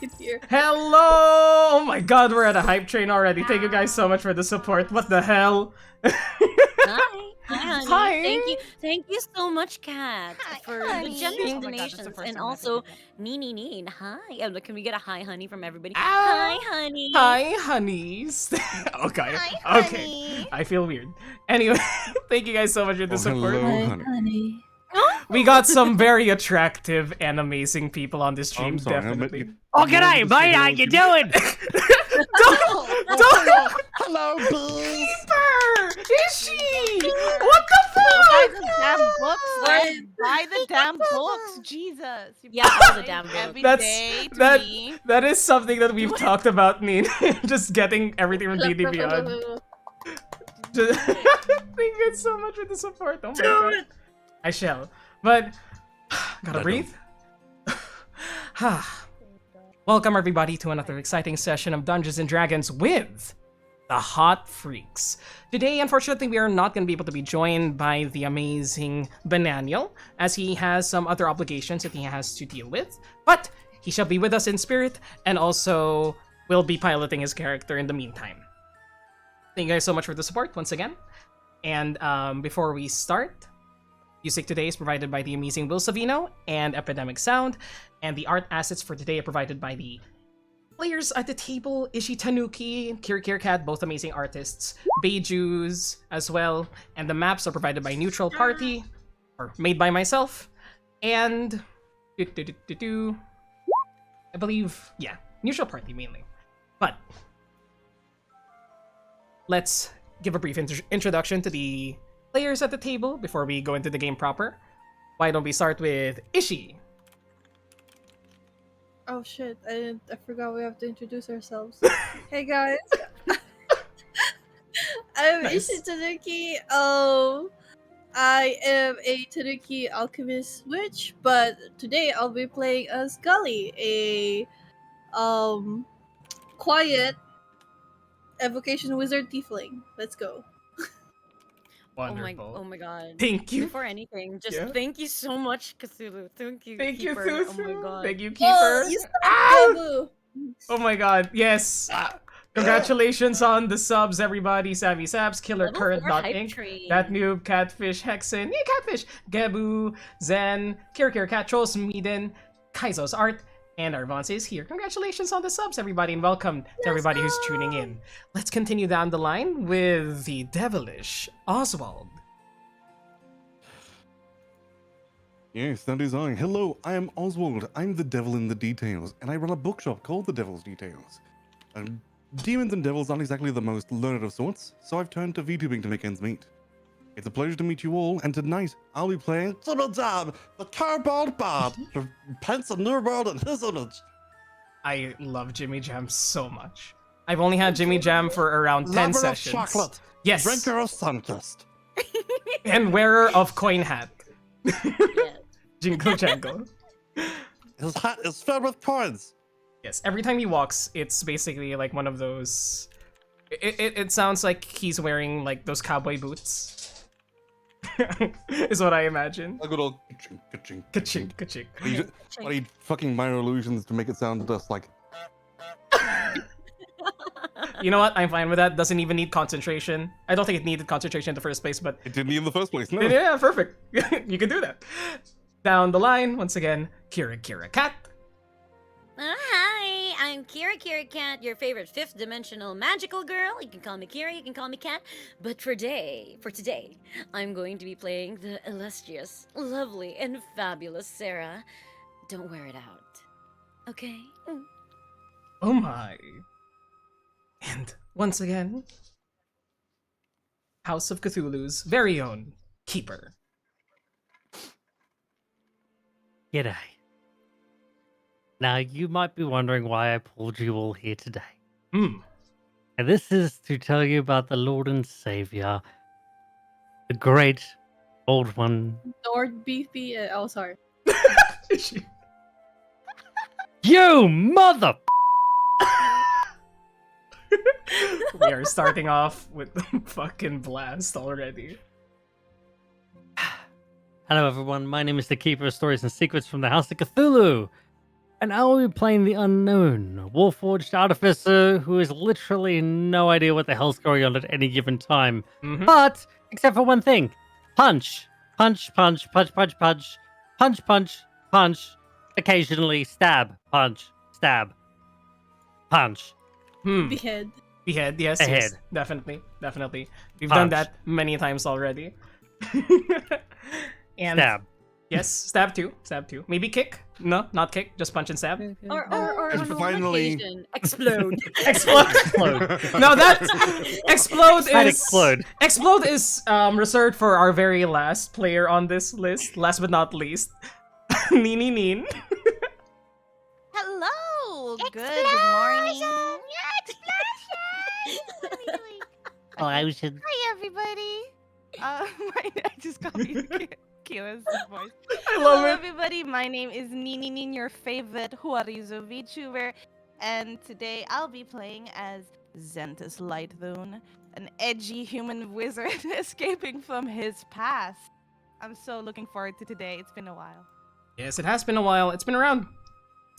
right here. Hello! Oh my god, we're at a hype train already. Thank you guys so much for the support. What the hell? Hi. Hi, honey. Hi. Thank you so much, Kat, for honey. the generous Oh my God, that's the donations. first And time I have to also, do that. NiniNeen. Hi. Look, can we get a hi, honey, from everybody? Ah. Hi, honey. Hi, honeys. Okay. Hi, Okay. honey. I feel weird. Anyway, thank you guys so much for the Oh, support. hello, honey. honey. We got some very attractive and amazing people on this stream, I'm sorry, I met definitely. you. Oh, g'day, mate. How you doing? Don't! Hello, bees. Keeper! Is she? What the Buy fuck? the damn books, man. Buy the damn books. Jesus. You Yeah, all the damn books. Every That's- day to that- me. That is something that we've talked about, Neen. Just getting everything from D&D Beyond. Thank you so much for the support. Oh my god. I shall. But, gotta breathe. Welcome everybody to another exciting session of Dungeons & Dragons with the Hot Freaks. Today, unfortunately, we are not going to be able to be joined by the amazing TheBananiel, as he has some other obligations that he has to deal with, but he shall be with us in spirit, and also will be piloting his character in the meantime. Thank you guys so much for the support once again. And before we start, music today is provided by the amazing Will Savino and Epidemic Sound, and the art assets for today are provided by the players at the table, IshyTanuki, KirakiraKat, both amazing artists, Beijus as well, and the maps are provided by Neutral Party, or made by myself, and I believe, yeah, Neutral Party mainly. But let's give a brief introduction to the players at the table before we go into the game proper. Why don't we start with Ishi? Oh shit, I forgot we have to introduce ourselves. Hey guys. I'm Nice. IshyTanuki. I am a Tanuki alchemist witch, but today I'll be playing as Gullie, a quiet evocation wizard tiefling. Let's go. Wonderful. Oh my god. Thank you. Before anything, just Yeah. thank you so much, Cthulhu. Thank you, Thank you, Keeper. Thuth. Oh my god. Thank you, Oh, Keeper. you Ah! Boo. Oh my god, yes. Congratulations on the subs, everybody. Savvy Saps, Killer Level Current 4 hype Inc. train. That Noob, Catfish, Hexen, yeah, Catfish, Gebu, Zen, KirakiraKat, Trolls, Meeden, Kaizo's Art, and Arvance is here. Congratulations on the subs, everybody, and welcome to everybody who's tuning in. Let's continue down the line with the devilish Oswald. Yes, that is I. Hello, I am Oswald. I'm the devil in the details, and I run a bookshop called The Devil's Details. Demons and devils aren't exactly the most learned of sorts, so I've turned to VTubing to make ends meet. It's a pleasure to meet you all, and tonight I'll be playing Jimmy Jam, the cardboard bard, who paints a new world in his image. I love Jimmy Jam so much. I've only had Jimmy Jam for around 10 Lover of sessions. chocolate, Yes, drinker of sunkist. and wearer of coin hat. Yes. Jingle jangle. His hat is filled with coins. Yes, every time he walks, it's basically like one of those. It sounds like he's wearing like those cowboy boots. Is what I imagine. A good old ka-ching, ka-ching, Ka-ching, ka-ching. I need fucking minor illusions to make it sound just like. You know what? I'm fine with that. Doesn't even need concentration. I don't think it needed concentration in the first place, but It didn't in the first place, no. yeah, perfect. You can do that. Down the line, once again, KirakiraKat. Hi, I'm KirakiraKat, your favorite fifth dimensional magical girl. You can call me Kira, you can call me Kat. But for today, I'm going to be playing the illustrious, lovely, and fabulous Sera. Don't wear it out. Okay? Oh my. And once again, House of Cthulhu's very own Keeper. G'day. Now, you might be wondering why I pulled you all here today. Hmm. And this is to tell you about the Lord and Savior, the great old one. Lord Beefy. Oh, sorry. You mother! We are starting off with the fucking blast already. Hello, everyone. My name is the Keeper of Stories and Secrets from the House of Cthulhu. And I will be playing the unknown, a Warforged artificer who has literally no idea what the hell's going on at any given time. Mhm. But, except for one thing. Punch. Punch, punch, punch, punch, punch. Punch, punch, punch. Occasionally stab, punch, stab, punch. Behead. Behead, yes, yes, Behead. definitely. We've done Punch. that many times already. And Stab. yes, stab too. Maybe kick? No, not kick. Just punch and stab. Or And on one finally- occasion, explode. Explode. Explode. No, that explode I'd is explode. Explode is reserved for our very last player on this list. Last but not least, NiniNeen. Hello. Good morning. Explosion. Hi, everybody. I just copied Kila's voice. I love Hello, it. everybody. My name is NiniNeen, your favorite Huarizo VTuber, and today I'll be playing as Xentus Lightrune, an edgy human wizard escaping from his past. I'm so looking forward to today. It's been a while. Yes, it has been a while. It's been around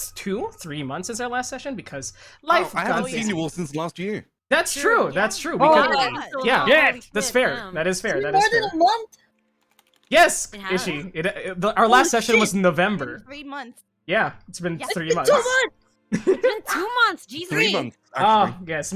2-3 months since our last session because life I got haven't busy. seen you all since last year. That's true. That's true. Oh, Because yeah. God. yeah, Yes, that's fair. That is fair. That More is than fair. a month. Yes, It has. our last Holy session was shit. November. 3 months. Yeah, it's been Yeah. 3 It's months. 2 months. It's been 2 months, Jesus. 3 months, Oh, actually. yes,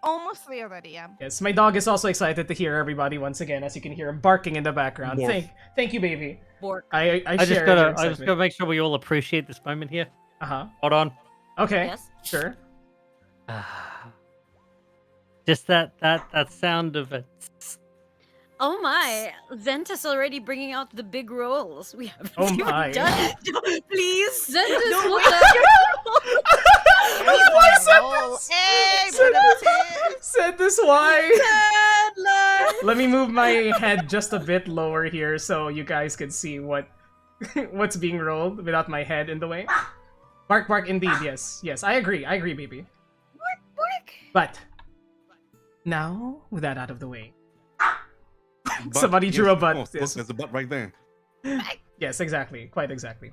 Almost three already, yeah. yes, my dog is also excited to hear everybody once again, as you can hear him barking in the background. Morph. Thank you, baby. Bork. I I just share gotta, your I just excitement. gotta make sure we all appreciate this moment here. Hold on. Okay, Yes. sure. Just that sound of it. Oh my, Xentus already bringing out the big rolls. We haven't Oh even my. done. Please, Xentus, don't what wait. Why said Roll. this? Hey, Said productive. Said this why? Toddler. Let me move my head just a bit lower here so you guys can see what's being rolled without my head in the way. Bark, bark, indeed. Yes, I agree, baby. Bork. But now, with that out of the way, But, somebody drew yes, a of butt. course, look, Yes. there's a butt right there. Yes, exactly. Quite exactly.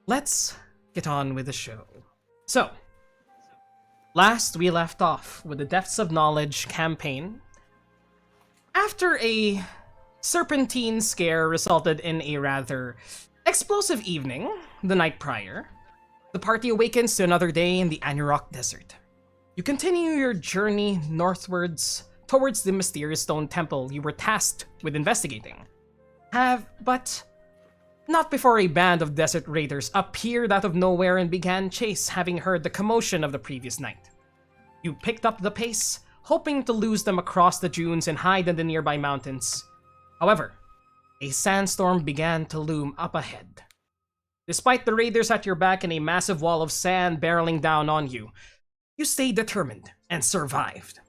Let's get on with the show. So, last we left off with the Depths of Knowledge campaign. After a serpentine scare resulted in a rather explosive evening the night prior, the party awakens to another day in the Anauroch desert. You continue your journey northwards towards the mysterious stone temple you were tasked with investigating. But not before a band of desert raiders appeared out of nowhere and began chase, having heard the commotion of the previous night. You picked up the pace, hoping to lose them across the dunes and hide in the nearby mountains. However, a sandstorm began to loom up ahead. Despite the raiders at your back and a massive wall of sand barreling down on you, you stayed determined and survived,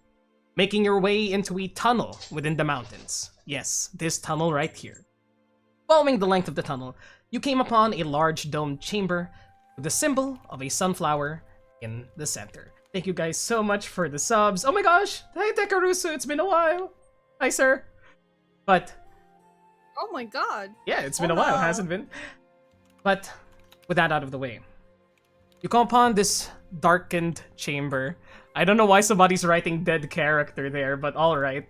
making your way into a tunnel within the mountains. Yes, this tunnel right here. Following the length of the tunnel, you came upon a large domed chamber with the symbol of a sunflower in the center. Thank you guys so much for the subs. Oh my gosh! Hi Tekarusu, it's been a while. Hi sir. But Oh my god. yeah, it's been a while, hasn't it been? But with that out of the way, you come upon this darkened chamber. I don't know why somebody's writing dead character there, but alright.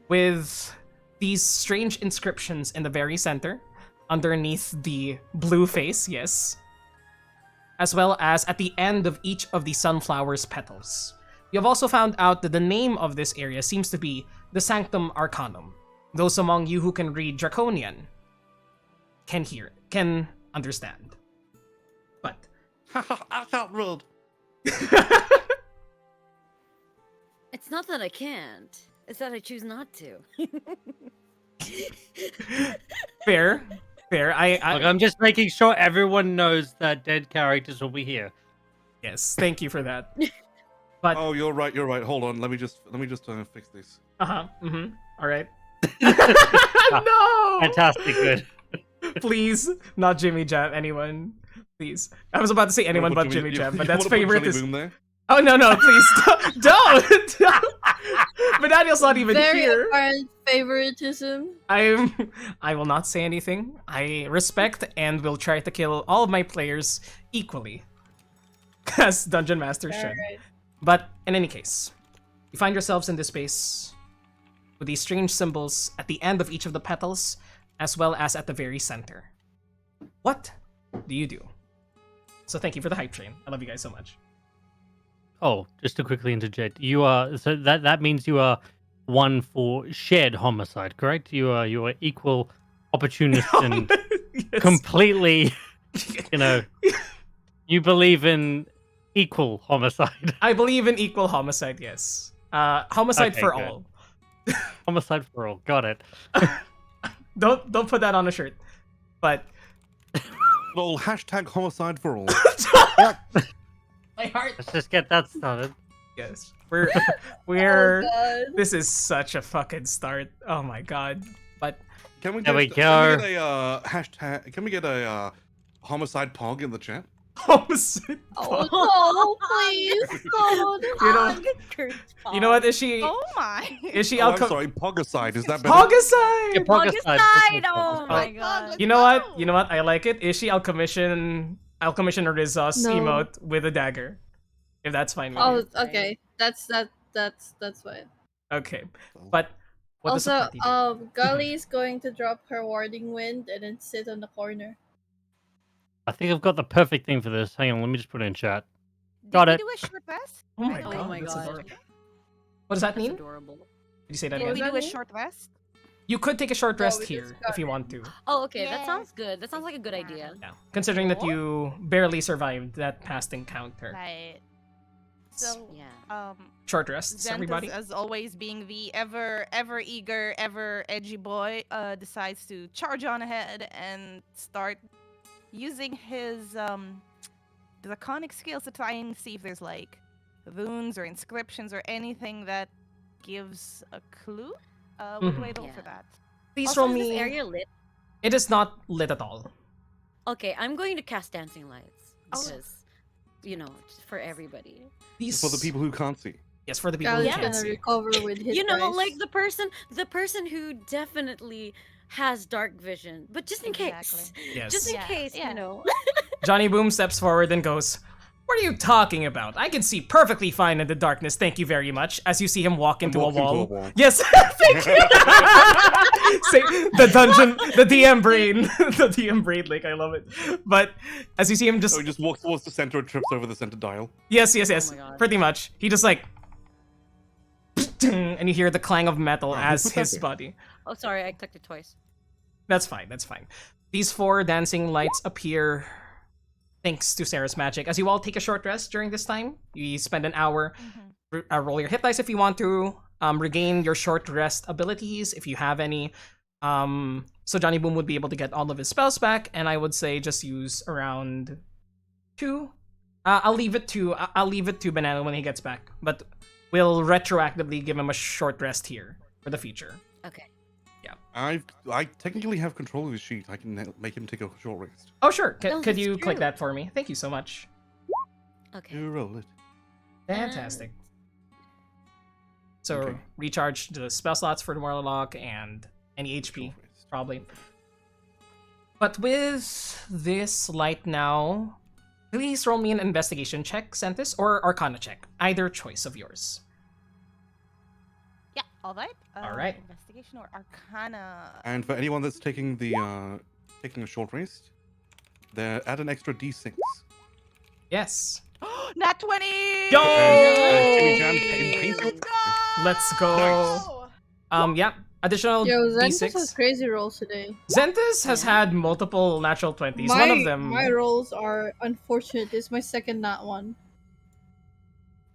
With these strange inscriptions in the very center, underneath the blue face, yes, as well as at the end of each of the sunflower's petals. You have also found out that the name of this area seems to be the Sanctum Arcanum. Those among you who can read Draconian can understand. But I felt rude. It's not that I can't. It's that I choose not to. fair. Look, I I'm just making sure everyone knows that dead characters will be here. yes, thank you for that. But Oh, you're right. Hold on. Let me just fix this. all right. No. Fantastic, good. Please, not Jimmy Jam. Anyone, please. I was about to say anyone but Jimmy Jam, but that's favorite Johnny is. Boom there? Oh no, please don't. Don't. But Daniel's not even Very here. apparent favoritism. I will not say anything. I respect and will try to kill all of my players equally, as Dungeon Master should. Alright. But in any case, you find yourselves in this space with these strange symbols at the end of each of the petals, as well as at the very center. What do you do? So thank you for the hype train. I love you guys so much. Oh, just to quickly interject, you are so that means you are one for shared homicide, correct? You are equal opportunist and Yes. completely, you believe in equal homicide. I believe in equal homicide, yes. Homicide Okay, for good. all. Homicide for all. Got it. Don't put that on a shirt. But Lol, hashtag homicide for all. my heart. Let's just get that started. Yes. We're Oh god. this is such a fucking start. Oh my god. But Can we There we Can go. we get a hashtag? Can we get a homicide pog in the chat? homicide. Oh no, please. Oh, You know, Curse you know what? Is she? Oh my. Is she? Oh, I'll I'm co- sorry, pogicide. Is that better? Pogicide. Yeah, Pogicide. Pogicide! Oh my Oh. god. You know what? You know what? I like it. Is she? I'll commission Rizzo's No. emote with a dagger. If that's fine with Oh, you. okay. That's fine. Okay. But what does the Also, party do? Gullie is going to drop her warding wind and then sit on the corner. I think I've got the perfect thing for this. Hang on, let me just put it in chat. Did Got we it. do a short rest? Oh my Oh god, my that's god. adorable. What does that That's mean? adorable. Did you say that Did again? we that do a mean? short rest? You could take a short No, rest we here just if you got want to. Oh, okay. That Yeah. sounds good. That sounds like a good idea. Yeah. Considering that you barely survived that past encounter. Right. So, Yeah. Short rests, Xentus, everybody. as always, being the ever eager, ever edgy boy, decides to charge on ahead and start using his draconic skills to try and see if there's like runes or inscriptions or anything that gives a clue. What do I roll for Yeah. that? Please Also, roll is me. this area lit? It is not lit at all. Okay, I'm going to cast dancing lights Oh. because, just for everybody. These For the people who can't see. Yes, for the people who Gullie's can't gonna see. recover with hit Like dice. the person who definitely has dark vision, but just in case, Exactly. Yes. just in Yeah, case, yeah. Johhny Boom steps forward and goes, "What are you talking about? I can see perfectly fine in the darkness. Thank you very much." As you see him walk into a walks into wall. a wall. Yes, thank you. Say, the dungeon, the DM brain, the DM brain. Like I love it. But as you see him just So he just walks towards the center and trips over the center dial. yes, my God. pretty much. He just like, and you hear the clang of metal who as put that his there? body. Oh, sorry, I clicked it twice. That's fine. That's fine. These 4 dancing lights appear thanks to Sera's magic. As you all take a short rest during this time, you spend an hour. Roll your hit dice if you want to. Regain your short rest abilities if you have any. So Johhny Boom would be able to get all of his spells back, and I would say just use around 2. I'll leave it to Banana when he gets back, but we'll retroactively give him a short rest here for the future. Okay. I technically have control of his sheet. I can make him take a short rest. Oh sure, Oh, could that's you click true. that for me? Thank you so much. Okay. You roll it. Fantastic. So Okay. recharge the spell slots for the Warlock and any HP, Short rest. probably. But with this light now, please roll me an investigation check, Xentus, or Arcana check. Either choice of yours. Yeah, all right. All right. Investigation or Arcana. And for anyone that's taking the taking a short rest, there add an extra d6. Yes. Nat 20! Yo! Jimmy Jam paints Let's go! Let's go. Yeah. Additional Yo, Xentus has d6. crazy rolls today. Xentus has had multiple natural 20s. My, One of them. my rolls are unfortunate. This is my second nat one.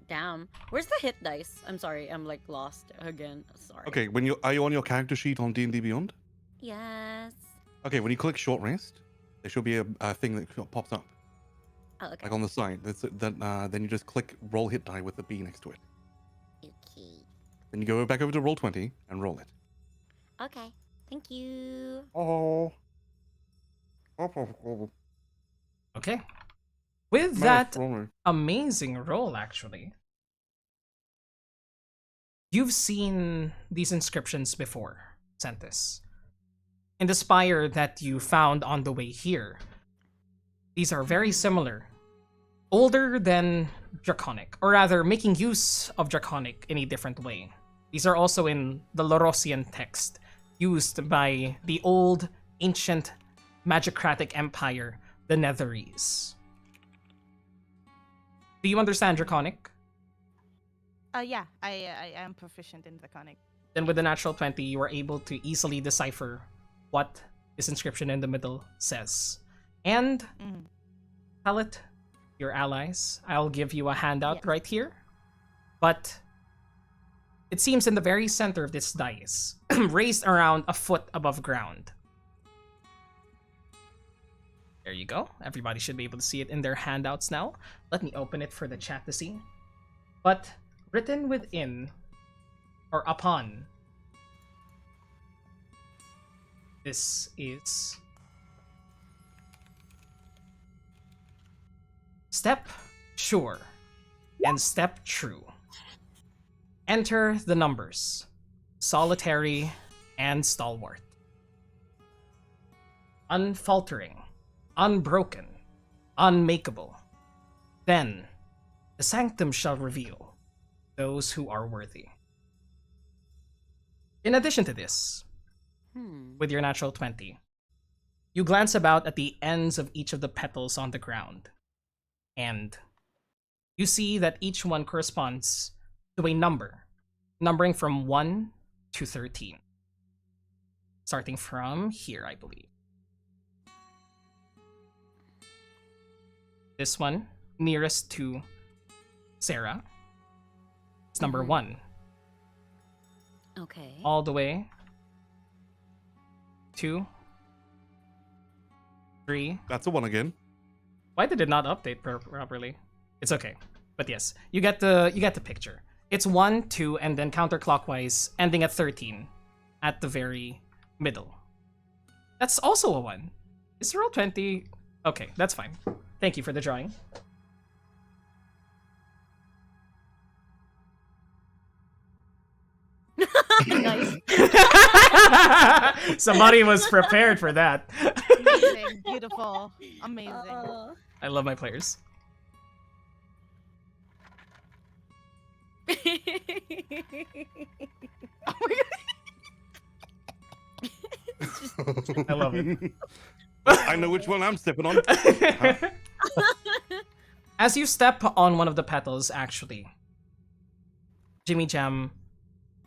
Damn. Where's the hit dice? I'm sorry, I'm like lost again. Sorry. Okay, are you on your character sheet on D&D Beyond? Yes. Okay, when you click short rest, there should be a thing that pops up, Oh, okay. like on the side. Then you just click roll hit die with the B next to it. Okay. Then you go back over to roll 20 and roll it. Okay. Thank you. Oh. Okay. With that amazing roll, actually, You've seen these inscriptions before, Xentus. In the spire that you found on the way here, these are very similar. Older than Draconic, or rather, making use of Draconic in a different way. These are also in the Lorosian text, used by the old, ancient, magicratic empire, the Netherese. Do you understand Draconic? Yeah, I am proficient in Draconic. Then with the natural 20, you are able to easily decipher what this inscription in the middle says. And tell it to your allies. I'll give you a handout right here. But it seems in the very center of this dais, raised around a foot above ground. There you go. Everybody should be able to see it in their handouts now. Let me open it for the chat to see. But written within, or upon, this is step sure and step true. Enter the numbers, solitary and stalwart. Unfaltering, unbroken, unmakeable. Then the sanctum shall reveal those who are worthy. In addition to this, with your natural 20, you glance about at the ends of each of the petals on the ground, and you see that each one corresponds to a number, numbering from 1 to 13. Starting from here, I believe. This one, nearest to Sera, it's number 1. Okay. All the way 2, 3. That's a 1 again. Why did it not update properly? It's okay. But yes, you get the picture. It's 1, 2, and then counterclockwise, ending at 13 at the very middle. That's also a 1. Is roll 20? Okay, that's fine. Thank you for the drawing. Nice. Somebody was prepared for that. Amazing, beautiful, amazing. I love my players. Oh my God. I love it. I know which one I'm stepping on. As you step on one of the petals, actually, Jimmy Jam,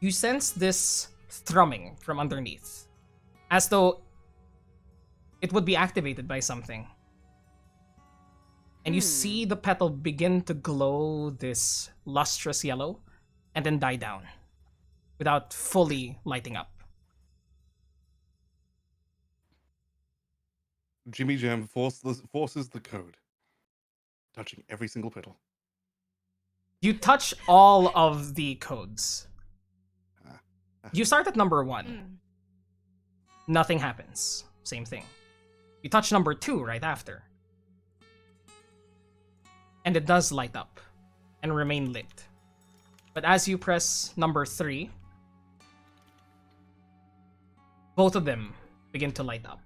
you sense this thrumming from underneath, as though it would be activated by something. And you see the petal begin to glow this lustrous yellow, and then die down, without fully lighting up. Jimmy Jam forces the code, touching every single petal. You touch all of the codes. You start at number 1. Nothing happens. Same thing. You touch number 2 right after. And it does light up and remain lit. But as you press number 3, both of them begin to light up.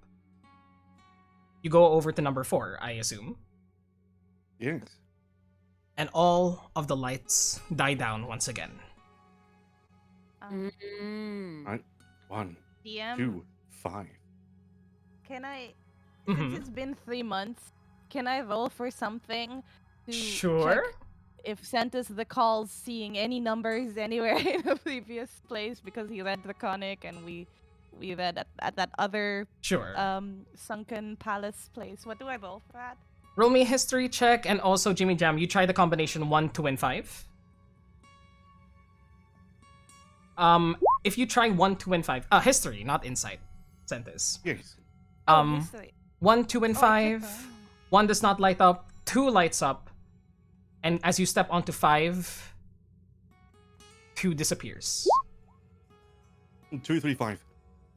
You go over to number 4, I assume. Yes. And all of the lights die down once again. Right. 1, DM, 2, 5. can I? Since it's been 3 months, can I roll for something to Sure. check if Xentus the Call's seeing any numbers anywhere in a previous place, because he read Draconic and we read at that other Sure. sunken palace place. What do I roll for that? Roll me a history check, and also Jimmy Jam, you try the combination 1, 2, and 5. If you try 1, 2, and 5, history, not insight. Xentus. Yes. History. 1, 2, and Oh, 5. okay. 1 does not light up. 2 lights up, and as you step onto 5, 2 disappears. 2, 3, 5.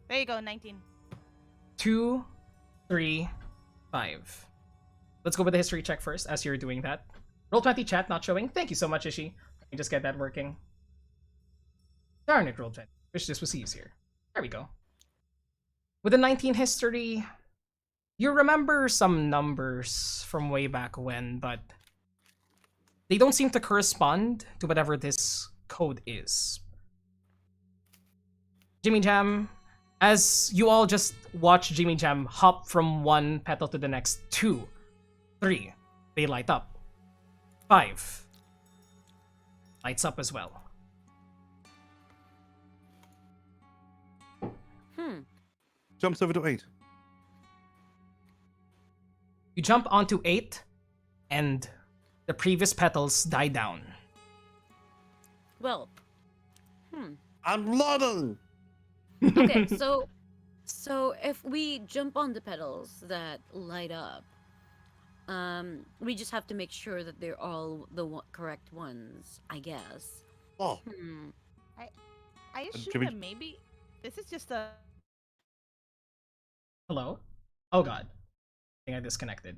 There you go, 19. 2, 3, 5. Let's go with the history check first, as you're doing that. Roll 20 chat, not showing. Thank you so much, Ishi. Let me just get that working. Darn it, Roll20. Wish this was easier. There we go. With the 19 history, you remember some numbers from way back when, but they don't seem to correspond to whatever this code is. Jimmy Jam, as you all just watch Jimmy Jam hop from one petal to the next, 2, 3, they light up. 5, lights up as well. Jumps over to 8. You jump onto 8, and the previous petals die down. Well, I'm London! okay, so if we jump on the petals that light up, we just have to make sure that they're all the correct ones, I guess. Oh, I assume Jimmy- that maybe this is just a. Hello? Oh god. I think I disconnected.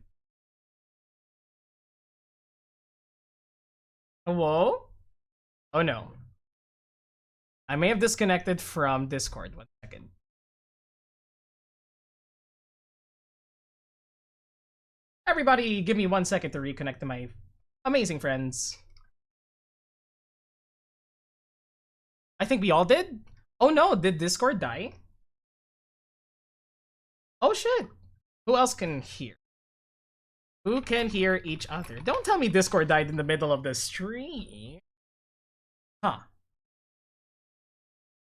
Hello? Oh no. I may have disconnected from Discord. 1 second. Everybody, give me 1 second to reconnect to my amazing friends. I think we all did? Oh no, did Discord die? Oh shit! Who else can hear? Who can hear each other? Don't tell me Discord died in the middle of the stream. Huh.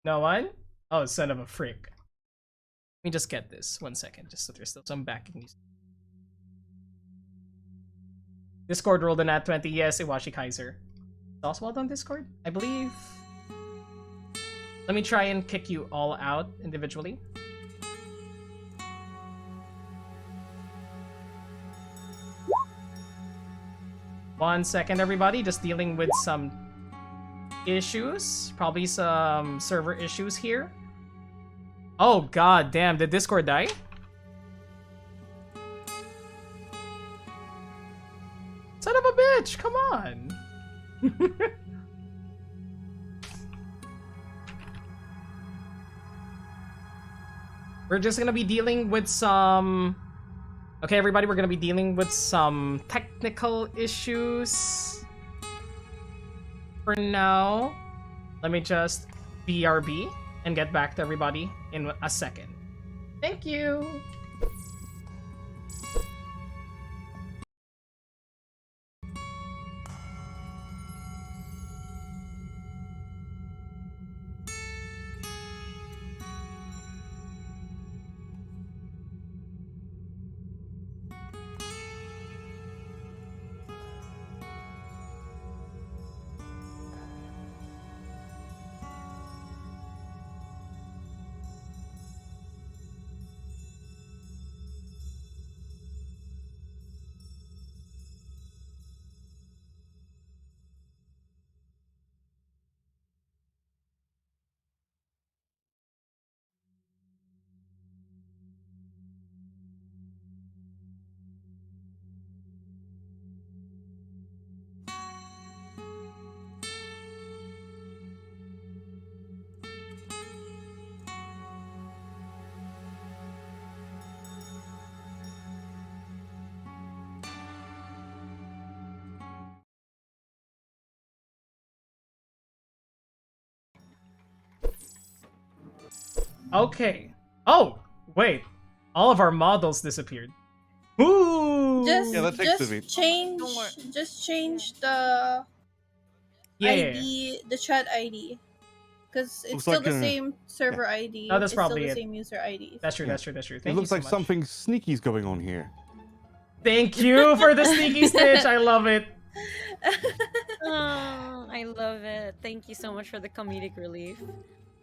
No one? Oh, son of a frick. Let me just get this. 1 second, just so there's still some backing music. Discord rolled an at 20. Yes, Iwashi Kaiser. Is Oswald on Discord? I believe. Let me try and kick you all out individually. One second, everybody. Just dealing with some issues. Probably some server issues here. Oh, god damn. Did Discord die? Son of a bitch. Come on. We're just gonna be dealing with some... Okay, everybody, we're gonna be dealing with some technical issues for now. Let me just BRB and get back to everybody in a second. Thank you! Okay. Oh, wait. All of our models disappeared. Ooh. Just, Yeah, that takes the beat. Don't worry. just change the Yeah. ID, the chat ID, because it's Looks still like the a- same server ID. Oh, that's it's probably still it. the same user ID. That's true, Yeah. that's true, that's true. It Thank looks you so like much. something sneaky's going on here. Thank you for the sneaky stitch. I love it. Oh, I love it. Thank you so much for the comedic relief.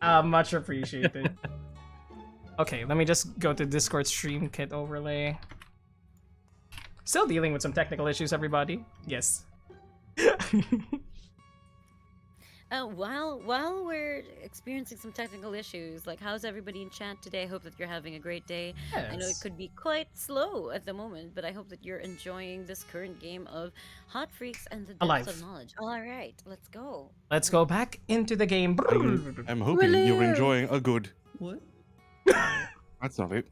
Much appreciated. Okay, let me just go to Discord stream kit overlay. Still dealing with some technical issues, everybody. Yes. While we're experiencing some technical issues, like how's everybody in chat today? I hope that you're having a great day. I know it Yes. could be quite slow at the moment, but I hope that you're enjoying this current game of Hot Freaks and the Depths of Alive. Knowledge. All right, let's go. Let's go back into the game. I'm hoping you're Live. enjoying a good. What? That's not it.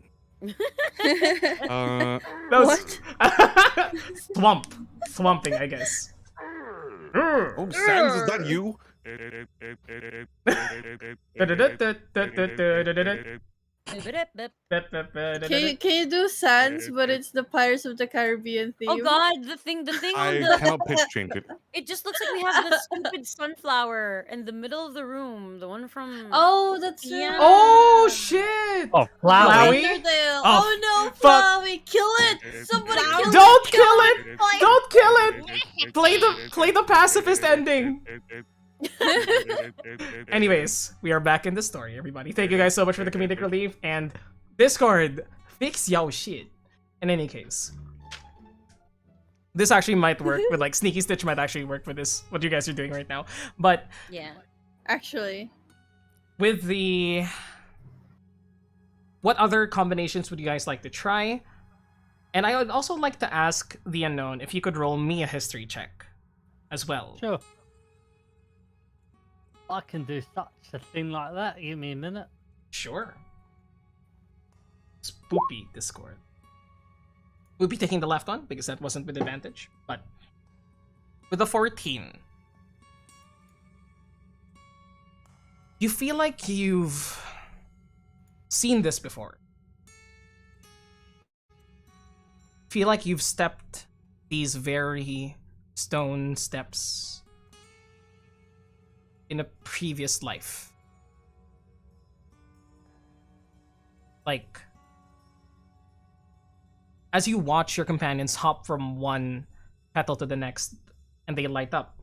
That was swamping, I guess. Oh, Sans, is that you? Can you do Sans, but it's the Pirates of the Caribbean theme? Oh God, the thing on I the cannot pitch change it. it just looks like we have the stupid sunflower in the middle of the room, the one from Oh, that's Yeah. right. Oh shit! Oh, Flowey. Flowey? Undertale. Oh, Oh, no, fuck. Flowey, kill it! Somebody kill it! Don't kill it! Don't kill it! Play the pacifist ending. Anyways, we are back in the story, everybody. Thank you guys so much for the comedic relief and Discord. Fix yo shit. In any case, this actually might work with like Sneaky Stitch might actually work for this. What you guys are doing right now, but Yeah. Actually, with the what other combinations would you guys like to try? And I would also like to ask the unknown if you could roll me a history check as well. Sure. I can do such a thing like that. Give me a minute. Sure. Spoopy Discord. We'll be taking the left one because that wasn't with advantage. But with a 14, you feel like you've seen this before. Feel like you've stepped these very stone steps in a previous life. Like, as you watch your companions hop from one petal to the next and they light up,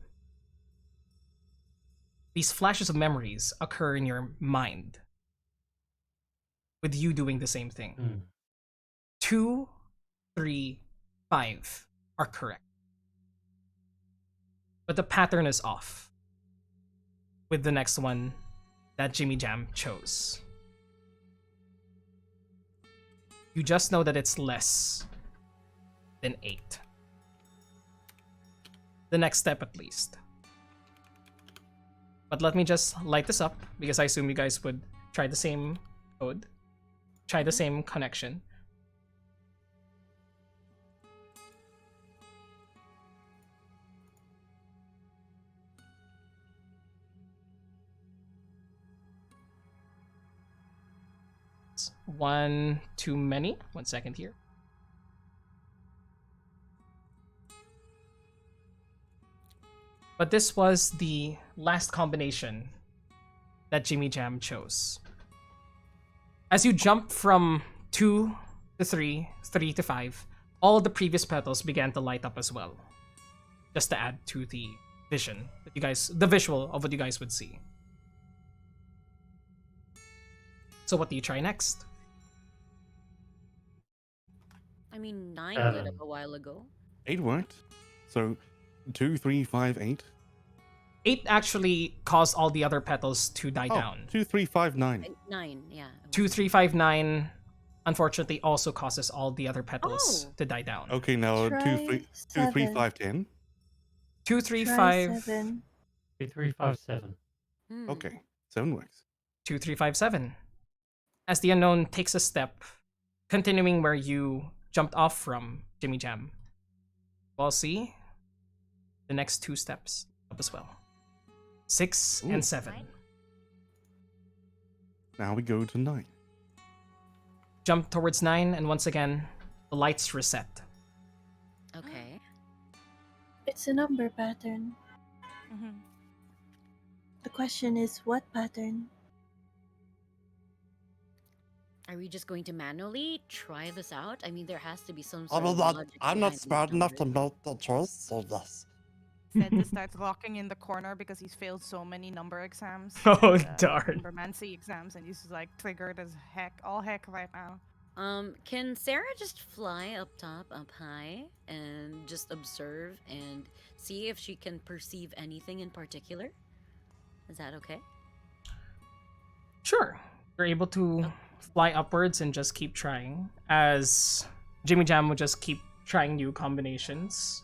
these flashes of memories occur in your mind with you doing the same thing. Mm. 2, 3, 5 are correct. But the pattern is off with the next one that Jimmy Jam chose. You just know that it's less than 8. The next step at least. But let me just light this up because I assume you guys would try the same code. Try the same connection. One too many. 1 second here. But this was the last combination that Jimmy Jam chose. As you jump from 2 to 3, 3 to 5, all the previous petals began to light up as well. Just to add to the vision that you guys, the visual of what you guys would see. So what do you try next? I mean, 9 lit up a while ago. 8 worked. So 2, 3, 5, 8. 8 actually caused all the other petals to die Oh, down. 2, 3, 5, 9. 9, yeah. 2, 3, 5, 9 unfortunately also causes all the other petals Oh. to die down. Okay, now Try 2, 3, 2, 3, 7. 5, 10. 2, 3, try 5. 7. 2, 3, 5, 7. Hmm. Okay, 7 works. 2, 3, 5, 7. As the unknown takes a step, continuing where you jumped off from Jimmy Jam. We'll see the next 2 steps up as well. 6 Ooh. and 7. Now we go to 9. Jump towards 9, and once again, the lights reset. Okay. It's a number pattern. Mm-hmm. The question is, what pattern? Are we just going to manually try this out? I mean, there has to be some I sort mean, of that, logic I'm not behind these smart enough to numbers. make the choice, so yes. Santa starts rocking in the corner because he's failed so many number exams. Oh, and, darn. Numbermancy exams, and he's just like triggered as heck, all heck right now. Can Sarah just fly up top, up high, and just observe and see if she can perceive anything in particular? Is that okay? Sure. You're able to fly upwards and just keep trying, as Jimmy Jam will just keep trying new combinations.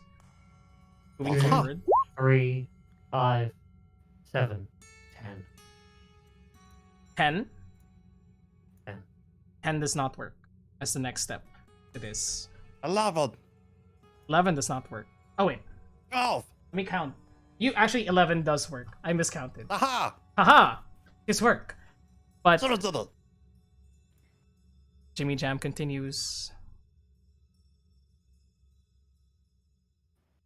Moving Mhm. forward. 3, 5, 7, 10. 10? 10. 10 does not work as the next step to this. 11. 11 does not work. Oh wait, 12. let me count. You actually 11 does work. I miscounted. Aha! Haha! This work. But Son of a- Jimmy Jam continues.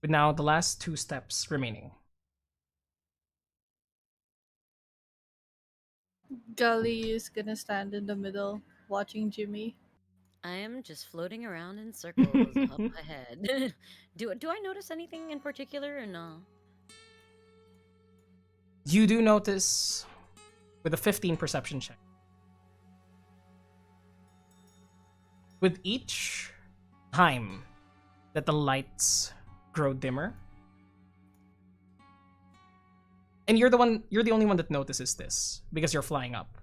With now the last 2 steps remaining. Gully is gonna stand in the middle, watching Jimmy. I am just floating around in circles up ahead. Do I notice anything in particular or no? You do notice with a 15 perception check. With each time that the lights grow dimmer, and you're the only one that notices this because you're flying up.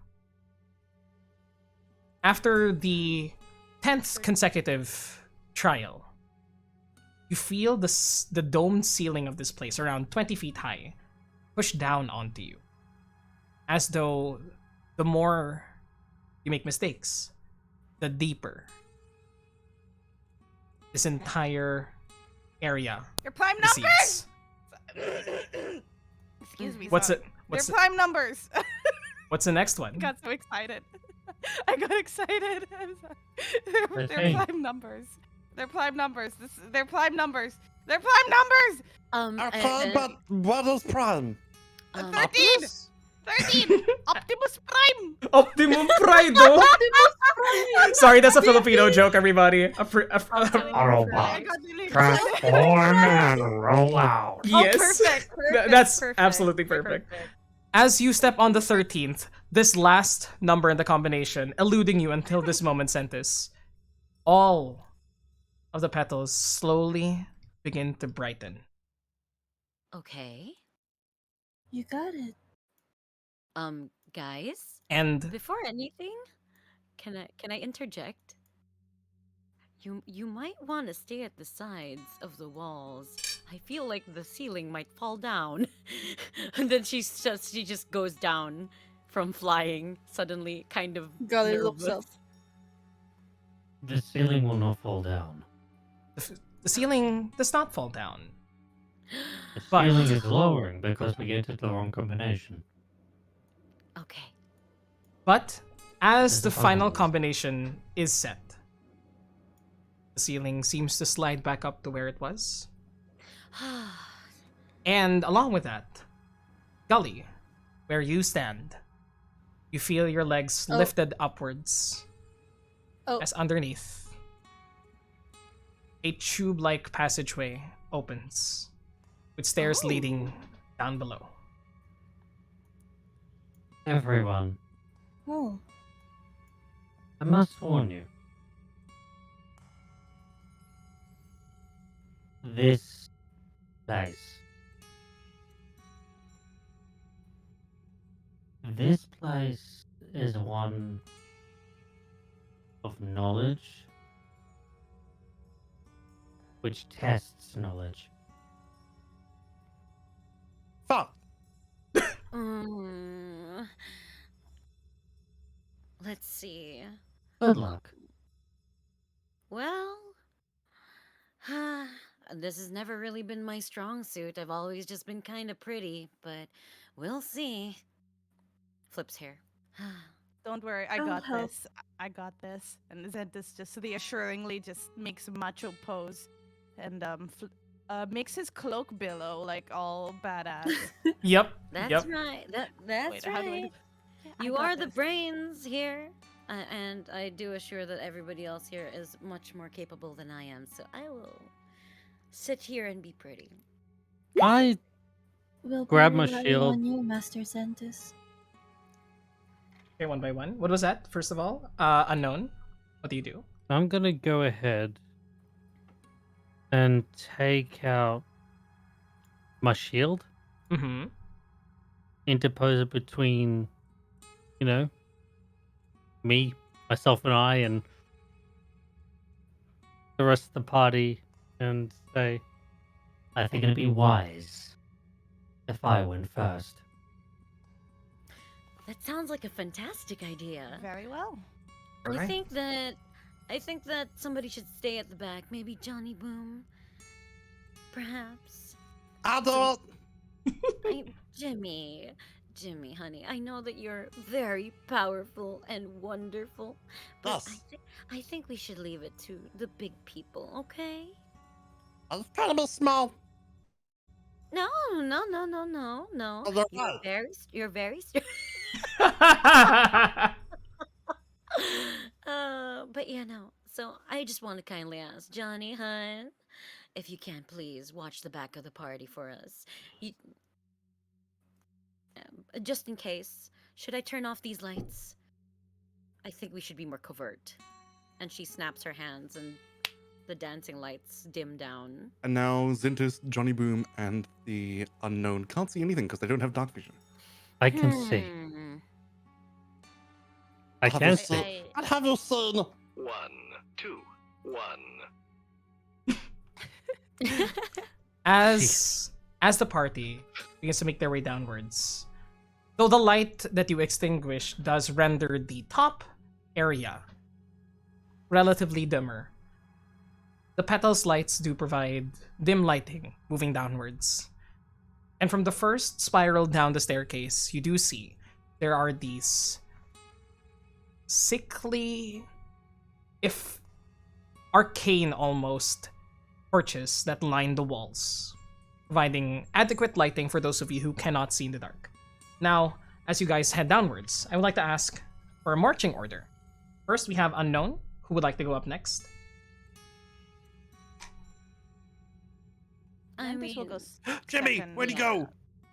After the 10th consecutive trial, you feel the domed ceiling of this place, around 20 feet high, push down onto you. As though the more you make mistakes, the deeper this entire area Your prime numbers! recedes. Excuse me. What's sorry. it? What's They're prime numbers. what's the next one? I got so excited. I got excited. I'm sorry. They're Thirteen. prime numbers. They're prime numbers. They're prime numbers. They're prime numbers. Our prime, but what is prime? 13. 13. Optimus Prime. Optimum Prido. Sorry, that's a Filipino joke, everybody. Autobot. I got really excited. Transform and roll out. Yes. Perfect. That's perfect, absolutely perfect. As you step on the 13th, this last number in the combination, eluding you until this moment, Xentus, all of the petals slowly begin to brighten. Okay. You got it. Guys, And before anything, can I interject? You might want to stay at the sides of the walls. I feel like the ceiling might fall down. And then she just goes down from flying, suddenly kind of Gully looks nervous. up. The ceiling will not fall down. the ceiling does not fall down. The But- ceiling is lowering because we entered the wrong combination. Okay. But as There's the a final puzzle. combination is set, the ceiling seems to slide back up to where it was. And along with that, Gully, where you stand, you feel your legs Oh. lifted upwards Oh. as underneath a tube-like passageway opens, with stairs Oh. leading down below. Everyone, Oh. I must warn you. This place. This place is one of knowledge, which tests knowledge. Fuck. Mm, let's see. Good luck. Well, this has never really been my strong suit. I've always just been kind of pretty, but we'll see. Flips hair. Don't worry, I I'll got help. this. I got this. And Xentus just reassuringly just makes a macho pose and makes his cloak billow like all badass. Yep. That's yep. right. That's Wait, how do I right. do- Yeah, I You got are the this. brains here. And I do assure that everybody else here is much more capable than I am. So I will sit here and be pretty. I We'll Grab be my relying shield. on you, Master Xentus. Okay, one by one. What was that, first of all? Unknown. What do you do? I'm gonna go ahead and take out my shield Mm-hmm. interposer between, you know, me, myself, and I, and the rest of the party, and say, I think it'd be wise if I went first. That sounds like a fantastic idea. Very well. I think that somebody should stay at the back. Maybe Johhny Boom, perhaps. I'll do it. Jimmy, honey, I know that you're very powerful and wonderful, but Yes. I think we should leave it to the big people, okay? I was trying to be small. No. Oh, You're very but yeah, no. So I just want to kindly ask Johnny, hun, if you can please watch the back of the party for us. Just in case, should I turn off these lights? I think we should be more covert. And she snaps her hands and the dancing lights dim down. And now Xentus, Johhny Boom, and the unknown can't see anything because they don't have dark vision. I can see. Hmm. I Have can you see. seen- What have you seen? 1, 2, 1. As the party begins to make their way downwards, though the light that you extinguish does render the top area relatively dimmer, the petals lights do provide dim lighting moving downwards. And from the first spiral down the staircase, you do see there are these sickly, if arcane almost, torches that line the walls, providing adequate lighting for those of you who cannot see in the dark. Now, as you guys head downwards, I would like to ask for a marching order. First, we have Unknown, who would like to go up next. I Xentus will mean, go Jimmy, second. where'd he go?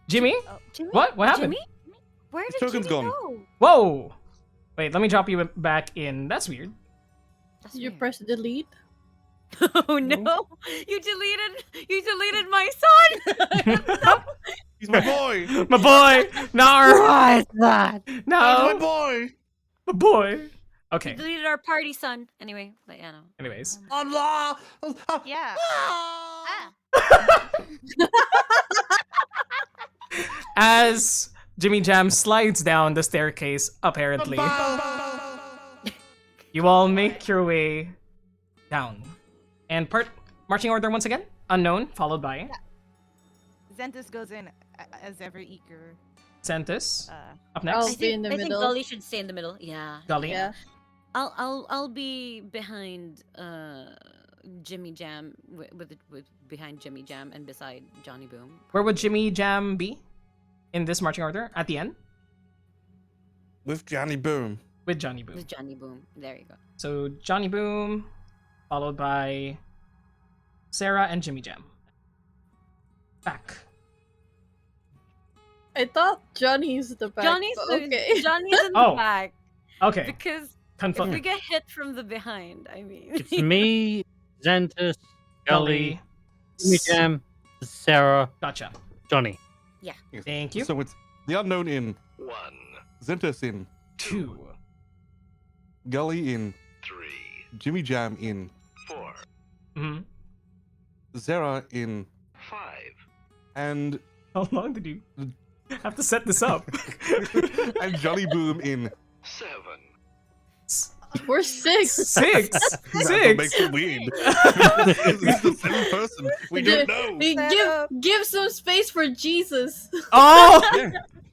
Jimmy? Jimmy? What? What happened? Jimmy? Where His did token's Jimmy gone. go? Whoa! Wait, let me drop you back in. That's weird. That's You weird. press delete. Oh no! You deleted my son. He's my boy. My boy! No! Why is that? He's No! my boy. My boy! You Okay, deleted our party, son. Anyway, but yeah, no. anyways. Allah. Yeah. Ah. Ah. As Jimmy Jam slides down the staircase, apparently, you all make your way down. And marching order once again, Unknown, followed by Xentus goes in as ever eager. Xentus. Up I'll next, be in the I think middle. Gullie should stay in the middle. Yeah. Gullie. Yeah. I'll be behind Jimmy Jam with behind Jimmy Jam and beside Johhny Boom. Where would Jimmy Jam be in this marching order? At the end? With Johhny Boom. With Johhny Boom. With Johhny Boom. There you go. So Johhny Boom, followed by Sera and Jimmy Jam. Back. I thought Johnny's the back. Johnny's but okay. Johnny's in Oh. the back Okay. because if Confirm. we get hit from the behind, I mean. It's me, Xentus, Gullie, Gullie. Jimmy Jam, Sera, Gotcha. Johnny. Yes. Thank you. So it's the unknown in, 1, Xentus in, 2. Gullie in, 3, Jimmy Jam in, 4, Mm-hmm. Sera in, 5, and How long did you have to set this up? and Johhny Boom in. 7, We're 6. 6. That 6. makes it weird. It's the same person. We don't know. Give some space for Jesus. Oh, Yeah,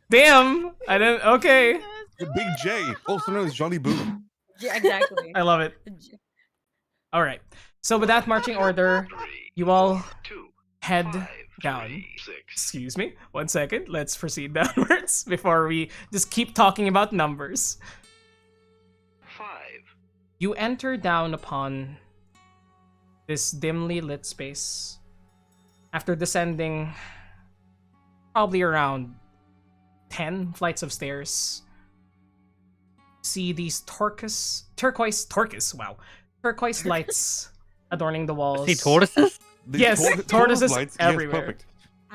damn. I didn't. Okay. the Big J, also known as Johhny Boom. Yeah, exactly. I love it. All right. So with that marching order, 3, you all 2, head 5, down. 3, 6. Excuse me. 1 second. Let's proceed downwards before we just keep talking about numbers. 5, You enter down upon this dimly lit space after descending probably around 10 flights of stairs. See these turquoise lights adorning the walls. See tortoises? The Yes, tortoises lights, everywhere. Yes, perfect.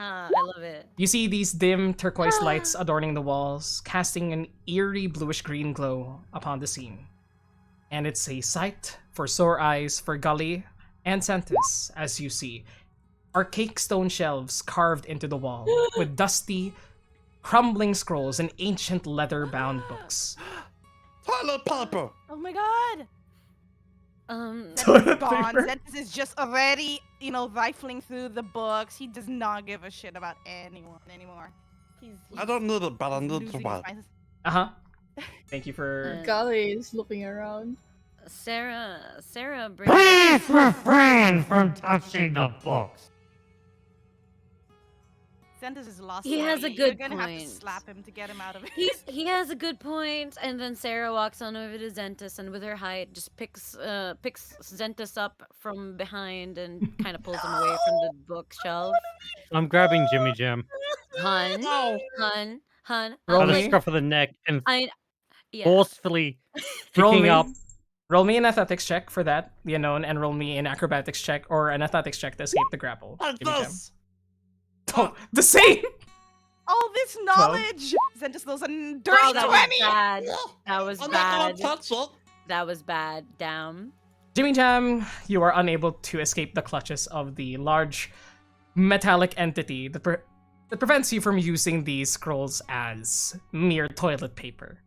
I love it. You see these dim turquoise lights adorning the walls, casting an eerie bluish-green glow upon the scene. And it's a sight for sore eyes for Gullie and Xentus, as you see. Archaic stone shelves carved into the wall, with dusty, crumbling scrolls and ancient leather-bound books. Toilet paper! Oh my god! Toilet Gone. paper. Xentus is just already, rifling through the books. He does not give a shit about anyone anymore. He's I don't need a bad, I need losing a his bad. mind. Uh-huh. Thank you for... Gullie is looking around. Sera brings. Please refrain from touching the books. Xentus is lost. He has a already. You're good gonna have to point. slap him to get him out of it. He has a good point, and then Sera walks on over to Xentus, and with her height, just picks Xentus up from behind and kind of pulls him away from the bookshelf. I'm grabbing Jimmy Jam Hun, Roll by the me. scruff of the neck and Yeah. forcefully Roll picking me. up. Roll me an athletics check for that, the unknown, and roll me an acrobatics check or an athletics check to escape the grapple. Jimmy Jam. Oh, the same! All this knowledge. Xentus throws a dirty Oh, that was 20. bad. That was I'm not bad. gonna touch it! That was bad. Damn. Jimmy Jam, you are unable to escape the clutches of the large metallic entity that, that prevents you from using these scrolls as mere toilet paper.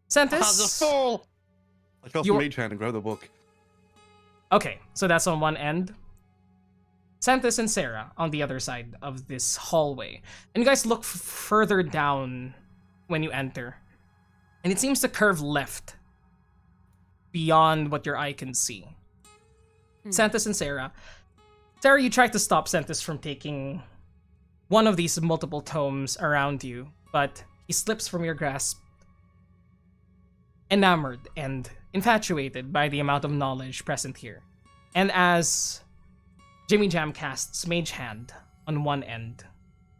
Xentus? fool! I cast You're- Mage Hand and grab the book. Okay, so that's on one end. Xentus and Sera on the other side of this hallway. And you guys look further down when you enter. And it seems to curve left beyond what your eye can see. Xentus and Sera. Sera, you try to stop Xentus from taking one of these multiple tomes around you, but he slips from your grasp, enamored and infatuated by the amount of knowledge present here. And as Jimmy Jam casts Mage Hand on one end,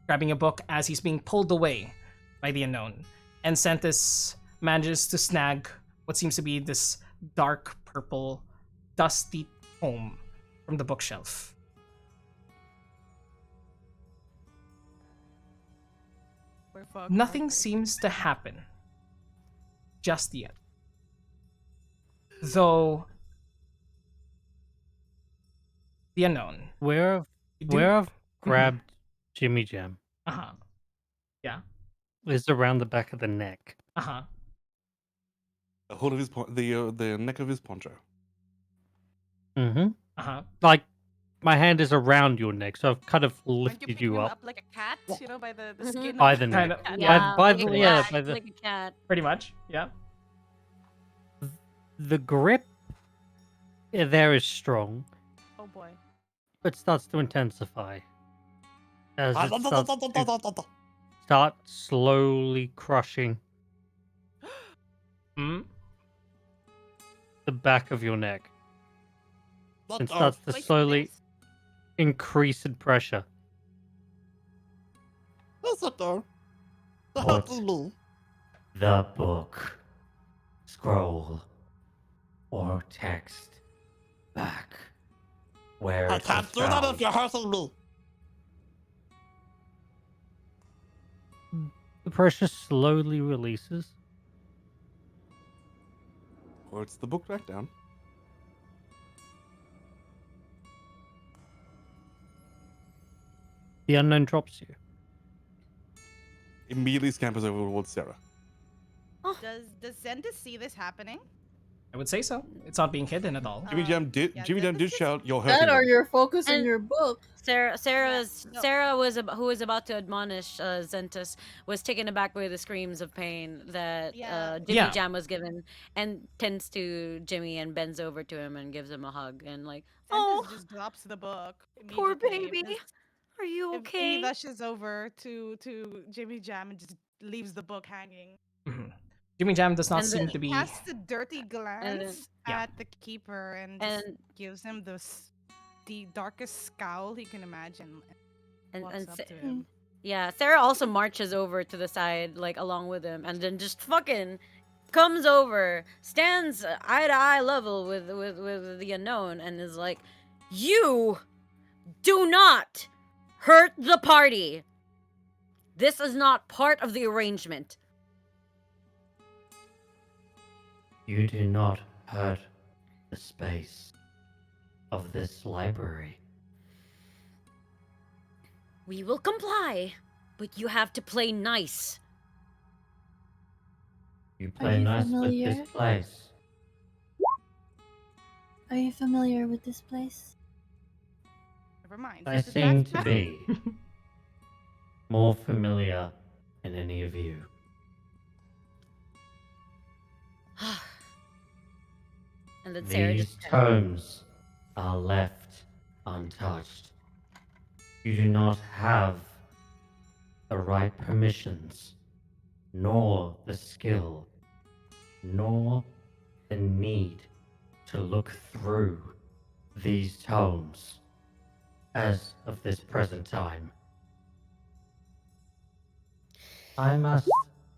grabbing a book as he's being pulled away by the unknown, and Xentus manages to snag what seems to be this dark purple, dusty tome from the bookshelf. We're fucked. Nothing seems to happen just yet. Though the unknown. Where do- I've grabbed Jimmy Jam Uh-huh. Yeah. is around the back of the neck. Uh-huh. The hood of his the neck of his poncho. Mm-hmm. Uh-huh. Like, my hand is around your neck, so I've kind of Aren't you lifted picking you him up like a cat, by the Mhm. skin. by of the Kind neck. of, Yeah, by like the a yeah, cat, by the like a cat. pretty much. Yeah. the grip. There is strong, Oh boy. but starts to intensify as it starts to start slowly crushing Hmm? the back of your neck and Oh, starts to Like slowly this? increase in pressure. That's it, though. What? The book, scroll, or text back where I it can't was do that if found. you're hurting me. The pressure slowly releases. Puts the book back down. The unknown drops you. Immediately scampers over towards Sera. Does Xentus see this happening? I would say so. It's not being hidden at all. Jimmy Jam did. yeah, Jimmy Jam this did is- shout, "You're hurting That or me." you're focused on And- your book. Sera no. who was about to admonish Xentus was taken aback by the screams of pain that Yeah. Jimmy Yeah. Jam was given, and tends to Jimmy and bends over to him and gives him a hug and like, Xentus oh, just drops the book. poor immediately. baby, Just- are you He okay? rushes over to Jimmy Jam and just leaves the book hanging. Mhm. Jimmy Jam does not And seem then to be. Casts a dirty glance Yeah. at the keeper and just And gives him the darkest scowl he can imagine. and, Walks and up Sa- to him. yeah, Sarah also marches over to the side like along with him, and then just fucking comes over, stands eye to eye level with the unknown, and is like, "You do not hurt the party. This is not part of the arrangement. You do not hurt the space of this library. We will comply, but you have to play nice. You Are play you nice with familiar? this place. Are you familiar with this place? Never mind. I This is seem back to be more familiar than any of you. And then Sera These just tomes are left untouched. You do not have the right permissions, nor the skill, nor the need to look through these tomes as of this present time. I must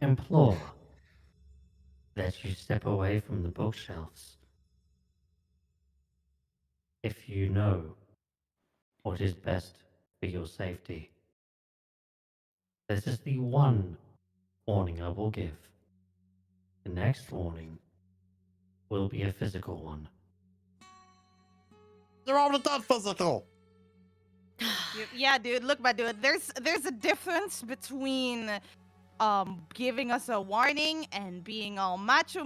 implore that you step away from the bookshelves if you know what is best for your safety. This is the one warning I will give. The next warning will be a physical one. They're all not physical. Yeah, dude. Look, my dude. There's a difference between giving us a warning and being all macho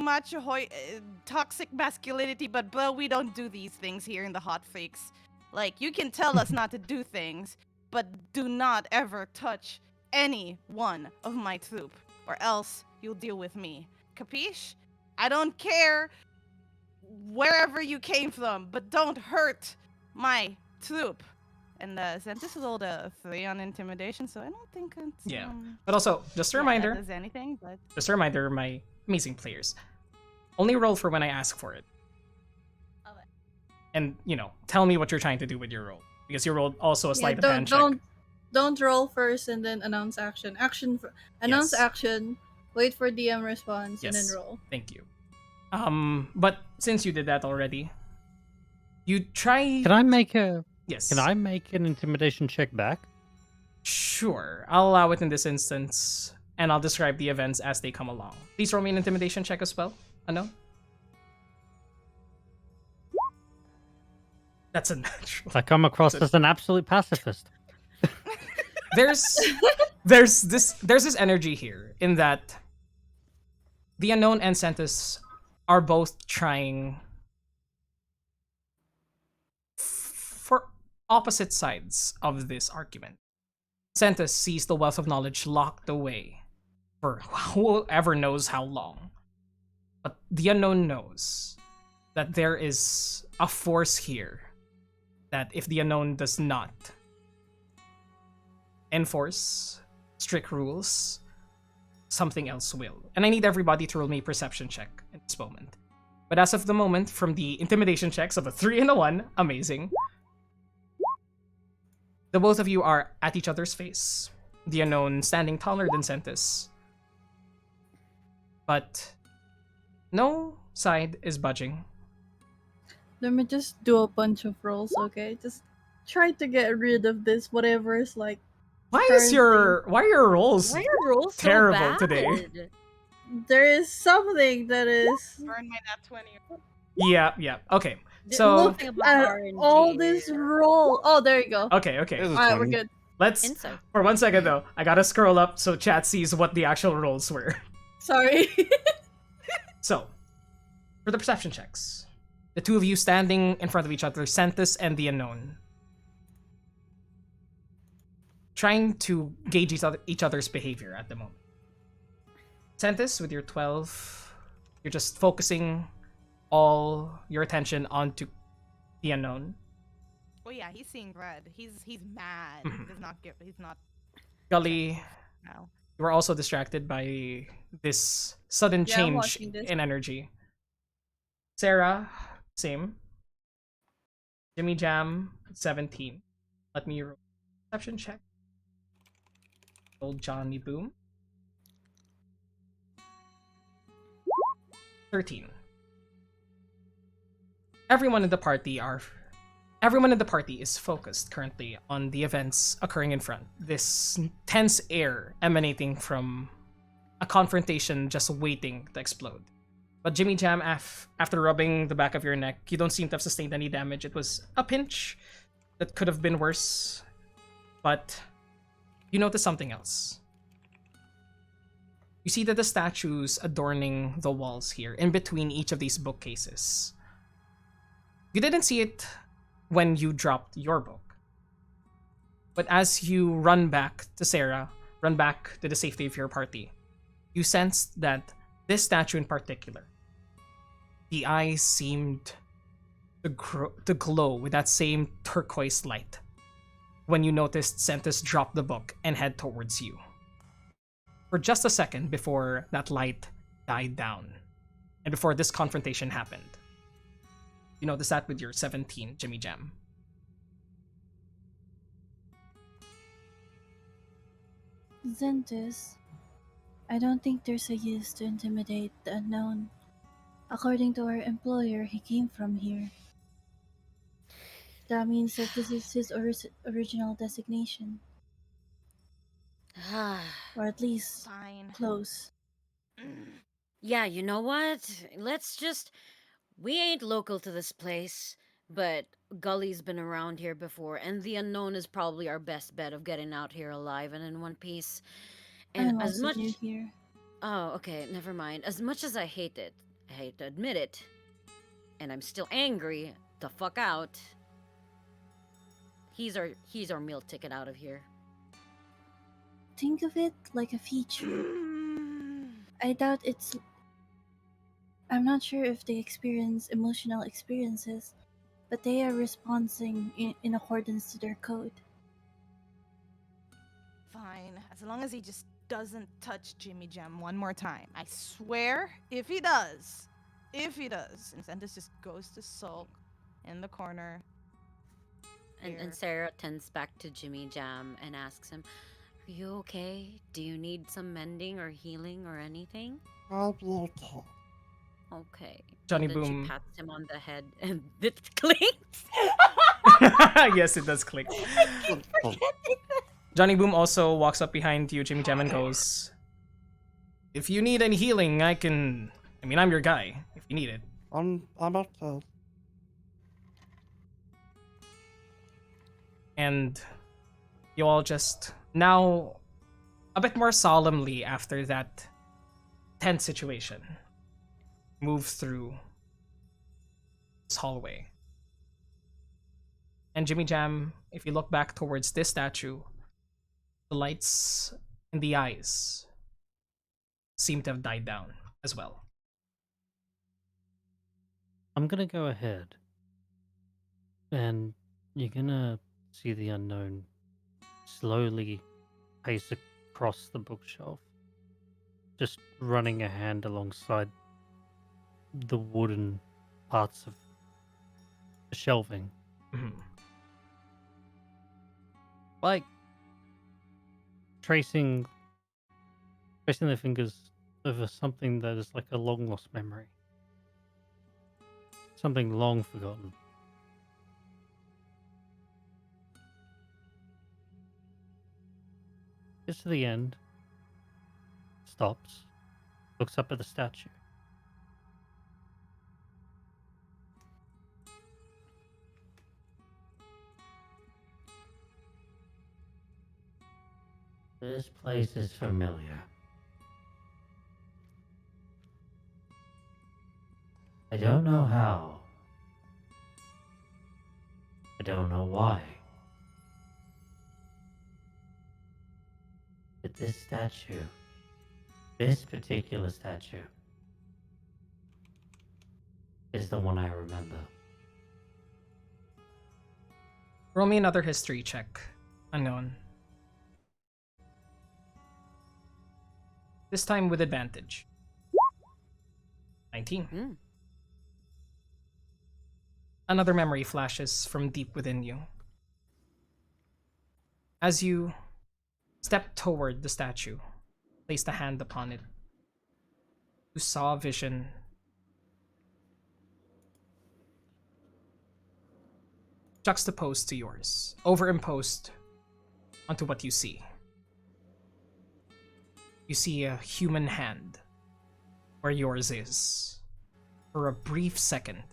toxic masculinity. But bro, we don't do these things here in the Hot Freaks. Like, you can tell us not to do things, but do not ever touch any one of my troop, or else you'll deal with me. Capiche? I don't care wherever you came from, but don't hurt my troop. And Xentus rolled a 3 on intimidation, so I don't think it's Yeah. But also, just a reminder, that does anything, but just a reminder, my amazing players, only roll for when I ask for it. Okay. And, tell me what you're trying to do with your roll. Because you rolled also a sleight of hand check. Don't roll first and then announce action. Announce Yes. action. Wait for DM response and Yes. then roll. Thank you. But since you did that already, you try... Can I make a? Yes. Can I make an intimidation check back? Sure. I'll allow it in this instance, and I'll describe the events as they come along. Please roll me an intimidation check as well. Ano? That's a natural. I come across as an absolute pacifist. There's this energy here in that the unknown and Xentus are both trying for opposite sides of this argument. Xentus sees the wealth of knowledge locked away for whoever knows how long. But the unknown knows that there is a force here that if the unknown does not enforce strict rules, something else will. And I need everybody to roll me a perception check at this moment. But as of the moment, from the intimidation checks of a 3 and a 1, amazing. The both of you are at each other's face. The unknown standing taller than Xentus. But no side is budging. Let me just do a bunch of rolls, okay? Just try to get rid of this whatever is like. Why are your rolls Why are rolls so terrible bad? today? There is something that is. burn my nat 20. Yeah. Okay. There's So nothing about At RNG all this here. roll. Oh, there you go. okay. There's a Alright, we're 20. good. Let's Insight. for 1 second though. I gotta scroll up so chat sees what the actual rolls were. Sorry. So, for the perception checks, the two of you standing in front of each other, Xentus and the unknown, trying to gauge each other's behavior at the moment. Xentus, with your 12, you're just focusing all your attention onto the unknown. Oh yeah, he's seeing red. He's mad. Mhm. He does not get. He's not Gullie, now. you were also distracted by this sudden Yeah, I'm change watching this. in energy. Sera, same. Jimmy Jam, 17. Let me roll a perception check. Old Johhny Boom. 13. Everyone in the party are Everyone in the party is focused currently on the events occurring in front. This tense air emanating from a confrontation just waiting to explode. But Jimmy Jam, after rubbing the back of your neck, you don't seem to have sustained any damage. It was a pinch that could have been worse, but you notice something else. You see that the statues adorning the walls here, in between each of these bookcases. You didn't see it when you dropped your book. But as you run back to Sera, run back to the safety of your party, you sensed that this statue in particular, the eyes seemed to glow with that same turquoise light when you noticed Xentus drop the book and head towards you. For just a second before that light died down, and before this confrontation happened. You notice that with your 17, Jimmy Jam. Xentus, I don't think there's a use to intimidate the unknown. According to our employer, he came from here. That means that this is his original designation, or at least Fine. close. Yeah, you know what? We ain't local to this place, but Gullie's been around here before, and the unknown is probably our best bet of getting out here alive and in one piece. And I'm as also much. new here. Oh, okay, never mind. As much as I hate to admit it, and I'm still angry, the fuck out. He's our meal ticket out of here. Think of it like a feature. I doubt it's. I'm not sure if they experience emotional experiences, but they are responding in accordance to their code. Fine, as long as he just doesn't touch Jimmy Jam one more time. I swear, if he does, and Xentus just goes to sulk in the corner. And Sarah turns back to Jimmy Jam and asks him, "Are you okay? Do you need some mending or healing or anything?" I'll be okay. Okay. Johhny And then Boom. she pats him on the head and it clinks. Yes, it does click. Johhny Boom also walks up behind you, Jimmy Jam, and goes, "If you need any healing, I'm your guy, if you need it." I'm okay. And you all just, now, a bit more solemnly after that tense situation, move through this hallway. And Jimmy Jam, if you look back towards this statue, the lights in the eyes seem to have died down as well. I'm gonna go ahead, and you're gonna see the unknown slowly pace across the bookshelf, just running a hand alongside the wooden parts of the shelving, Mhm. like tracing the fingers over something that is like a long lost memory, something long forgotten. Gets to the end, stops, looks up at the statue. This place is familiar. I don't know how. I don't know why. But this statue, this particular statue, is the one I remember. Roll me another history check. Unknown. This time with advantage. 19. Hmm. Another memory flashes from deep within you. As you step toward the statue, placed a hand upon it, you saw a vision juxtaposed to yours, overimposed onto what you see. You see a human hand where yours is for a brief second.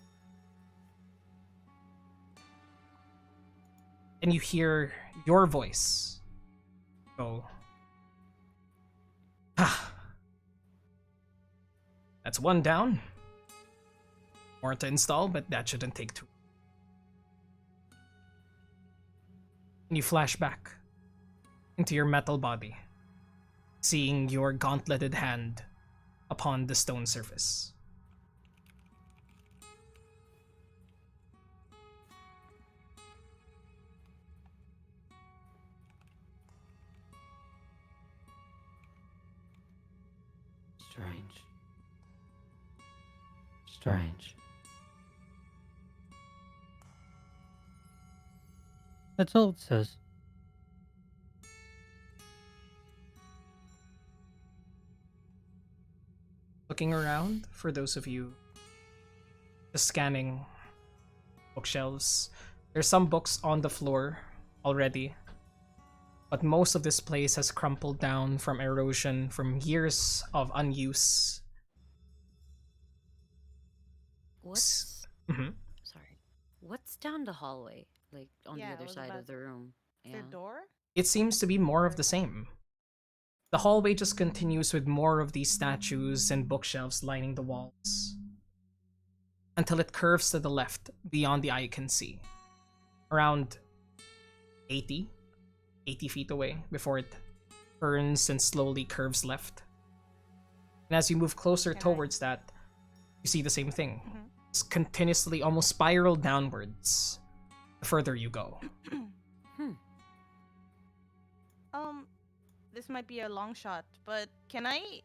And you hear your voice go, "Ah, that's one down. More to install, but that shouldn't take two." And you flash back into your metal body, seeing your gauntleted hand upon the stone surface. Strange. Strange. That's all it says. Looking around, for those of you just scanning bookshelves, there's some books on the floor already, but most of this place has crumpled down from erosion from years of unuse. What's Mhm. sorry? What's down the hallway, like on Yeah, the I other was side about of the room? Is there a door? It seems to be more of the same. The hallway just continues with more of these statues and bookshelves lining the walls, until it curves to the left beyond the eye can see, around 80 feet away before it turns and slowly curves left. And as you move closer Can I- towards that, you see the same thing. Mhm. It's continuously almost spiral downwards the further you go. This might be a long shot, but can I?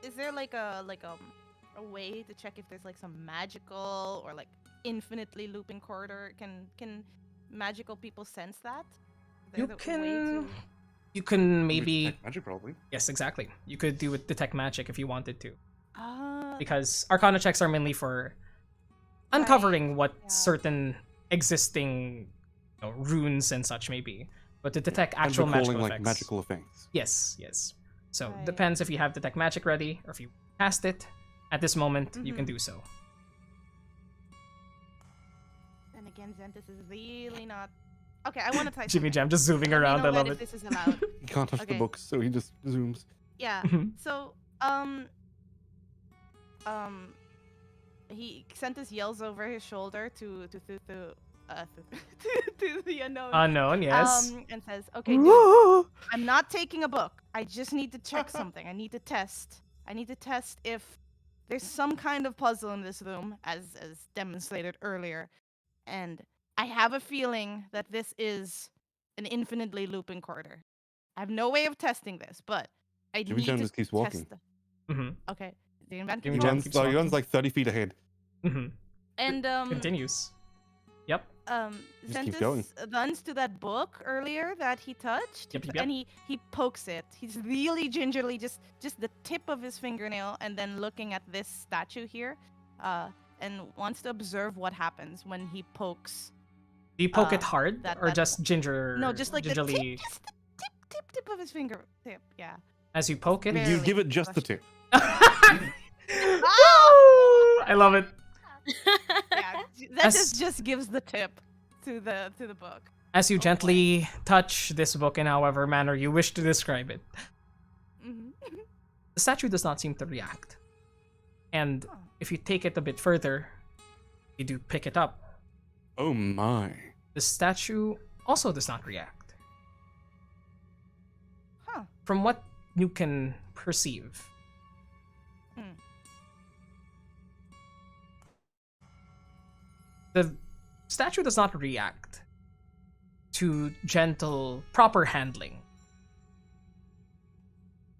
Is there like a way to check if there's like some magical or like infinitely looping corridor? Can magical people sense that? Is You there a way can to- you can maybe Detect magic, probably. yes, exactly. You could do with detect magic if you wanted to, Ah, because Arcana checks are mainly for uncovering what certain existing runes and such may be. But to detect And actual recalling, magical like effects. magical effects. Yes. So Right. depends if you have detect magic ready or if you cast it at this moment. You can Mhm. do so. and again, Xentus is really not. Okay, I want to try. Jimmy something. Jam just zooming Let me around. know I that love if it. this is allowed. He can't touch the Okay. books, so he just zooms. Yeah. Mhm. So, Xentus yells over his shoulder to to the unknown. Unknown, yes. And says, "Okay, dude, I'm not taking a book. I just need to check something. I need to test. If there's some kind of puzzle in this room, as demonstrated earlier, and I have a feeling that this is an infinitely looping corridor. I have no way of testing this, but I Jimmy need Jam to just keeeps walking. test hmm Okay. The invent Jimmy He Jam runs, keeps he walking. runs like 30 feet ahead. hmm And Continues. Yep. Just keeps going. Xentus runs to that book earlier that he touched, Yep. and he pokes it. He's really gingerly, just the tip of his fingernail, and then looking at this statue here, and wants to observe what happens when he pokes. Do you poke it hard that- or that- just ginger? No, just like the gingerly. tip, just the tip of his finger tip. Yeah. As you poke it. Very- You Barely give it just the brushed. tip. I love it. Yeah. That As- just gives the tip to the book. As you gently touch this book in however manner you wish to describe it, Mhm. the statue does not seem to react. And if you take it a bit further, you do pick it up. Oh my. The statue also does not react. Huh. From what you can perceive, the statue does not react to gentle, proper handling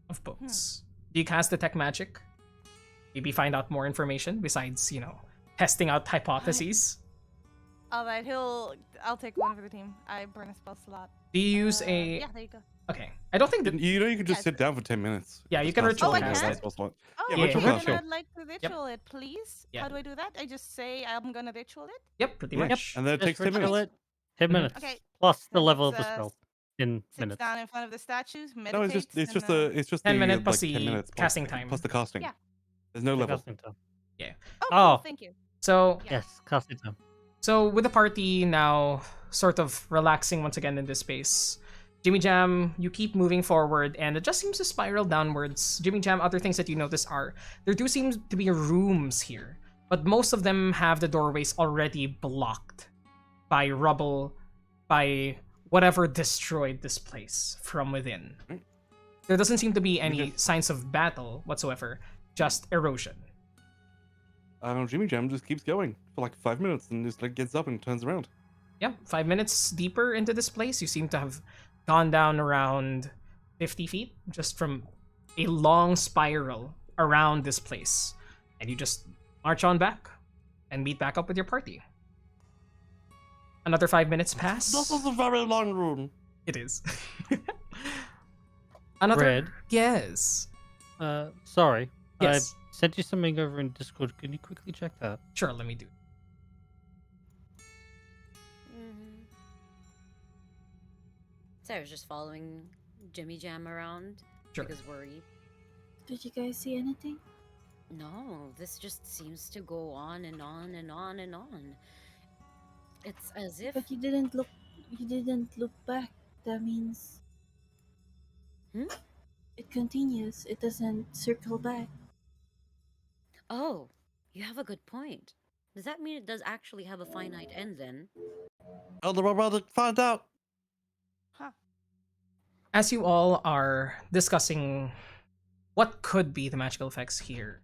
of books. Do you cast Detect Magic? Maybe find out more information besides, testing out hypotheses? All right, I'll take one for the team. I burn a spell slot. Do you use a... Yeah, there you go. Okay. I don't think that... You could just Yes. sit down for 10 minutes. Yeah, you Just can cast ritual spell cast slot, it. spell slot. Oh, Yeah, Yeah, ritual yeah, cast, then sure. I'd like to ritual it, please. Yeah. How do I do that? I just say I'm gonna ritual it? Yep, pretty Yeah. much. And then it Just takes 10 ritual minutes. it. 10 minutes. Okay, Plus the then level of let's, the spell in Sits minutes. down in front of the statues, No, meditates. it's just 10 the minute plus like 10 the minutes casting time. plus the casting. Yeah. There's no The level. casting time. Yeah. Oh, Oh. cool, thank you. So Yeah. Yes, casting time. So with the party now sort of relaxing once again in this space, Jimmy Jam, you keep moving forward and it just seems to spiral downwards. Jimmy Jam, other things that you notice are there do seem to be rooms here, but most of them have the doorways already blocked by rubble, by whatever destroyed this place from within. There doesn't seem to be any signs of battle whatsoever, just erosion. Jimmy Jam just keeps going for like 5 minutes and just like gets up and turns around. Yeah, 5 minutes deeper into this place, you seem to have gone down around 50 feet just from a long spiral around this place. And you just march on back and meet back up with your party. Another 5 minutes pass. This is a very long room. It is. Another. Red. Yes. Sorry. Yes. I sent you something over in Discord. Can you quickly check that? Sure, let me do. Sarah's just following Jimmy Jam around Sure. because worried. Did you guys see anything? No, this just seems to go on and on and on and on. It's as if But you didn't look. You didn't look back. That means. It continues. It doesn't circle back. Oh, you have a good point. Does that mean it does actually have a finite end then? And we're about to find out. As you all are discussing what could be the magical effects here,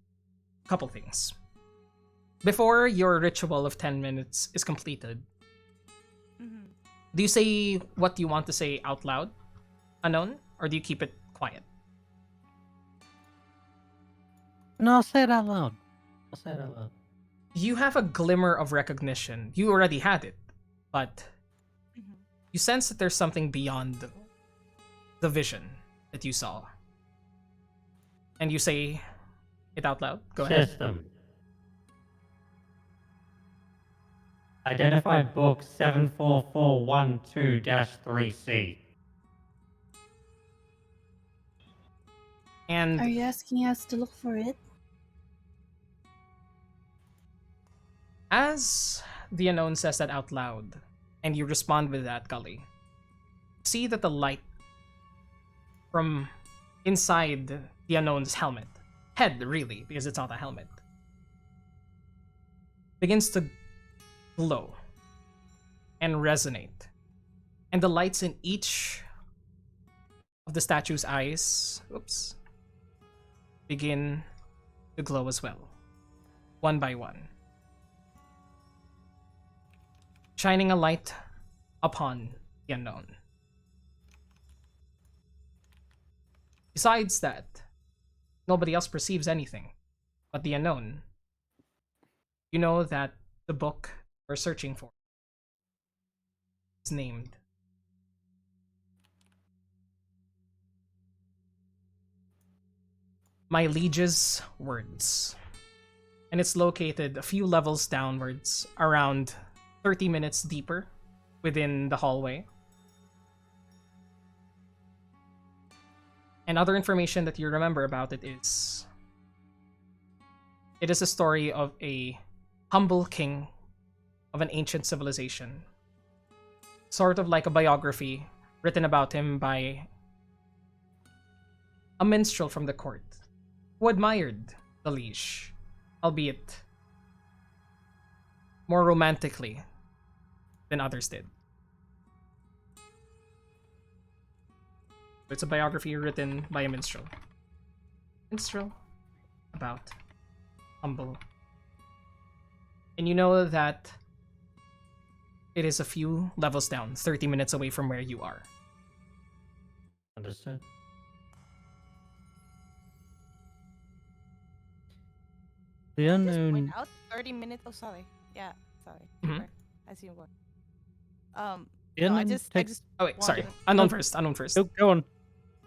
a couple things. Before your ritual of 10 minutes is completed, do you say what you want to say out loud, unknown, or do you keep it quiet? No, I'll say it out loud. I'll say it out loud. You have a glimmer of recognition. You already had it, but you sense that there's something beyond the vision that you saw. And you say it out loud. Go ahead. System. Identify book 74412-3C. And Are you asking us to look for it? as the unknown says that out loud, and you respond with that, Gullie, see that the light from inside the unknown's helmet, head really, because it's not a helmet, begins to glow and resonate. And the lights in each of the statue's eyes, begin to glow as well, one by one, shining a light upon the unknown. Besides that, nobody else perceives anything but the unknown. You know that the book we're searching for is named My Liege's Words. And it's located a few levels downwards, around 30 minutes deeper within the hallway. And other information that you remember about it is a story of a humble king of an ancient civilization. Sort of like a biography written about him by a minstrel from the court who admired the liege, albeit more romantically than others did. It's a biography written by a minstrel. Minstrel about humble. And you know that it is a few levels down, 30 minutes away from where you are. Understood. The Just unknown. point out 30 minutes. Oh, sorry. Yeah, sorry. Mhm. Sorry. I see what. The No, I unknown just takes- Oh wait, sorry. wanted- Unknown first. Unknown first. Oh, go on.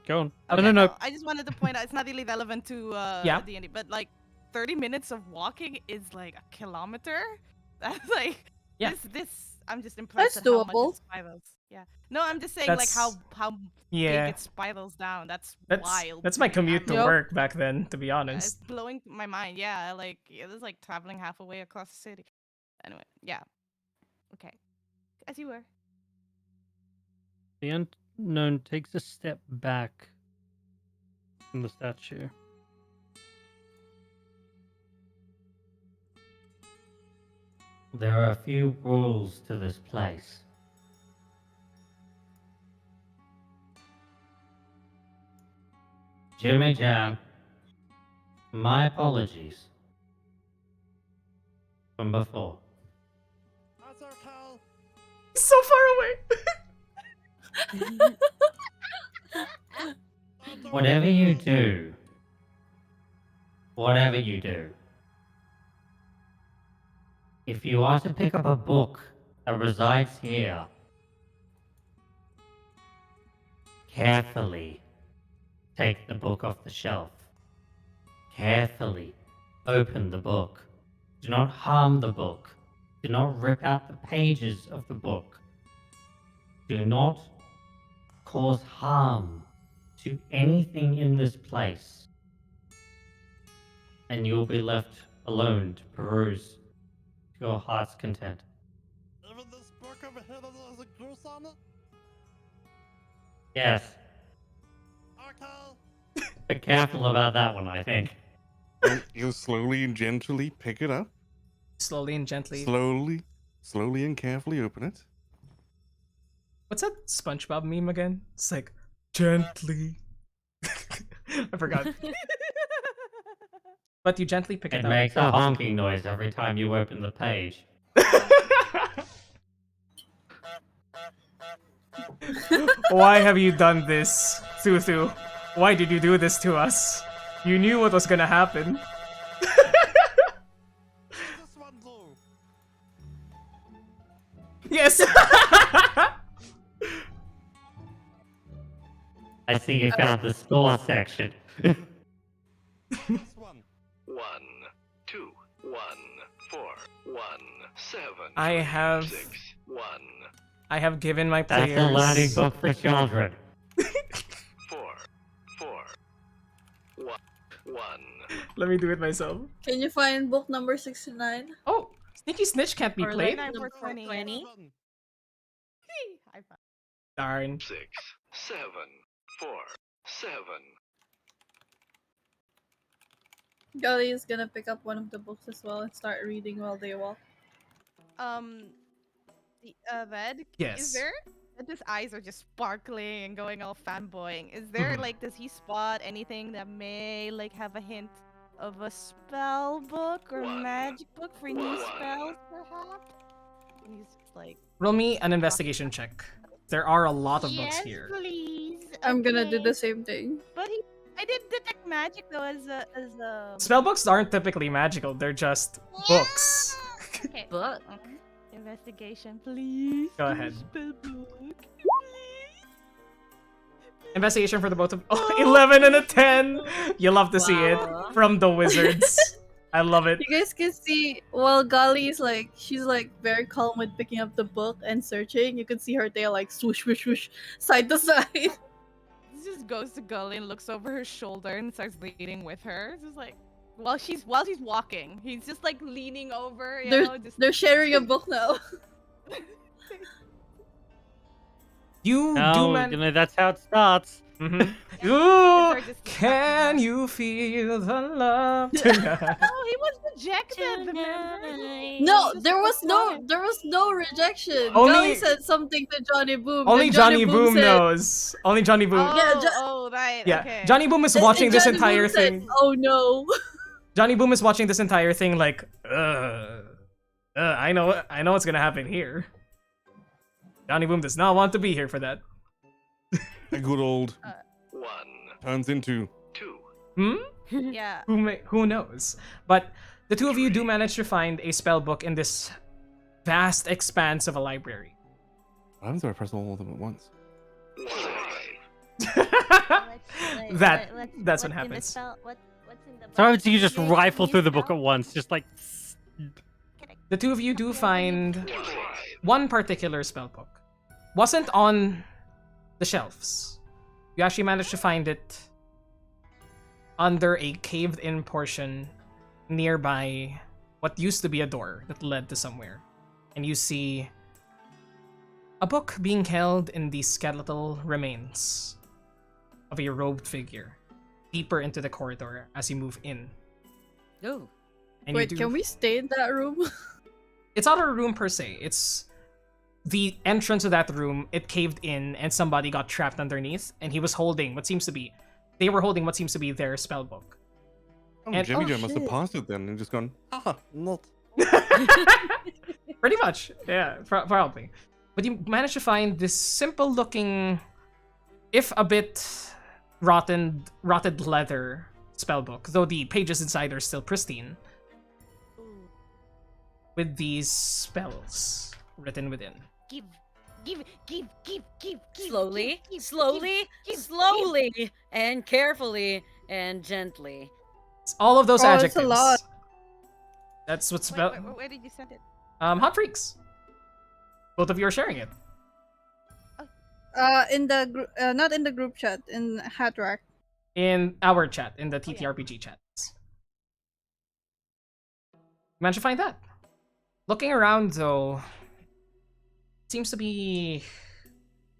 Go on. Okay. No, no, no. I just wanted to point out it's not really relevant to Yeah. D&D, but like 30 minutes of walking is like a kilometer. That's like Yeah. this I'm just impressed That's at how much doable. it spirals. Yeah. No, I'm just saying like That's- how Yeah. big it spirals down. That's That's wild. that's to my me. commute to Yep. work back then, to be It's honest. blowing my mind. Yeah, like it was like traveling half a way across the city. Anyway, yeah. Okay. As you were. The unknown takes a step back from the statue. There are a few rules to this place. Jimmy Jam, my apologies from before. That's our Cal. So far away. Whatever you do, if you are to pick up a book that resides here, carefully take the book off the shelf. Carefully open the book. Do not harm the book. Do not rip out the pages of the book. Do not cause harm to anything in this place. And you'll be left alone to peruse to your heart's content. Even this book over here that has a goose on it? Yes, Our Cal. be careful about that one, I think. You slowly and gently pick it up. Slowly and gently. Slowly and carefully open it. What's that SpongeBob meme again? It's like gently. I forgot. But you gently pick It it up. makes a honking noise every time you open the page. Why have you done this, Thuthu? Why did you do this to us? You knew what was gonna happen. This one too. Yes! I see you found the score section. This one. 1, 2, 1, 4, 1, 7. I have 6, 1, I have given my That's a learning players book for children. 4, 1, 1. Let me do it myself. Can you find book number 69? Oh, Sneaky Snitch can't be Or played? like- Number Number 20. 20? Button. High five. Darn. 6, 7, 4, 7. Gullie is gonna pick up one of the books as well and start reading while they walk. Red. Yes. Is there? His eyes are just sparkling and going all fanboying. Is there Mhm. like, does he spot anything that may like have a hint of a spell book or One. magic book for new One. spells, perhaps? And he's just like, Roll me an investigation check. There are a lot of books yes, here. please. I'm gonna do okay." the same thing. But I did detect magic though as a Spellbooks aren't typically magical, they're just books. Okay. Book. Investigation, please. Go do a ahead. spell book, please. Investigation for the both of 11 and a 10! You love to see it Wow. from the wizards. I love it. You guys can see while Gullie is like, she's like very calm with picking up the book and searching. You can see her tail like swoosh, swoosh, swoosh, side to side. He just goes to Gullie and looks over her shoulder and starts leading with her. It's just like while she's walking, he's just like leaning over. You know, just They're sharing a book now. You do No, man. you know, that's how it starts. Mhm. Yeah. Ooh, They're just can you feel the love tonight? Oh, he was rejected. Remember? No, Just there was responded. there was no rejection. Only- Gullie said something to Johhny Boom. Only then Johhny Boom said, knows. Only Johhny Boom. Oh, Yeah, oh, right. Yeah, Okay. Johhny Boom is and- watching and this Johhny entire Boom said, thing. oh no. Johnny Boom is watching this entire thing like, I know what's gonna happen here. Johnny Boom does not want to be here for that. A good old 1, turns into 2, Hmm? Yeah. Who knows? But the two of you do manage to find a spell book in this vast expanse of a library. What happens if I press all of them at once? 5. That's what happens. Sometimes you just rifle through the book at once, just like. The two of you do find 5. one particular spellbook wasn't on the shelves. You actually managed to find it under a caved-in portion nearby what used to be a door that led to somewhere. And you see a book being held in the skeletal remains of a robed figure deeper into the corridor as you move in. Oh. And Wait, can we stay in that room? It's not a room per se. It's the entrance of that room. It caved in and somebody got trapped underneath and he was holding what seems to be their spell book. Oh, And- Jimmy Oh, Jam must have shit. paused it then and just gone, haha, not. Pretty much. Yeah, probably. But you managed to find this simple looking, if a bit rotted leather spellbook, though the pages inside are still pristine, with these spells written within. Give. Slowly, give, slowly, give, slowly, and carefully, and gently. It's all of those Oh, it's a adjectives. lot. That's what Wait, spell. where did you send it? Hot freaks. Both of you are sharing it. In the not in the group chat, in Hatrack. In our chat, in the TTRPG chats. Managed to find that. Looking around, though, it seems to be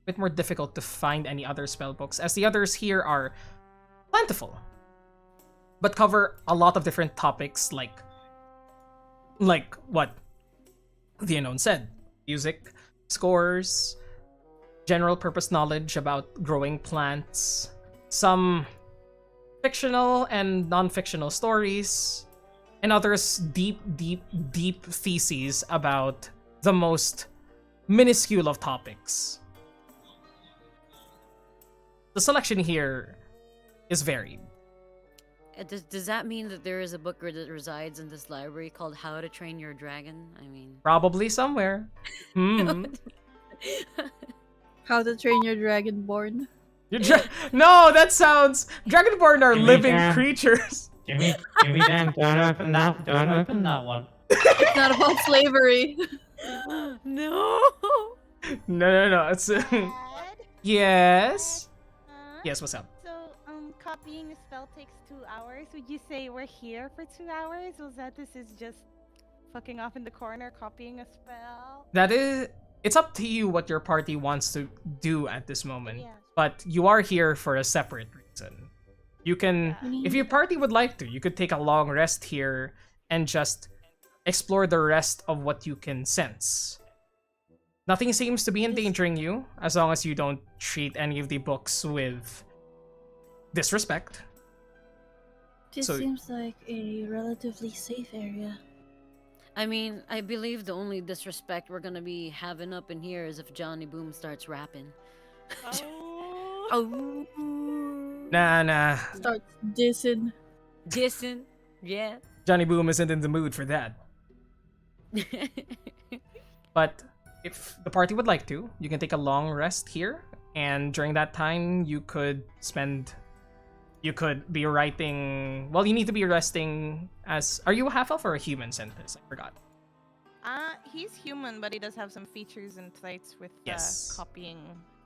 a bit more difficult to find any other spellbooks, as the others here are plentiful, but cover a lot of different topics, like what the unknown said: music, scores, general purpose knowledge about growing plants, some fictional and non-fictional stories, and others deep theses about the most minuscule of topics. The selection here is varied. Does that mean that there is a book that resides in this library called How to Train Your Dragon? I mean... Probably somewhere. Hmm. How to Train Your Dragonborn. No, that sounds... Dragonborn are Jimmy living Jam. creatures. Jimmy Jam, don't open that one. It's not about slavery. No! No. It's... Dad? Yes? Huh? Yes, what's up? So, copying a spell takes 2 hours. Would you say we're here for 2 hours? Or that this is just fucking off in the corner copying a spell? That is... It's up to you what your party wants to do at this moment. Yeah. But you are here for a separate reason. You can... If your party would like to, you could take a long rest here and just explore the rest of what you can sense. Nothing seems to be endangering you, as long as you don't treat any of the books with disrespect. This So- seems like a relatively safe area. I mean, I believe the only disrespect we're gonna be having up in here is if Johhny Boom starts rapping. Oh. Nah. Starts dissing. Dissing. Yeah. Johhny Boom isn't in the mood for that. But if the party would like to, you can take a long rest here, and during that time, you could be writing... Well, you need to be resting as... Are you a half-elf or a human, Xentus? I forgot. He's human, but he does have some features and traits with Yes. copying.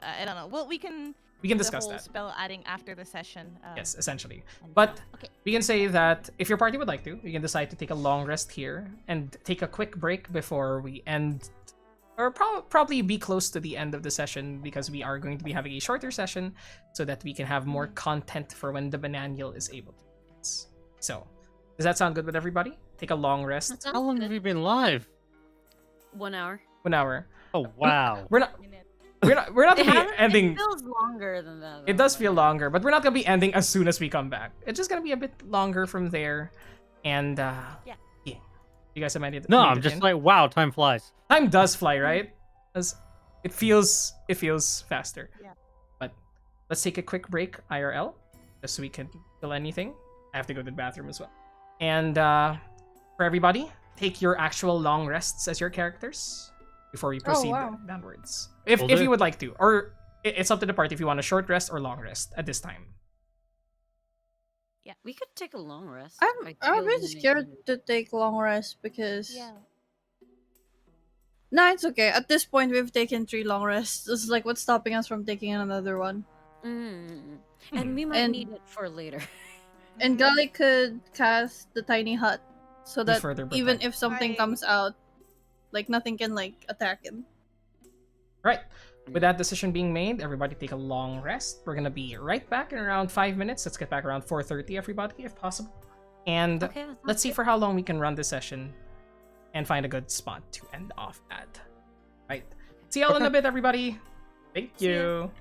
I don't know. Well, we can We can do discuss the whole that. spell adding after the session. Yes, essentially. and But stuff. Okay. we can say that if your party would like to, you can decide to take a long rest here and take a quick break before we end, or probably be close to the end of the session, because we are going to be having a shorter session so that we can have more content for when the Bananiel is able to do this. So, does that sound good with everybody? Take a long rest. How long have you been live? 1 hour. 1 hour. Oh wow. We're not gonna be ending. It feels longer than that. It does feel longer, but we're not gonna be ending as soon as we come back. It's just gonna be a bit longer from there, and yeah. You guys have any? No, I'm just like, wow, time flies. time does fly, right? As it feels faster. Yeah. But let's take a quick break, IRL, just so we can fill anything. I have to go to the bathroom as well. And for everybody, take your actual long rests as your characters before we proceed wow. downwards. If Will you do. would like to, or it's up to the party if you want a short rest or long rest at this time. Yeah, we could take a long rest. I'm a bit scared to take long rest because Yeah. No, it's okay. At this point, we've taken 3 long rests. It's like, what's stopping us from taking another one? Mm. And we might And need it for later. and Gullie could cast the tiny hut, so To that further even protect. if something Right. comes out, like nothing can like attack him. Right. With that decision being made, everybody take a long rest. We're gonna be right back in around 5 minutes. Let's get back around 4:30, everybody, if possible. And Okay, that sounds let's see good. for how long we can run this session and find a good spot to end off at. Right. See y'all in a bit, everybody. Thank See ya. you.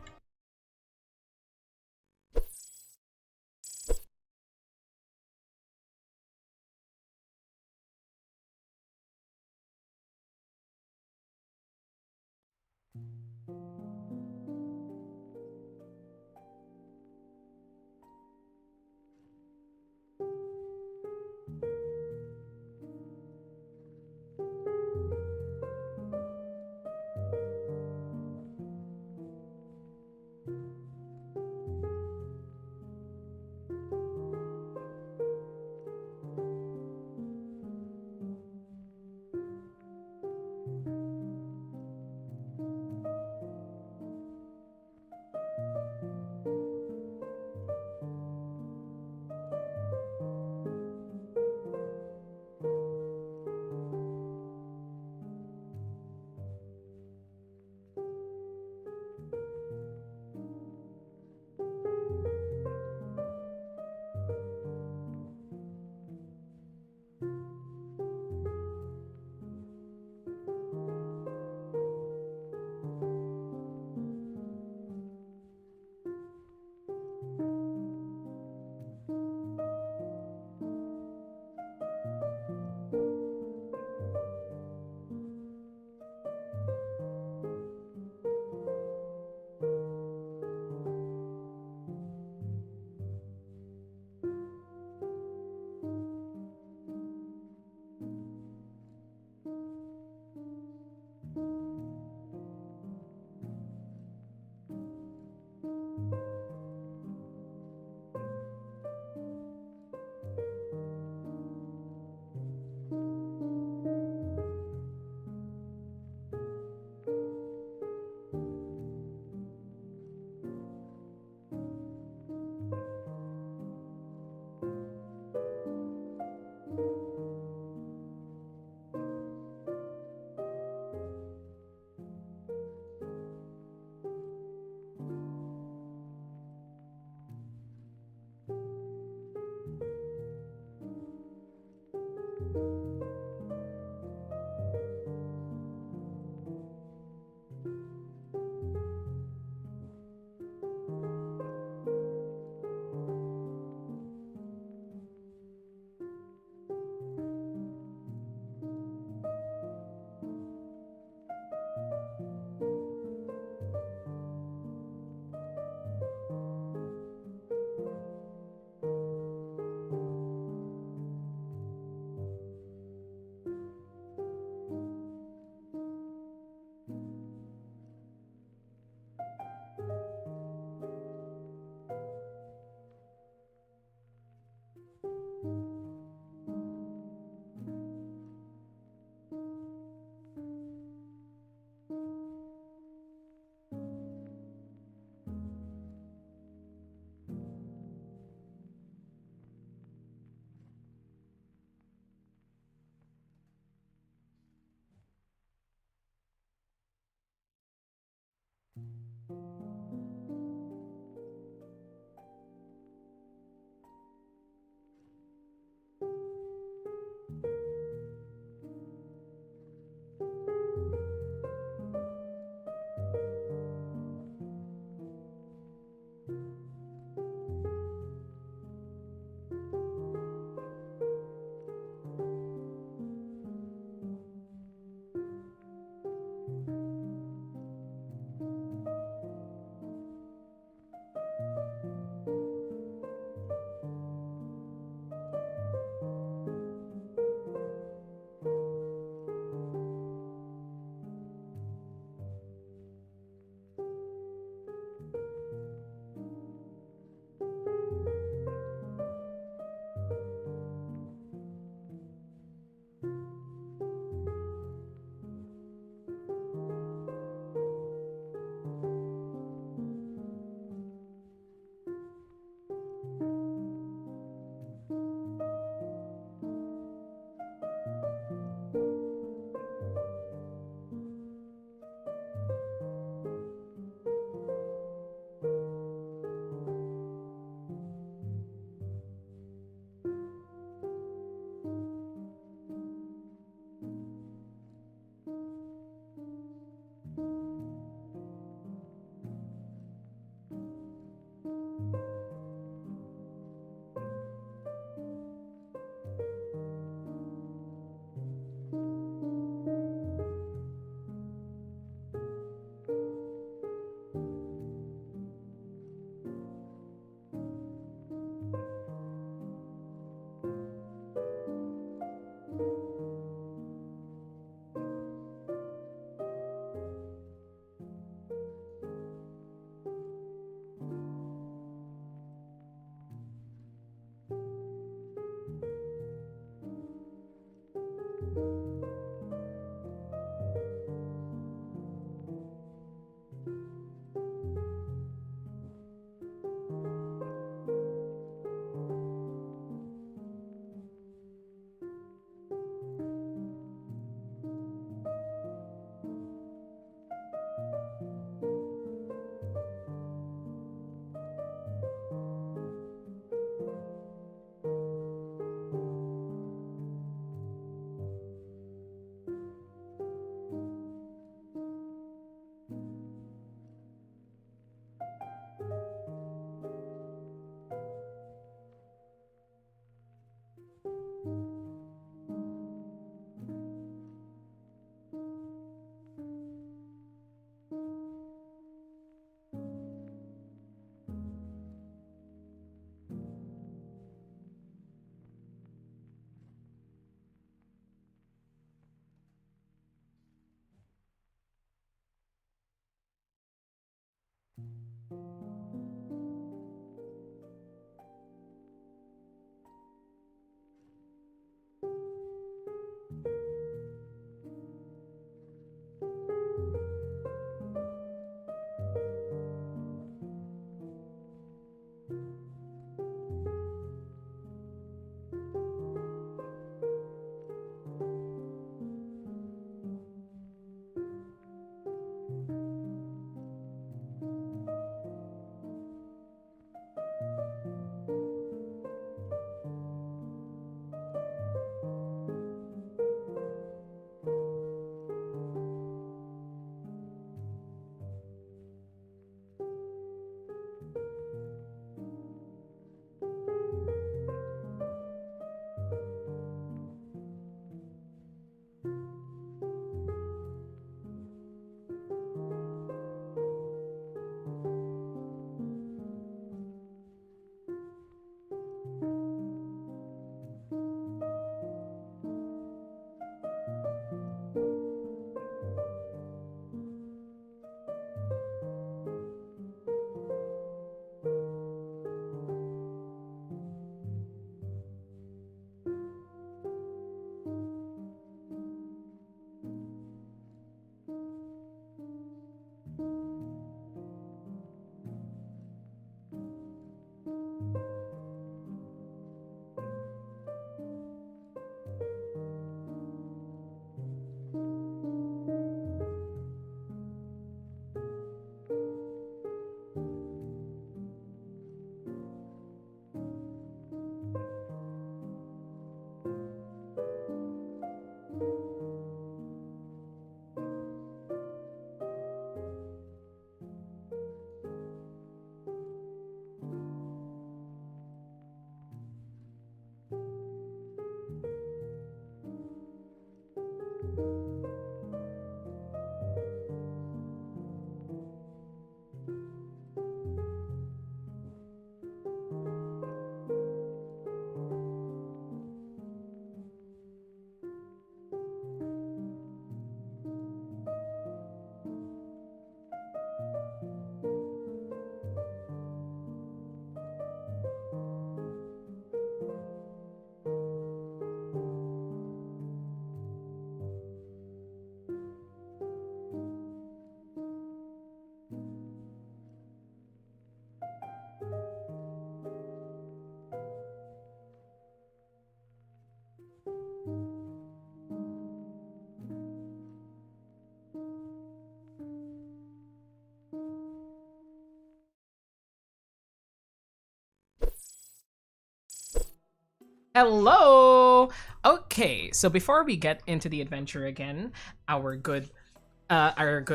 Hello! Okay, so before we get into the adventure again, our good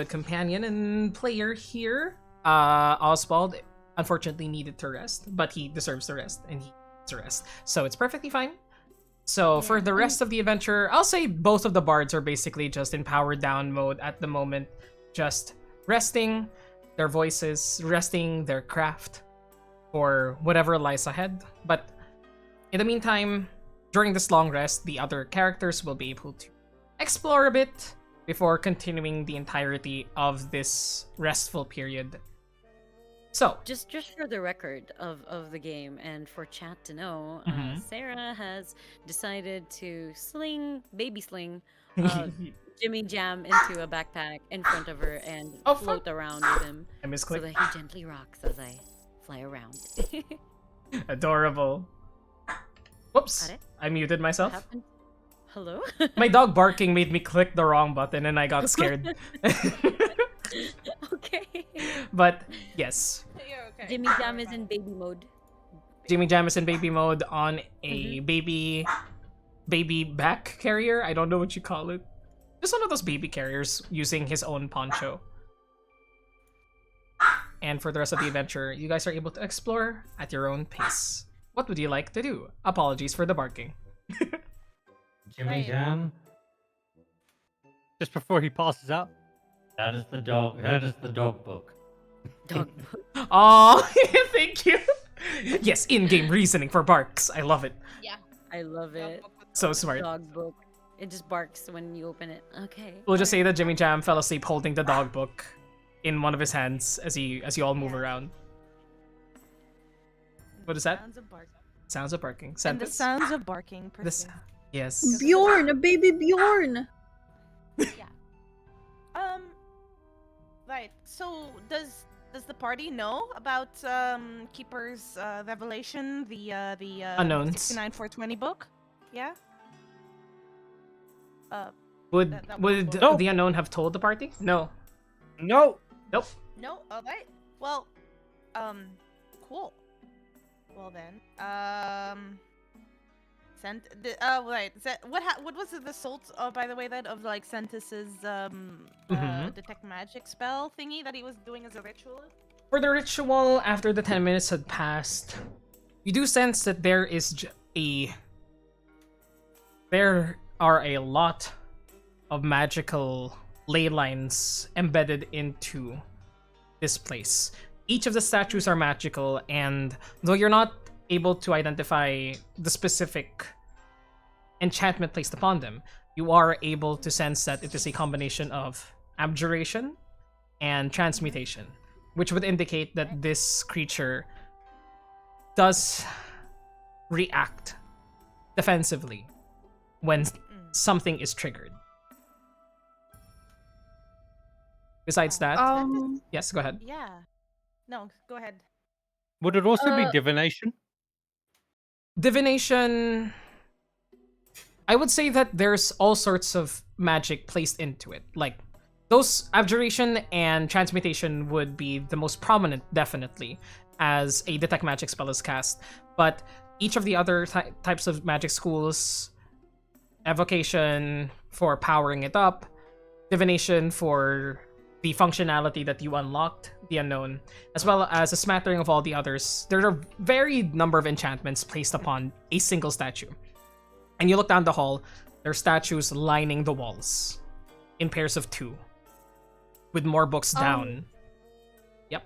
companion and player here, Oswald, unfortunately needed to rest, but he deserves to rest, and he needs to rest. So it's perfectly fine. So for the rest of the adventure, I'll say both of the bards are basically just in powered down mode at the moment, just resting their voices, resting their craft for whatever lies ahead. But in the meantime, during this long rest, the other characters will be able to explore a bit before continuing the entirety of this restful period. So, just for the record of the game and for chat to know, Sera has decided to baby sling Jimmy Jam into a backpack in front of her and float around with him so that he gently rocks as I fly around. Adorable. Whoops, I muted myself. Hello? My dog barking made me click the wrong button and I got scared. Okay. But yes. Okay. Jimmy Jam is in baby mode. Jimmy Jam is in baby mode on a baby back carrier. I don't know what you call it. Just one of those baby carriers using his own poncho. And for the rest of the adventure, you guys are able to explore at your own pace. What would you like to do? Apologies for the barking. Jimmy Jam, Just before he passes out. that is the dog book. Dog. Oh, thank you. Yes, in-game reasoning for barks. I love it. Yeah. I love it. So smart. Dog book. It just barks when you open it. Okay. We'll just say that Jimmy Jam fell asleep holding the dog book. in one of his hands as you all move around. What is that? Sounds of barking. Sounds of barking. And the Xentus? sounds of barking This, persist. yes. Bjorn, a baby Bjorn. Right. So does the party know about Keeper's revelation, the Unknowns. 69420 book? Yeah. Would that would will- the unknown have told the party? No. No. Nope. No. All right. Well, cool. Well then, right. What was the result? By the way, then of like Xentus's detect magic spell thingy that he was doing as a ritual? For the ritual, after the 10 minutes had passed, you do sense that there are a lot of magical ley lines embedded into this place. Each of the statues are magical, and though you're not able to identify the specific enchantment placed upon them, you are able to sense that it is a combination of abjuration and transmutation, which would indicate that this creature does react defensively when something is triggered. Besides that, yes, go ahead. Yeah. No, go ahead. Would it also be divination? Divination, I would say that there's all sorts of magic placed into it. Like, those abjuration and transmutation would be the most prominent, definitely, as a detect magic spell is cast. But each of the other types of magic schools, evocation for powering it up, divination for the functionality that you unlocked, the unknown, as well as a smattering of all the others. There are a varied number of enchantments placed upon a single statue. And you look down the hall, there are statues lining the walls in pairs of 2, with more books down. Yep.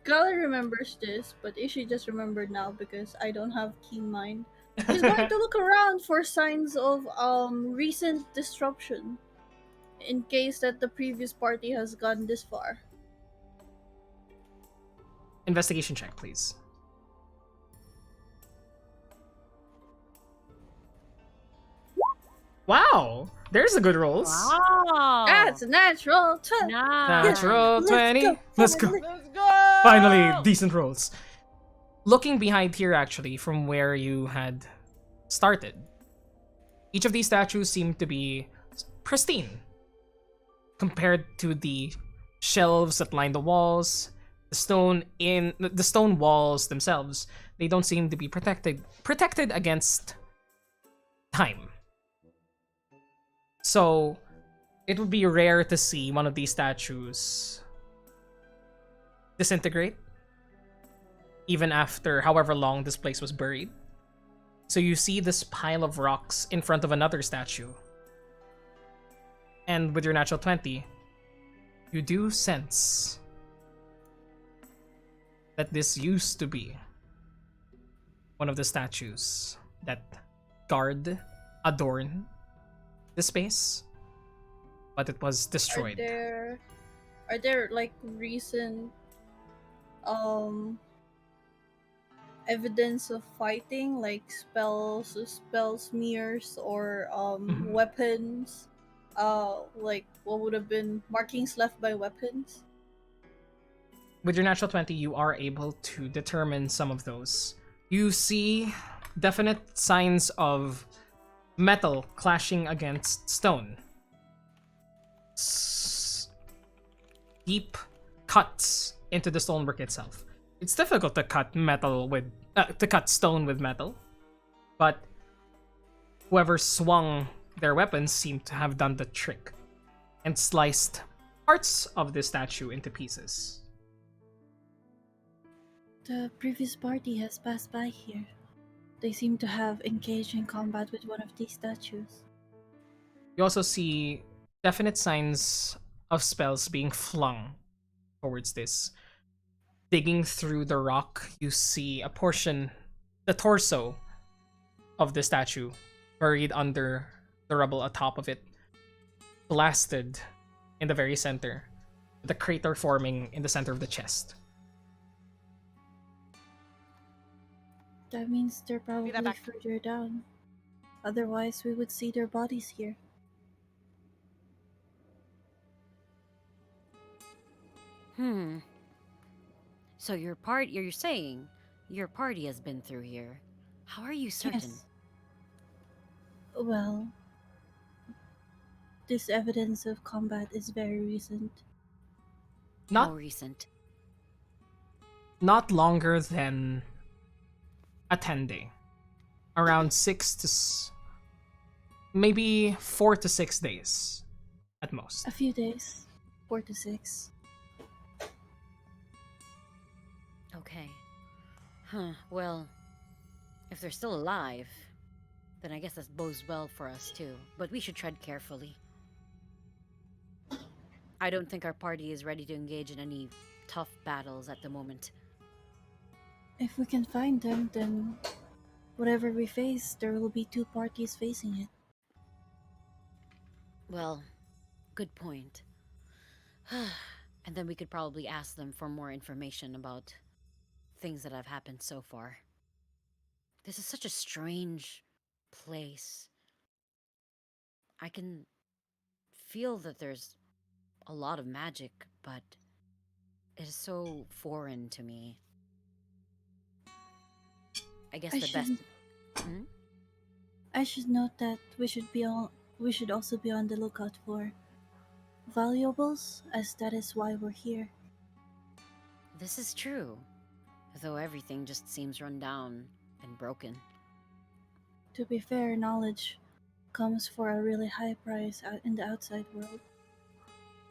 Gullie remembers this, but Ishi just remembered now because I don't have keen mind. He's going to look around for signs of recent disruption, in case that the previous party has gone this far. Investigation check, please. Wow, there's the good rolls. Wow. That's a natural 20. Natural Let's 20. go, Let's go. Let's go! Finally, decent rolls. Looking behind here, actually, from where you had started, each of these statues seem to be pristine compared to the shelves that line the walls, the stone walls themselves. They don't seem to be protected against time. So it would be rare to see one of these statues disintegrate, even after however long this place was buried. So you see this pile of rocks in front of another statue. And with your natural 20, you do sense that this used to be one of the statues that adorn the space, but it was destroyed. Are there like recent evidence of fighting, like spell smears or weapons? Like what would have been markings left by weapons? With your natural 20, you are able to determine some of those. You see definite signs of metal clashing against stone. Deep cuts into the stonework itself. It's difficult to cut stone with metal, but whoever swung their weapons seemed to have done the trick and sliced parts of the statue into pieces. The previous party has passed by here. They seem to have engaged in combat with one of these statues. You also see definite signs of spells being flung towards this. Digging through the rock, you see a portion, the torso of the statue, buried under the rubble atop of it, blasted in the very center. with a crater forming in the center of the chest. That means they're probably back. further down. Otherwise, we would see their bodies here. So you're saying your party has been through here. How are you certain? Yes. Well, this evidence of combat is very recent. How Not recent? not longer than a 10-day. Around maybe 4 to 6 days at most. A few days. 4 to 6. Okay. Well, if they're still alive, then I guess that bodes well for us too. But we should tread carefully. I don't think our party is ready to engage in any tough battles at the moment. If we can find them, then whatever we face, there will be 2 parties facing it. Well, good point. And then we could probably ask them for more information about things that have happened so far. This is such a strange place. I can feel that there's a lot of magic, but it is so foreign to me. I guess the best. I should note that we should also be on the lookout for valuables, as that is why we're here. This is true, though everything just seems run down and broken. To be fair, knowledge comes for a really high price out in the outside world.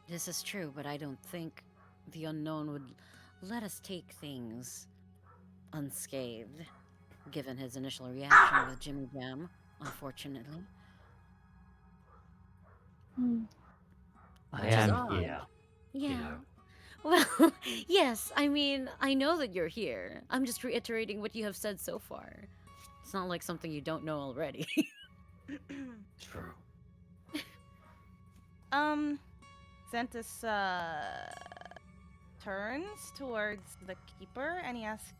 This is true, but I don't think the unknown would let us take things unscathed, given his initial reaction with Jimmy Jam, unfortunately. I Which is am odd. here. Yeah. You know. Well, yes, I mean, I know that you're here. I'm just reiterating what you have said so far. It's not like something you don't know already. True. Xentus turns towards the keeper and he asks,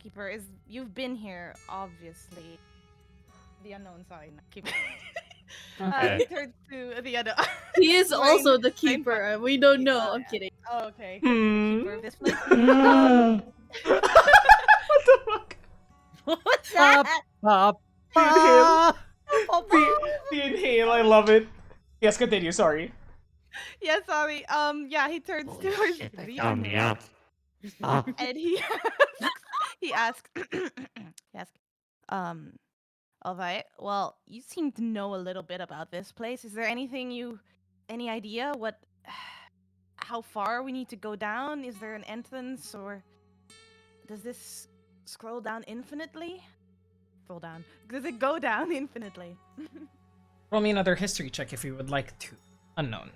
Keeper, you've been here, obviously. The unknown, sorry, not keeper. Okay. He turns to the other. He is Wearing also the same keeper. We don't know. Oh, I'm yeah. kidding. Oh, okay. The keeper of this place. What the fuck? What's that? The inhale. The inhale, I love it. Yes, continue, sorry. Yeah, sorry. Yeah, he turns Holy towards shit, they the found me unknown. out. And he asks, all right, well, you seem to know a little bit about this place. Is there any idea how far we need to go down? Is there an entrance, or does this scroll down infinitely? Scroll down. Does it go down infinitely? Roll me another history check if you would like to. Unknown.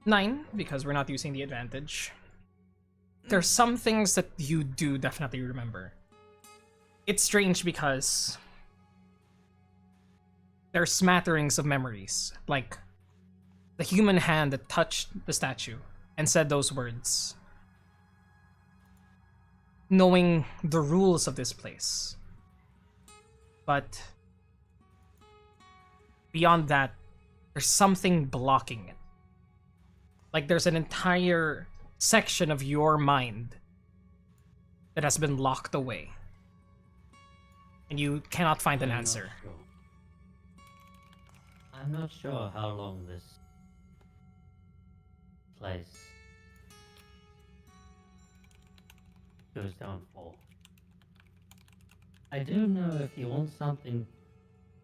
9, because we're not using the advantage. There's some things that you do definitely remember. It's strange because there's smatterings of memories, like the human hand that touched the statue and said those words. Knowing the rules of this place. But beyond that, there's something blocking it. Like there's an entire section of your mind that has been locked away. And you cannot find an answer. I'm not sure how long this place goes down for. I do know if you want something,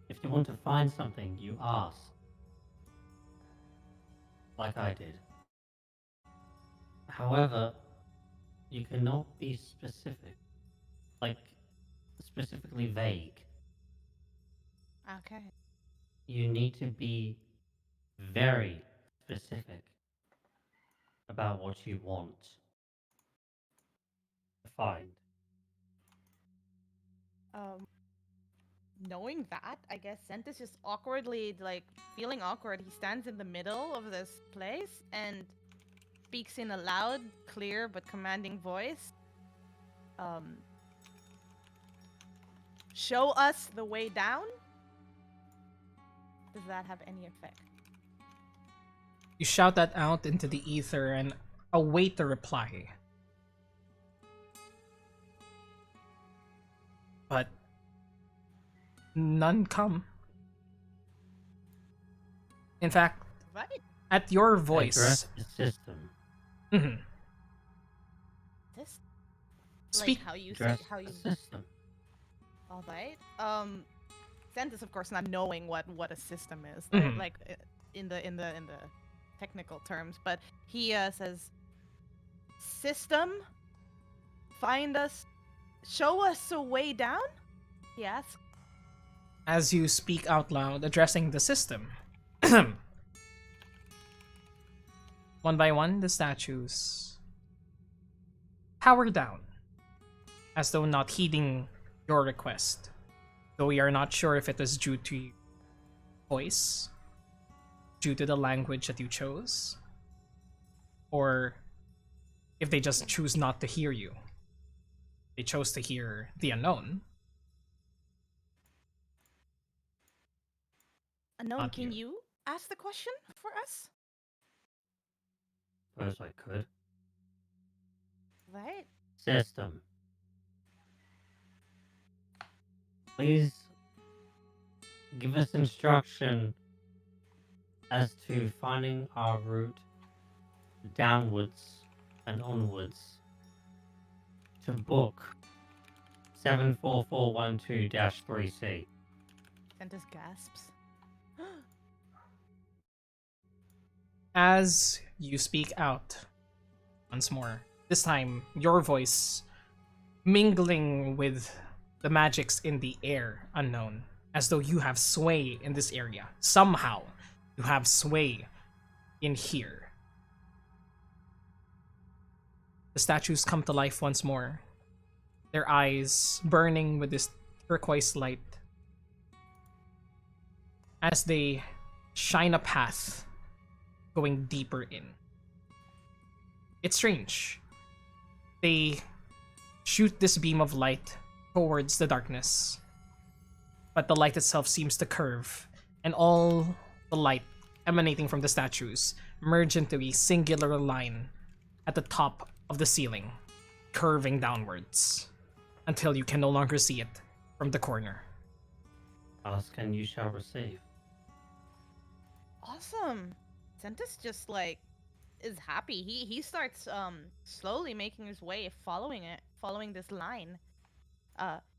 if you want to find something, you ask. Like I did. However, you cannot be specific. Like, specifically vague. Okay. You need to be very specific about what you want to find. knowing that, I guess Xentus just awkwardly, like, feeling awkward. He stands in the middle of this place and speaks in a loud, clear, but commanding voice. Show us the way down? Does that have any effect? You shout that out into the ether and await the reply. But none come. In fact, Right. at your voice, Address the system. Mhm. This Speak. like how you say Address how the you system. all right. Xentus, of course, not knowing what a system is, right? Mhm. Like in the technical terms, but he says, "System, find us, show us a way down." He asks. As you speak out loud, addressing the system. One by one, the statues power down, as though not heeding your request. Though we are not sure if it is due to your voice, due to the language that you chose, or if they just choose not to hear you. They chose to hear the unknown. Unknown, Not can you. you ask the question for us? Suppose I could. Right. System. Please give us instruction as to finding our route downwards and onwards to book 74412-3C. Xentus gasps. As you speak out once more, this time your voice mingling with the magics in the air unknown, as though you have sway in this area. Somehow, you have sway in here. The statues come to life once more, their eyes burning with this turquoise light as they shine a path going deeper in. It's strange. They shoot this beam of light towards the darkness, but the light itself seems to curve, and all the light emanating from the statues merge into a singular line at the top of the ceiling, curving downwards until you can no longer see it from the corner. Ask and you shall receive. Awesome. Xentus just like is happy. He starts slowly making his way, following this line.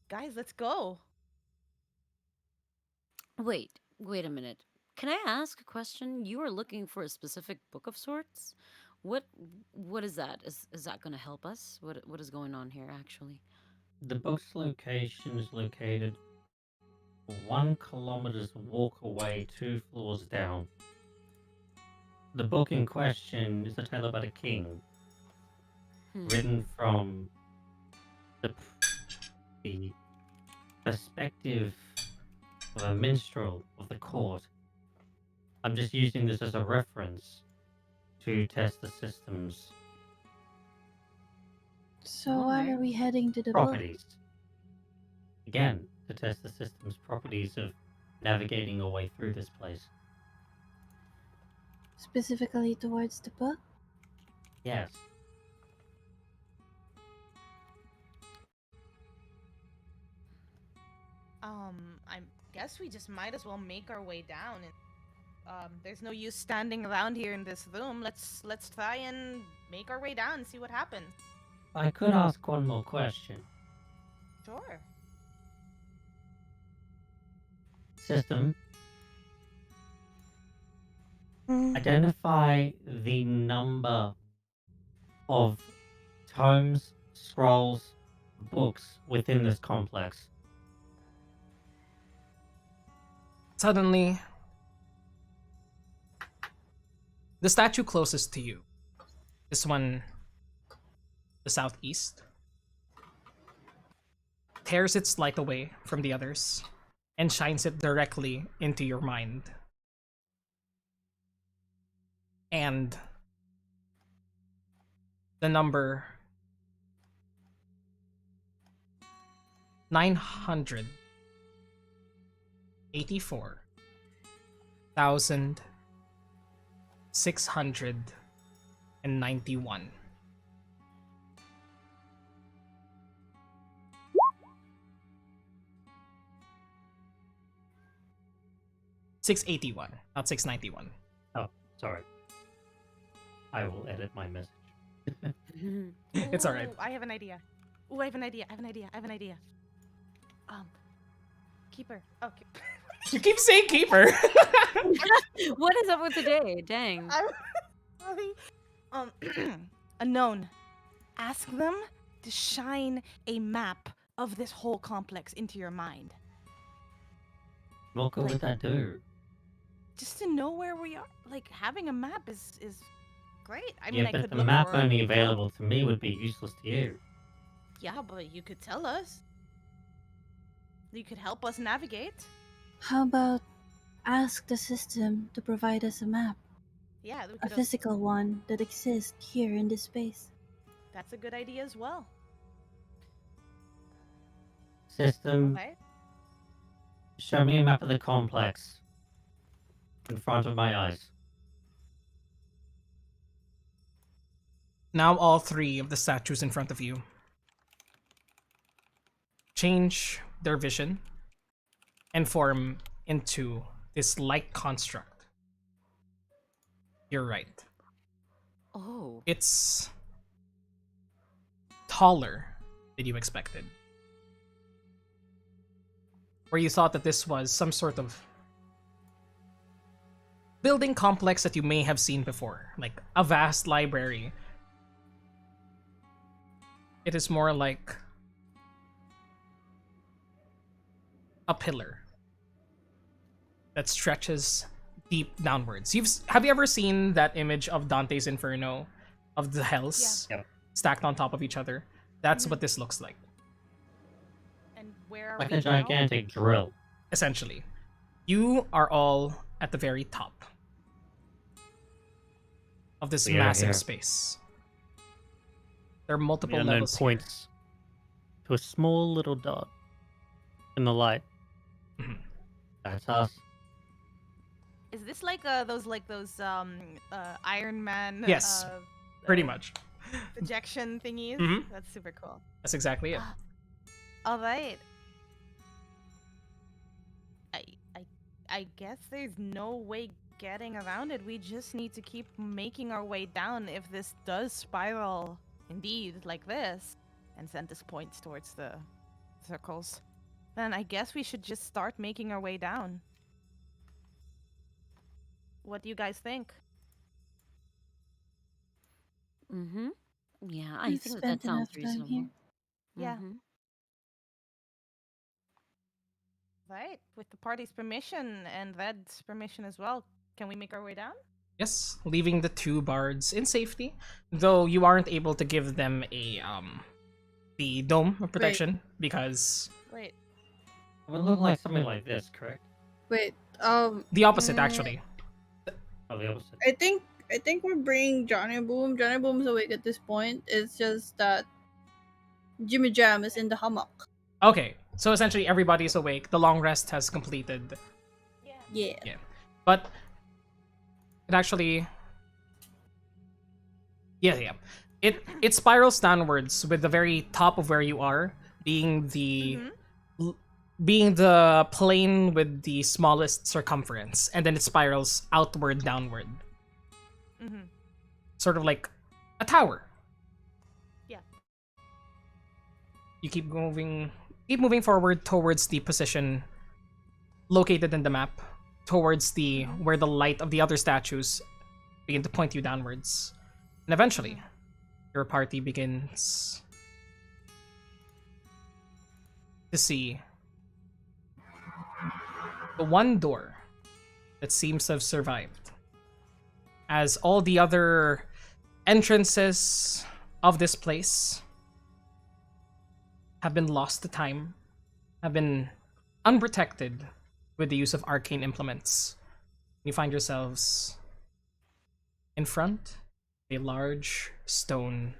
Guys, let's go. Wait a minute. Can I ask a question? You are looking for a specific book of sorts? What what is that? Is that going to help us? What is going on here actually? The book's location is located 1 kilometer's walk away, 2 floors down. The book in question is a tale about a king, written from the perspective of a minstrel of the court. I'm just using this as a reference to test the system's So why Okay. are we heading to the book? properties. Again, to test the system's properties of navigating a way through this place. Specifically towards the book? Yes. I guess we just might as well make our way down. And there's no use standing around here in this room. Let's try and make our way down and see what happens. I could ask one more question. Sure. System, identify the number of tomes, scrolls, books within this complex. Suddenly, the statue closest to you, this one, the southeast, tears its light away from the others and shines it directly into your mind. And the number 984,691. $681, not 691. Oh, sorry. I will edit my message. It's alright. Ooh, I have an idea. Ooh, I have an idea. Keeper. Oh, You keep saying keeper. What is up with today? Dang. I'm sorry. Unknown. Ask them to shine a map of this whole complex into your mind. What good would that do? Just to know where we are. Like, having a map is great. I mean, Yeah, I but could the look map for... only available to me would be useless to you. Yeah, but you could tell us. You could help us navigate. How about ask the system to provide us a map? Yeah, we A could physical one that exists here in this space. That's a good idea as well. System, Okay. show me a map of the complex. In front of my eyes. Now all three of the statues in front of you change their vision and form into this light construct. You're right. Oh. It's taller than you expected. Where you thought that this was some sort of building complex that you may have seen before, like a vast library. It is more like a pillar that stretches deep downwards. Have you ever seen that image of Dante's Inferno of the hells Yeah. Yep. stacked on top of each other? That's what this looks like, And where are Like we a gigantic drill. essentially. You are all at the very top of this We are massive here. space. There are The multiple unknown levels here. points to a small little dot in the light. That's us. Is this like those Iron Man Yes, pretty uh, much. projection thingies? Mhm. That's super cool. That's exactly it. All right. I guess there's no way getting around it. We just need to keep making our way down. If this does spiral indeed like this, and Xentus points towards the circles, then I guess we should just start making our way down. What do you guys think? Mm-hmm. Yeah, I We've think that spent sounds enough time reasonable. here. Yeah. Mhm. Right. With the party's permission and Red's permission as well, can we make our way down? Yes, leaving the two bards in safety, though you aren't able to give them a the dome of protection because Wait. It would look like something like this, correct? Wait, the opposite actually. Oh, the opposite. I think we're bringing Johhny Boom. Johhny Boom's awake at this point. It's just that Jimmy Jam is in the hammock. Okay, so essentially everybody's awake. The long rest has completed. Yeah. Yeah, but it actually, yeah. It spirals downwards with the very top of where you are being the being the plane with the smallest circumference, and then it spirals outward downward, Mm-hmm. sort of like a tower. Yeah. You keep moving forward towards the position located in the map, towards the where the light of the other statues begin to point you downwards. And eventually, your party begins to see the one door that seems to have survived, as all the other entrances of this place have been lost to time, have been unprotected with the use of arcane implements. You find yourselves in front of a large stone.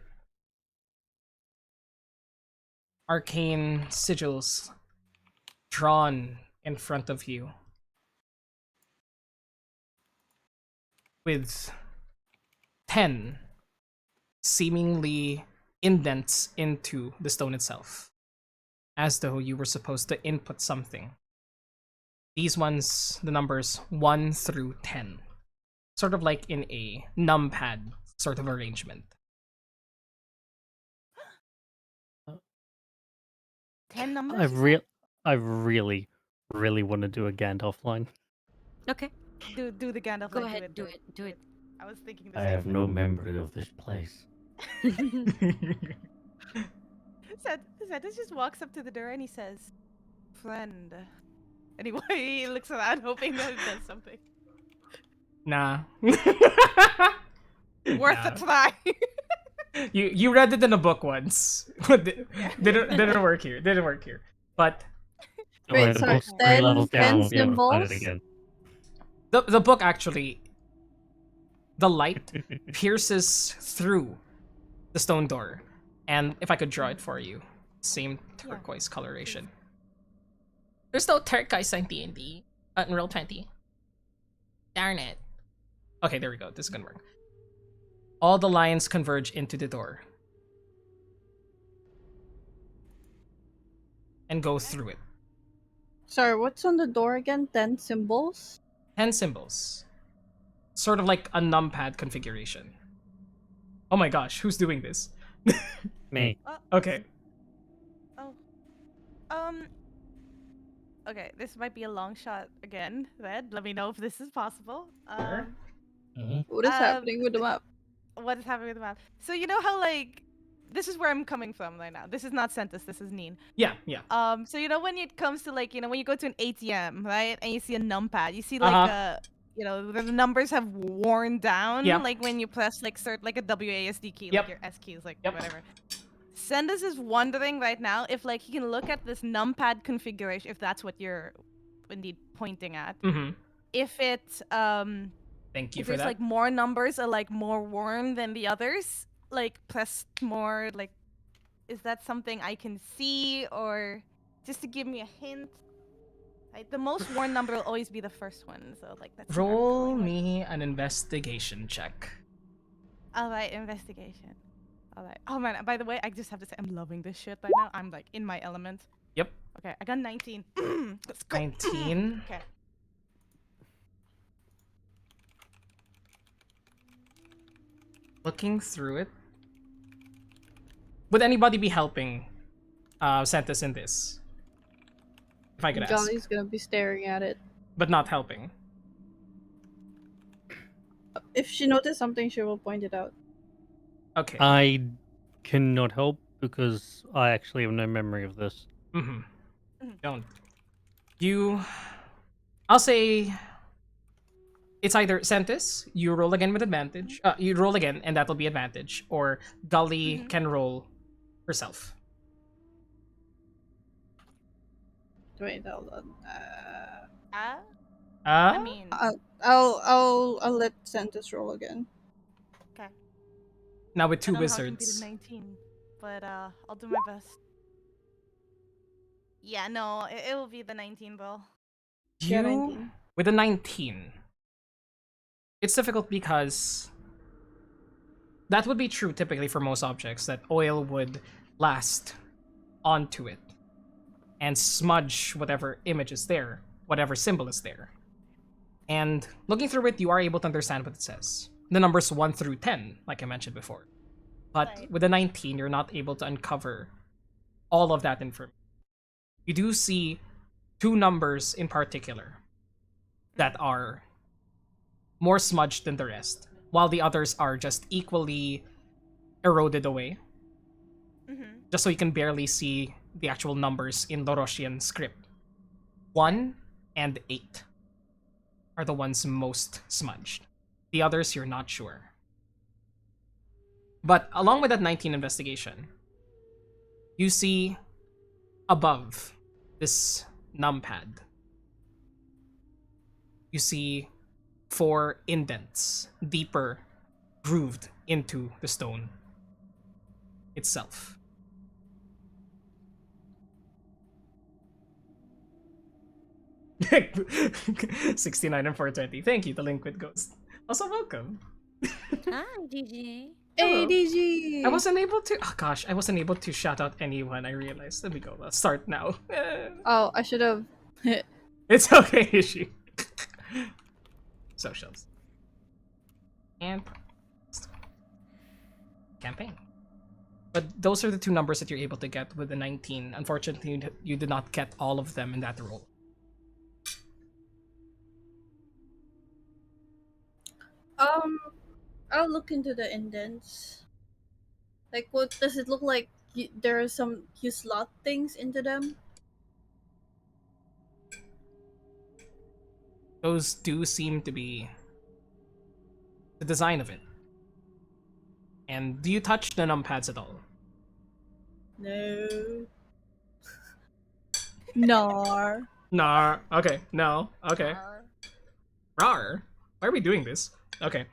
Arcane sigils drawn in front of you with 10 seemingly indents into the stone itself, as though you were supposed to input something. These ones, the numbers 1 through 10, sort of like in a numpad sort of arrangement. 10 numbers? I you said? really want to do a Gandalf line. Okay. Do the Gandalf. Go line, ahead, do it, do it. I was thinking the I same have thing. no memory of this place. Xentus just walks up to the door and he says, "Friend." Anyway, he looks around hoping that it does something. Nah. Worth a try. You read it in a book once. Didn't work here. Didn't work here. But Don't worry, Wait, the sorry, book's 3 10 levels down. 10 We'll be able to find it symbols? again. the book actually, the light pierces through the stone door. And if I could draw it for you, same turquoise coloration. There's no turquoise on D&D. Unreal 20. Darn it. Okay, there we go. This is gonna work. All the lines converge into the door. And go through it. Sorry, what's on the door again? 10 symbols? 10 symbols. Sort of like a numpad configuration. Oh my gosh, who's doing this? Me. Okay. Oh. Okay, this might be a long shot again, Red. Let me know if this is possible. What is happening with the map? What is happening with the map? So you know how like this is where I'm coming from right now. This is not Xentus, this is NiniNeen. Yeah, yeah. So you know when it comes to like, you know, when you go to an ATM, right? And you see a numpad, you see like you know, the numbers have worn down, Yep. like when you press like like a WASD key, Yep. like your S keys, like Yep. whatever. Xentus is wondering right now if like he can look at this numpad configuration, if that's what you're indeed pointing at. Mm-hmm. If it Thank you if for there's that. like more numbers are like more worn than the others, like pressed more, like is that something I can see, or just to give me a hint? Like, the most worn number will always be the first one, so like that's where I'm Roll going with. me an investigation check. Alright, investigation. Alright. Oh man, by the way, I just have to say I'm loving this shit right now. I'm like in my element. Yep. Okay, I got 19. Let's go. 19. Okay. Looking through it. Would anybody be helping Xentus in this? If I could ask. Gullie's gonna be staring at it. But not helping. If she noticed something, she will point it out. Okay. I cannot help because I actually have no memory of this. Mm-hmm. Don't. You... I'll say... It's either Xentus, you roll again with advantage. You roll again, and that'll be advantage. Or Gullie can roll herself. Wait, hold on. I mean, I'll let Xentus roll again. okay. Now with I two don't know how I can beat wizards. a 19, but I'll do my best. Yeah, no, it will be the 19, bro. Yeah, You, 19. with a 19, it's difficult because that would be true typically for most objects, that oil would last onto it and smudge whatever image is there, whatever symbol is there. And looking through it, you are able to understand what it says. The numbers 1 through 10, like I mentioned before. But Right. with a 19, you're not able to uncover all of that information. You do see 2 numbers in particular that are more smudged than the rest, while the others are just equally eroded away. Just so you can barely see the actual numbers in Lorosian script. 1 and 8 are the ones most smudged. The others, you're not sure. But along with that 19 investigation, you see above this numpad, you see 4 indents, deeper grooved into the stone itself. $69 and $4.20. Thank you, the Liquid Ghost. Also, welcome. Hi, GG. Hello. ADG. I wasn't able to. Oh gosh, I wasn't able to shout out anyone. I realized. Let me go. Let's start now. Oh, I should have. It's okay, Ishi. Socials. And campaign. But those are the 2 numbers that you're able to get with the 19. Unfortunately, you did not get all of them in that roll. I'll look into the indents. Like, what does it look like? There are some you slot things into them. Those do seem to be the design of it. And do you touch the numpads at all? No. Nar. Nah. Okay. No. Okay. Rar. Why are we doing this? Okay.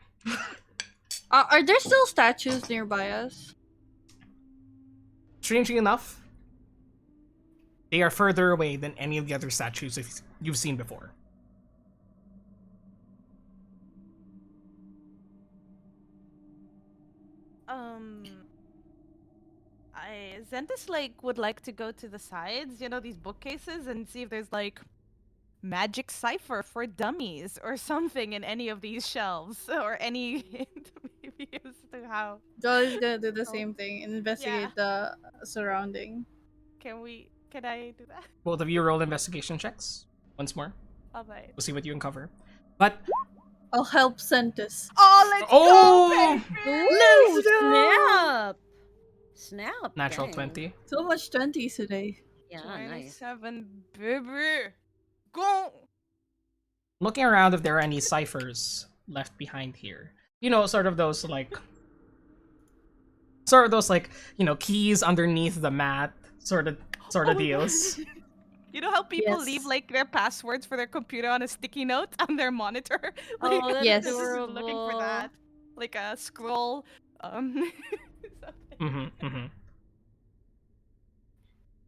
Are there still statues nearby us? Strangely enough, they are further away than any of the other statues you've seen before. Xentus would like to go to the sides, these bookcases, and see if there's magic cipher for dummies or something in any of these shelves, or any hint maybe as to how. Jolly's gonna do the same thing and investigate the surrounding. Can I do that? Both of you roll investigation checks once more. Alright. We'll see what you uncover. But I'll help Xentus. Oh, let's go, Ooh, snap! Snap. Natural dang. 20. So much 20s today. Yeah, nice. 27, baby. Go! Looking around if there are any ciphers left behind here. Sort of those keys underneath the mat, sort of deals. You know how people Yes. leave their passwords for their computer on a sticky note on their monitor? Oh, that's Yes. adorable. Looking for that. Like a scroll. Something.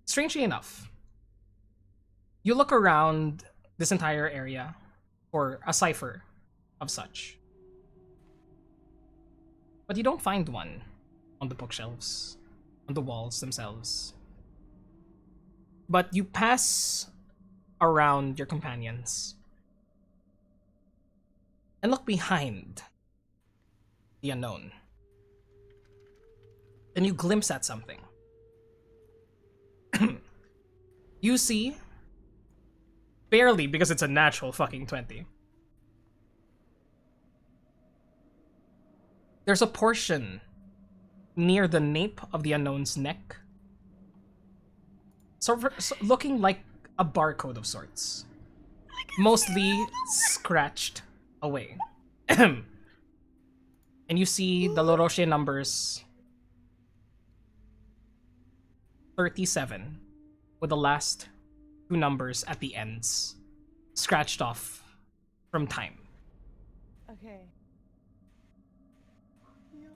Strangely enough, you look around this entire area for a cipher of such. But you don't find one on the bookshelves, on the walls themselves. But you pass around your companions and look behind the unknown. Then you glimpse at something. You see, barely because it's a natural fucking 20. There's a portion near the nape of the unknown's neck, looking like a barcode of sorts, mostly scratched away. And you see the Loroche numbers 37, with the last 2 numbers at the ends scratched off from time. Okay. You're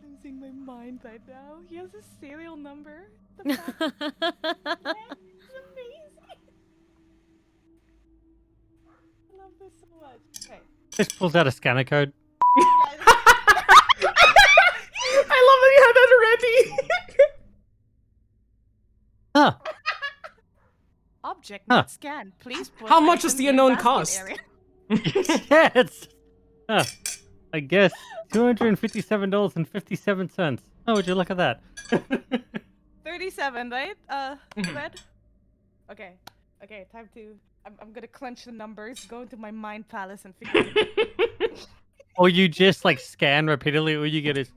losing my mind right now. He has a serial number. The fact is amazing. I love this so much. Okay. Just pulls out a scanner code. I love that you had that already. Huh. Object Huh. not scanned. Please put How much does items the in unknown basket cost? area. Yes. Huh. I guess $257.57. Oh, would you look at that? 37, right? Mhm. Red? Okay. Okay, time to... I'm gonna clench the numbers, go into my mind palace and figure it. Or you just scan repeatedly, all you get is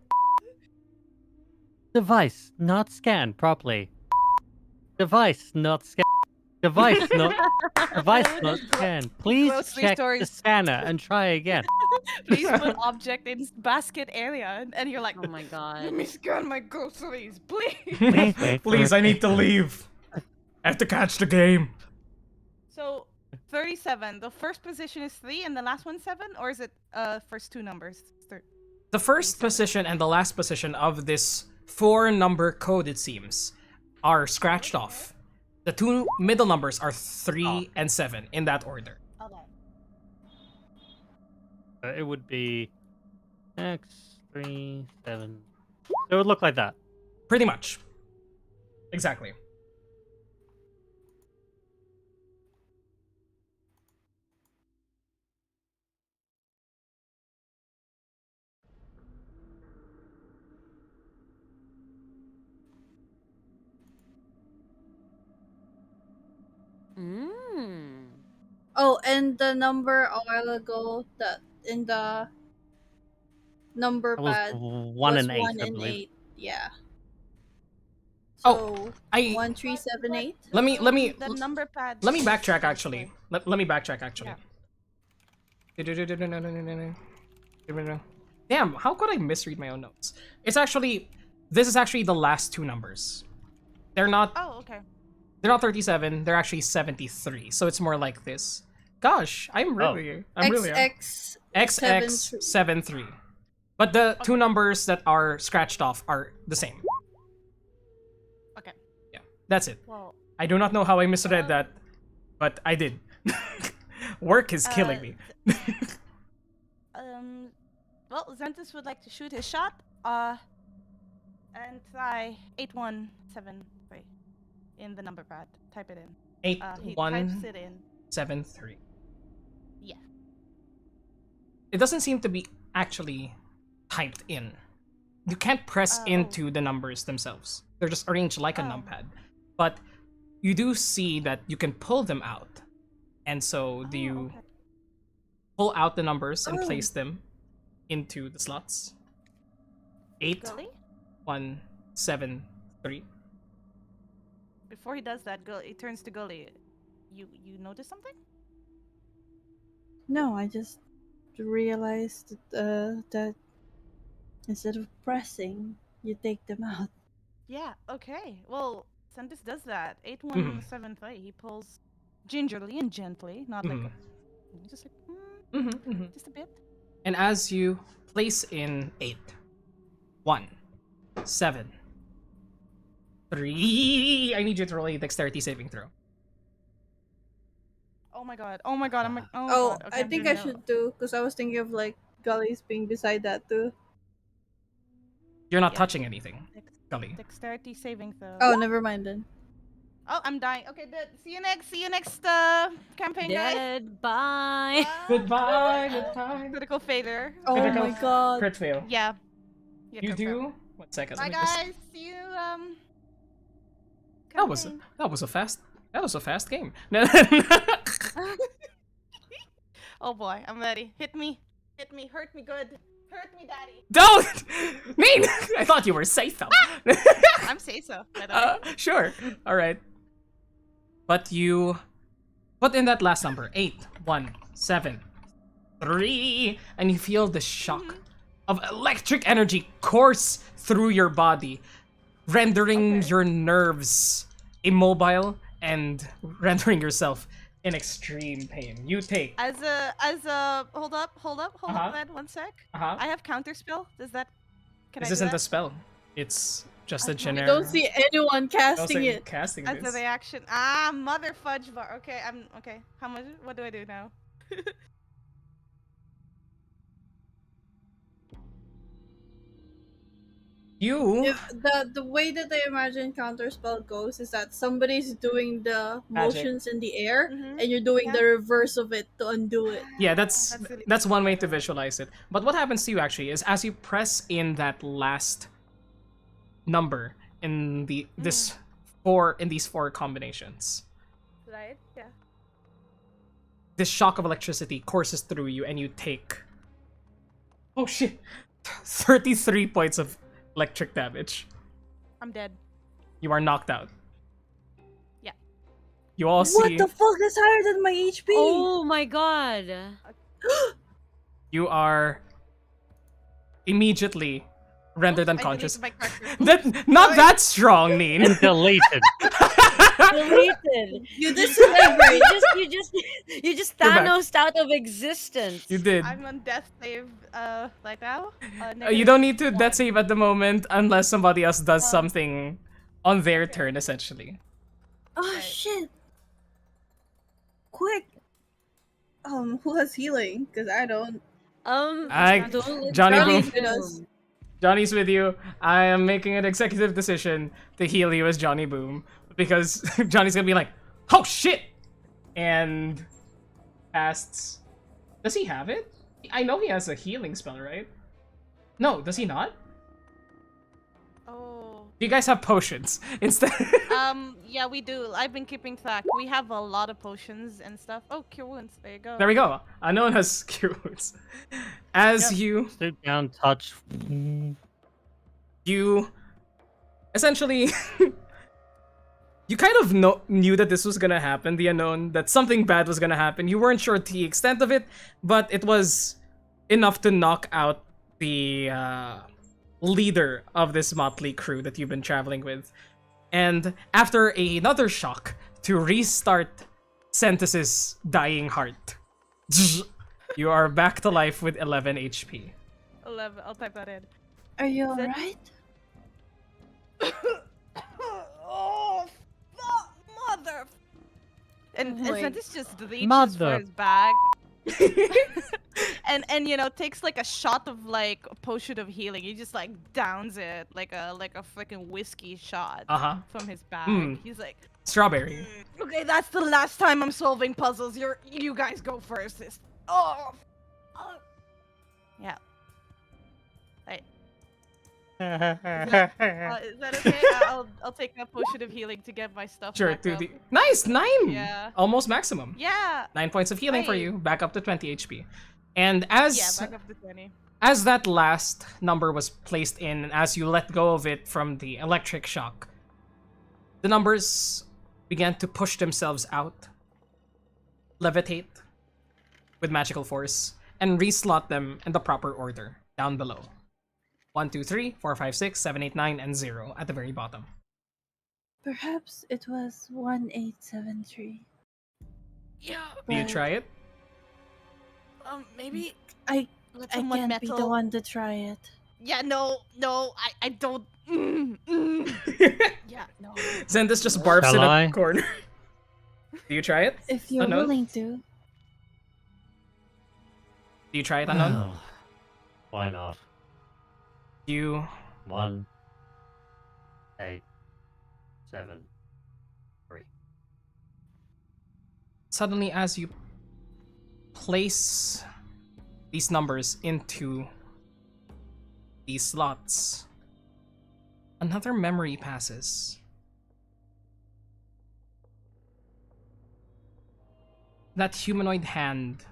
device not scanned properly. Device not scanned. Device not scanned. Please Grocery check store the is- scanner and try again. Please put object in basket area. And you're like, Oh my let god. me scan my groceries, please. Please wait. Please, I need to leave. I have to catch the game. So 37. The first position is 3 and the last one 7, or is it first two numbers? The first position and the last position of this 4-number code, it seems, are scratched off. The 2 middle numbers are 3 and 7 in that order. Okay. It would be X3, 7. It would look like that. Pretty much. Exactly. Mmm. Oh, and the number a while ago that in the number It was pad 1 and 8, 1 I and believe. 8. Yeah. Oh, So I 1, 3, 7, 8. let me The number pad. let me backtrack actually. Let me backtrack actually. Damn, how could I misread my own notes? This is actually the last 2 numbers. They're not Oh, okay. They're not 37, they're actually 73. So it's more like this. Gosh, I'm really XX XX73. But the 2 numbers that are scratched off are the same. Okay. Yeah, that's it. Well, I do not know how I misread that, but I did. Work is killing me. Well, Xentus would like to shoot his shot. And try 8173 in the number pad. Type it in. He types it in. 8173. Yeah. It doesn't seem to be actually typed in. You can't press into the numbers themselves. They're just arranged like a numpad. But you do see that you can pull them out. And so do you pull out the numbers and place them into the slots? 8, Gullie? 1, 7, 3. Before he does that, he turns to Gullie. You notice something? No, I just realized that instead of pressing, you take them out. Yeah, okay. Well, Xentus does that. 8173. He pulls gingerly and gently, not like just like just a bit. And as you place in 8, 1, 7, 3, I need you to roll a dexterity saving throw. Oh my god. Oh my god. Oh, God. Okay, I I'm think doing I it. should too, because I was thinking of like Gullie's being beside that too. You're not Yeah. touching anything, Gullie. Dexterity saving throw. Oh, never mind then. Oh, I'm dying. Okay, good. See you next campaign, guys. Dead. Bye. Goodbye, goodbye. Critical failure. Oh Critical my god. Crit fail. Yeah. You crit fail. do? 1 second. Bye, let me just- guys. See you. That was campaign. a fast game. Oh boy, I'm ready. Hit me, hurt me good, hurt me, daddy. Don't! Neen! I thought you were safe though. I'm say so. By the way. Sure. Alright. But you put in that last number, 8, 1, 7, 3, and you feel the shock of electric energy course through your body, rendering your nerves immobile and rendering yourself in extreme pain. You take. As a hold up, Ed, 1 sec. I have counterspell. Does that? Can This I do isn't that? a spell. It's just a I generic. don't see anyone casting it. Casting As this. a reaction. Mother fudge bar. Okay, I'm okay. How much? What do I do now? You If the way that I imagine counterspell goes is that somebody's doing the Magic. motions in the air Mhm. and you're doing Yeah. the reverse of it to undo it. Yeah, that's That's really one way to visualize it. But what happens to you actually is as you press in that last number in these four combinations, Right? Yeah. this shock of electricity courses through you and you take 33 points of electric damage. I'm dead. You are knocked out. Yeah. You all see What the fuck? That's higher than my HP. Oh my god. you are immediately rendered I unconscious. deleted my character. Not that strong, Neen. Deleted. Deleted. You disintegrate. You just You're back. Thanos out of existence. You did. I'm on death save like now. You don't need to -1. death save at the moment unless somebody else does something on their turn, essentially. Oh Right. shit! Quick. Who has healing? Because I don't. Don't Johnny Johnny's Boom. with us. Johnny's with you. I am making an executive decision to heal you as Johhny Boom because Johnny's gonna be like, "Oh shit!" and casts. Does he have it? I know he has a healing spell, right? No, does he not? Oh. Do you guys have potions instead? Yeah, we do. I've been keeping track. We have a lot of potions and stuff. Oh, cure wounds. There you go. There we go. Unknown has cure wounds. As you Stoop down, touch. you essentially you kind of knew that this was gonna happen, the unknown, that something bad was gonna happen. You weren't sure the extent of it, but it was enough to knock out the leader of this motley crew that you've been traveling with. And after another shock to restart Xentus's dying heart, you are back to life with 11 HP. 11. I'll type that in. Are you Is it- alright? Oh, fuck, mother. And Oh my Xentus just reaches Mother. for his bag. and you know, takes like a shot of like a potion of healing. He just like downs it like a freaking whiskey shot Uh-huh. from his bag. Mm. He's like, Strawberry. okay, that's the last time I'm solving puzzles. You guys go first. Yeah. Right. Is that okay? I'll take that potion of healing to get my stuff Sure, back to up. the nice 9. Yeah. Almost maximum. Yeah. 9 points of healing for Right. you, back up to 20 HP. And as Yeah, back up to 20. as that last number was placed in, and as you let go of it from the electric shock, the numbers began to push themselves out, levitate with magical force, and reslot them in the proper order down below. 1, 2, 3, 4, 5, 6, 7, 8, 9, and 0 at the very bottom. Perhaps it was 1873. Yeah. Do you But try it? Maybe I let I someone can't be the metal. one to try it. Yeah, no, I don't. Yeah, no. Xentus just barfs Shall in a I? corner. Do you try it? If you're Unknown? willing to. Do you try it, Unknown? Well, why not? You 1, 8, 7, 3. suddenly, as you place these numbers into these slots, another memory passes. That humanoid hand,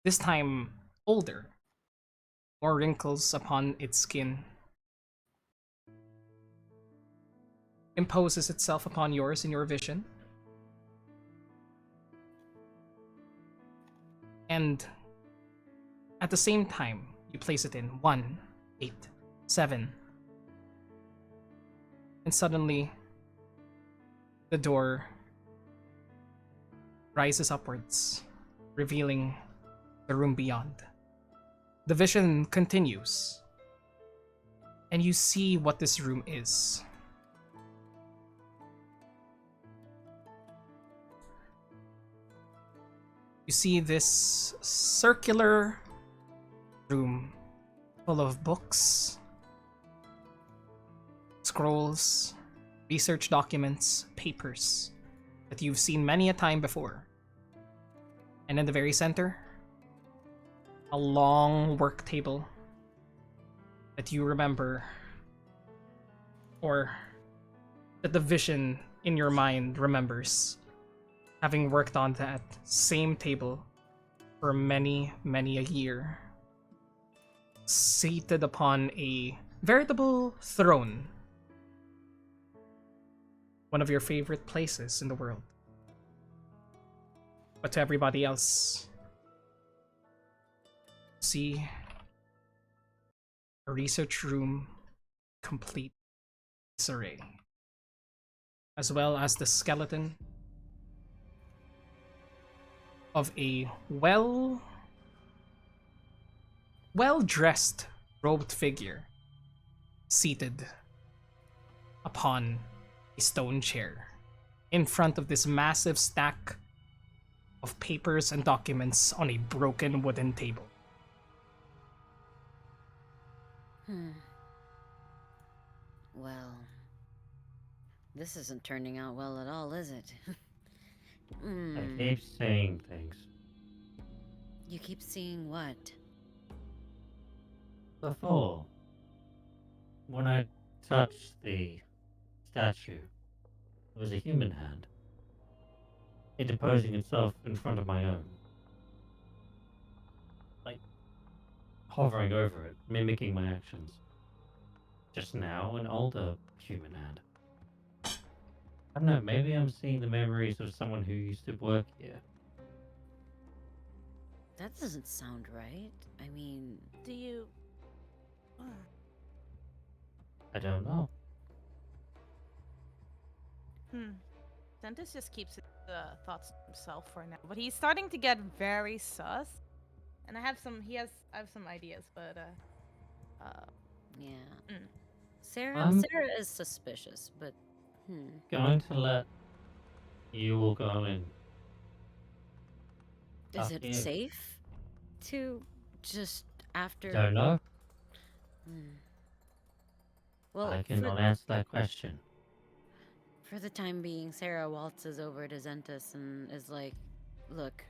this time older, more wrinkles upon its skin, imposes itself upon yours in your vision. And at the same time, you place it in 1, 8, 7. And suddenly, the door rises upwards, revealing the room beyond. The vision continues, and you see what this room is. You see this circular room full of books, scrolls, research documents, papers that you've seen many a time before. And in the very center, a long work table that you remember, or that the vision in your mind remembers, having worked on that same table for many, many a year, seated upon a veritable throne, one of your favorite places in the world. But to everybody else, see a research room complete disarray. as well as the skeleton of a well-dressed, robed figure seated upon a stone chair in front of this massive stack of papers and documents on a broken wooden table. Well, this isn't turning out well at all, is it? I keep seeing things. You keep seeing what? Before, when I touched the statue, it was a human hand, interposing itself in front of my own. Like, hovering over it, mimicking my actions. Just now, an older human hand. I don't know, maybe I'm seeing the memories of someone who used to work here. That doesn't sound right. I mean, Do you? I don't know. Xentus just keeps the thoughts to himself for now, but he's starting to get very sus. And I have some ideas, but yeah. Sera Um, is suspicious, but Going to let you all go in. is Up it here. safe to just after? Don't know. Well, I cannot answer that question. for the time being, Sera waltzes over to Xentus and is like, "Look,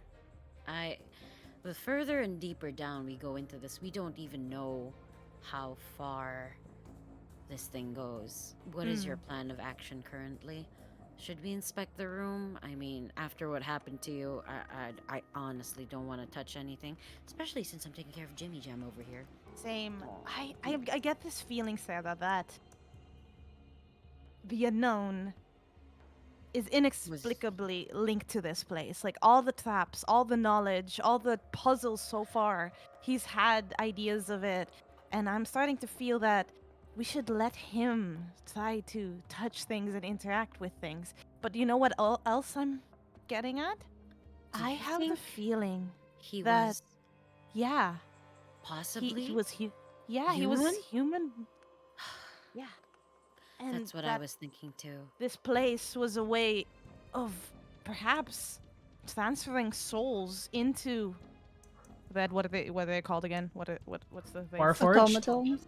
the further and deeper down we go into this, we don't even know how far this thing goes. What is your plan of action currently? Should we inspect the room? I mean, after what happened to you, I honestly don't want to touch anything, especially since I'm taking care of Jimmy Jam over here." same. I get this feeling, Sarah, that the unknown is inexplicably linked to this place. Like all the traps, all the knowledge, all the puzzles so far, he's had ideas of it, and I'm starting to feel that we should let him try to touch things and interact with things. But you know what else I'm getting at? Do I you have the think feeling he that was yeah, possibly he was he was human? human. Yeah. And That's what I was thinking too. this place was a way of perhaps transferring souls into that. What are they called again? What's the thing? Warforged? Automatons.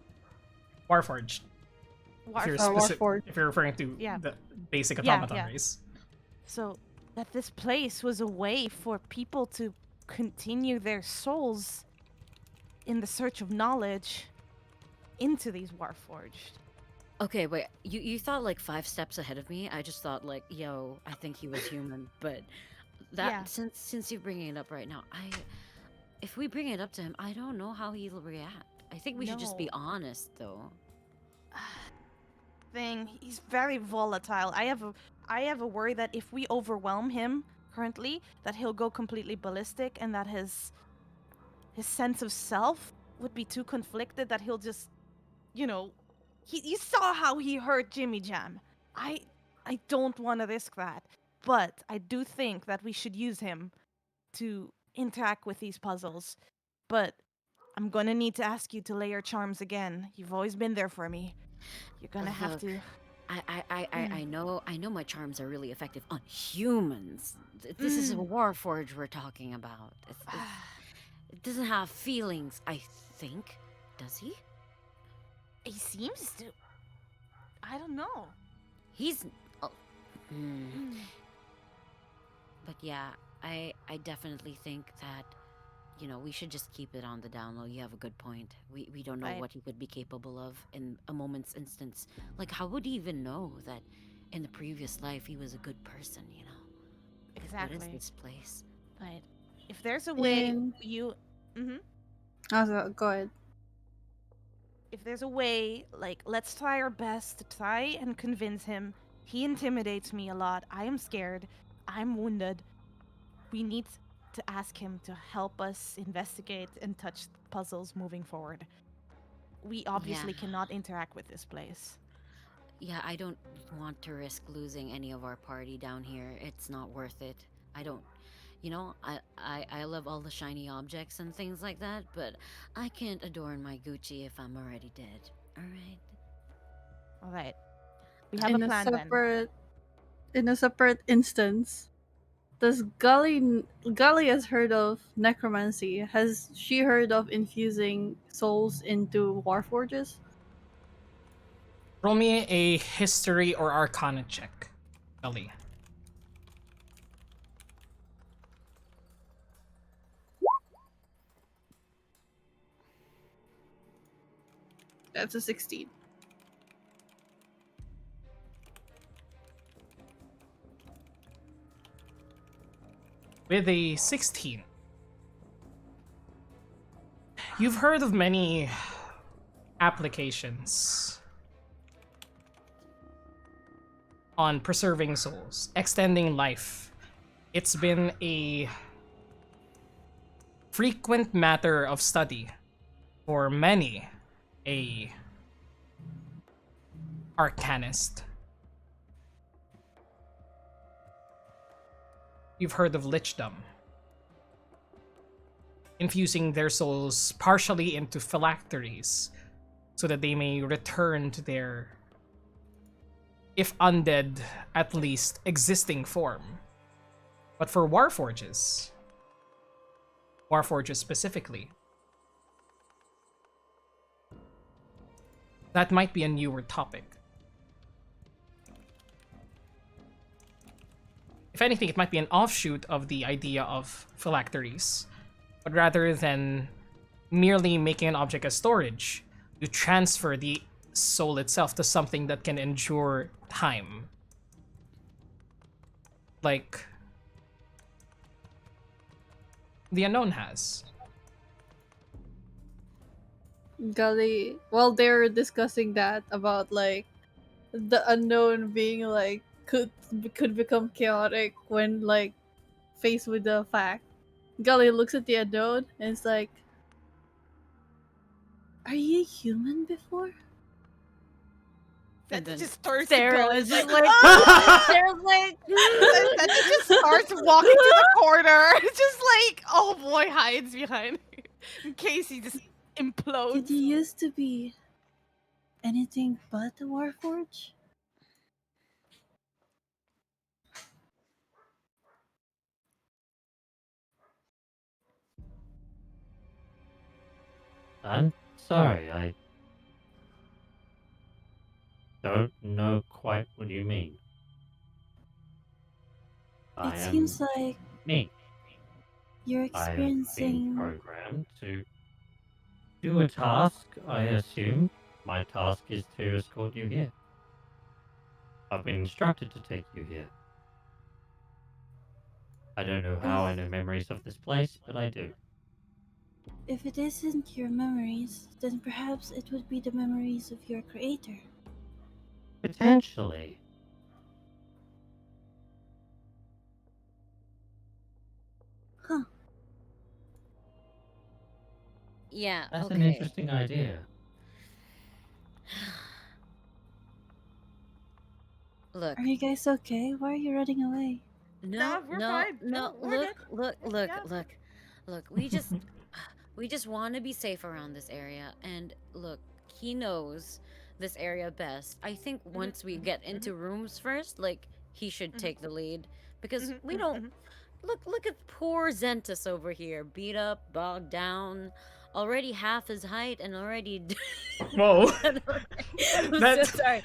Warforged. If you're, Warforged. if you're referring to Yeah. the basic Yeah, automaton yeah. race. So that this place was a way for people to continue their souls in the search of knowledge into these Warforged. Okay, wait. You thought like 5 steps ahead of me. I just thought like, yo, I think he was human. But that Yeah. since you're bringing it up right now, if we bring it up to him, I don't know how he'll react. I think we should just be No. honest, though. He's very volatile. I have a worry that if we overwhelm him currently, that he'll go completely ballistic, and that his sense of self would be too conflicted, that he'll just, you saw how he hurt Jimmy Jam. I don't want to risk that, but I do think that we should use him to interact with these puzzles. But I'm gonna need to ask you to lay your charms again. You've always been there for me. You're gonna have to. I know my charms are really effective on humans. This is a Warforge we're talking about. It doesn't have feelings, I think. Does he? He seems to. I don't know. He's. Oh, But yeah, I definitely think that, we should just keep it on the down low. You have a good point. We don't know Right. what he could be capable of in a moment's instance. Like, how would he even know that in the previous life he was a good person, Exactly. What is this place? Right. If there's a way And- you. Go ahead. If there's a way, like, let's try our best to try and convince him. He intimidates me a lot. I am scared. I'm wounded. We need to ask him to help us investigate and touch puzzles moving forward. We obviously Yeah. cannot interact with this place. yeah, I don't want to risk losing any of our party down here. It's not worth it. I don't, I love all the shiny objects and things like that, but I can't adorn my Gucci if I'm already dead. All right. All right. We have a In a plan then. separate instance, does Gullie has heard of necromancy? Has she heard of infusing souls into warforges? Roll me a history or arcana check, Gullie. That's a 16. With a 16, you've heard of many applications on preserving souls, extending life. It's been a frequent matter of study for many a arcanist. You've heard of lichdom, infusing their souls partially into phylacteries so that they may return to their, if undead, at least existing form. But for warforges specifically, that might be a newer topic. If anything, it might be an offshoot of the idea of phylacteries. But rather than merely making an object as storage, you transfer the soul itself to something that can endure time. Like the Unknown has. Gully, while they were discussing that about like the unknown being like could become chaotic when like faced with the fact, Gully looks at the unknown and is like, "Are you human before?" And That then just starts Sera going is like, just like, "Ah!" Sera's like, That just starts walking to the corner. Just like, oh boy, hides behind her in case he just Did implodes. you used to be anything but a warforge? I'm sorry, I don't know quite what you mean. I It am seems like me. you're I have been experiencing. programmed to do a task, I assume. My task is to escort you here. I've been instructed to take you here. I don't know how I know memories of this place, but I do. If it isn't your memories, then perhaps it would be the memories of your creator. Potentially. Huh. yeah, That's an okay. interesting idea. Look, Are you guys okay? Why are you running away? no, we're no, fine. no. No, we're Look, good. look, Yeah, look, yeah. look. We just want to be safe around this area. And look, he knows this area best. I think once we get into rooms first, like he should take the lead because we don't. Look at poor Xentus over here, beat up, bogged down, already half his height, and already. Whoa. I'm so That's- sorry.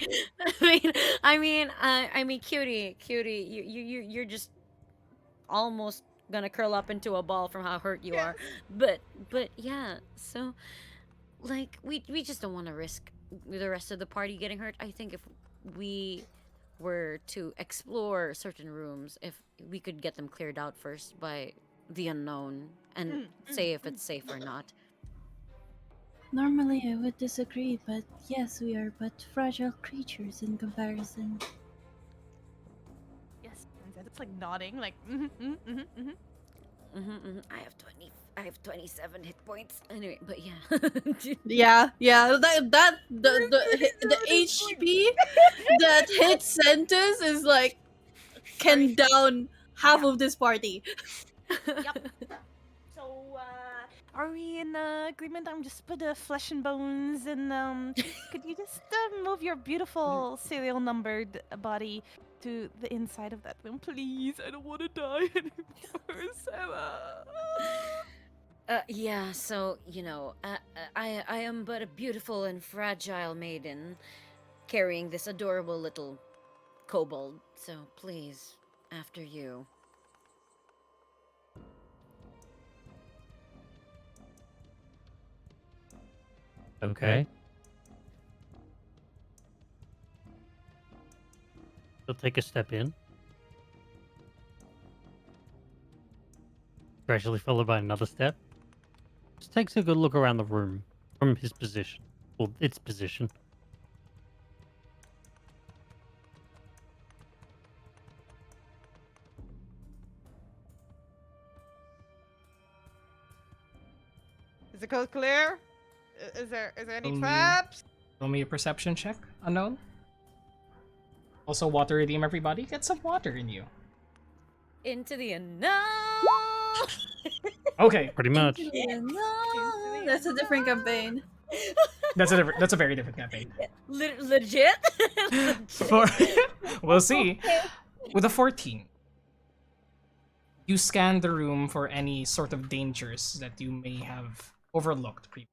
I mean, cutie, you're just almost gonna curl up into a ball from how hurt you are. But yeah, so like we just don't want to risk the rest of the party getting hurt. I think if we were to explore certain rooms, if we could get them cleared out first by the unknown and say if it's safe or not. Normally I would disagree, but yes, we are but fragile creatures in comparison. Yes, and it's like nodding, like, I have 20. I have 27 hit points. Anyway, but yeah. Yeah. The HP that hits Xentus is like can down half of this party. Yep. So, are we in agreement? I'm just put flesh and bones, and could you just move your beautiful serial numbered body to the inside of that room, please? I don't want to die anymore, Sarah. Yeah, so, I am but a beautiful and fragile maiden carrying this adorable little kobold. So please, after you. Okay. He'll take a step in. Gradually followed by another step. Just takes a good look around the room from his position. Well, its position. Is the coast clear? Is there any Um, traps? Roll me a perception check, unknown. Also, water redeem, everybody. Get some water in you. Into the unknown. Okay, Pretty much. No, that's a different campaign. that's a very different campaign. Legit? For, we'll see. With a 14, you scan the room for any sort of dangers that you may have overlooked previously.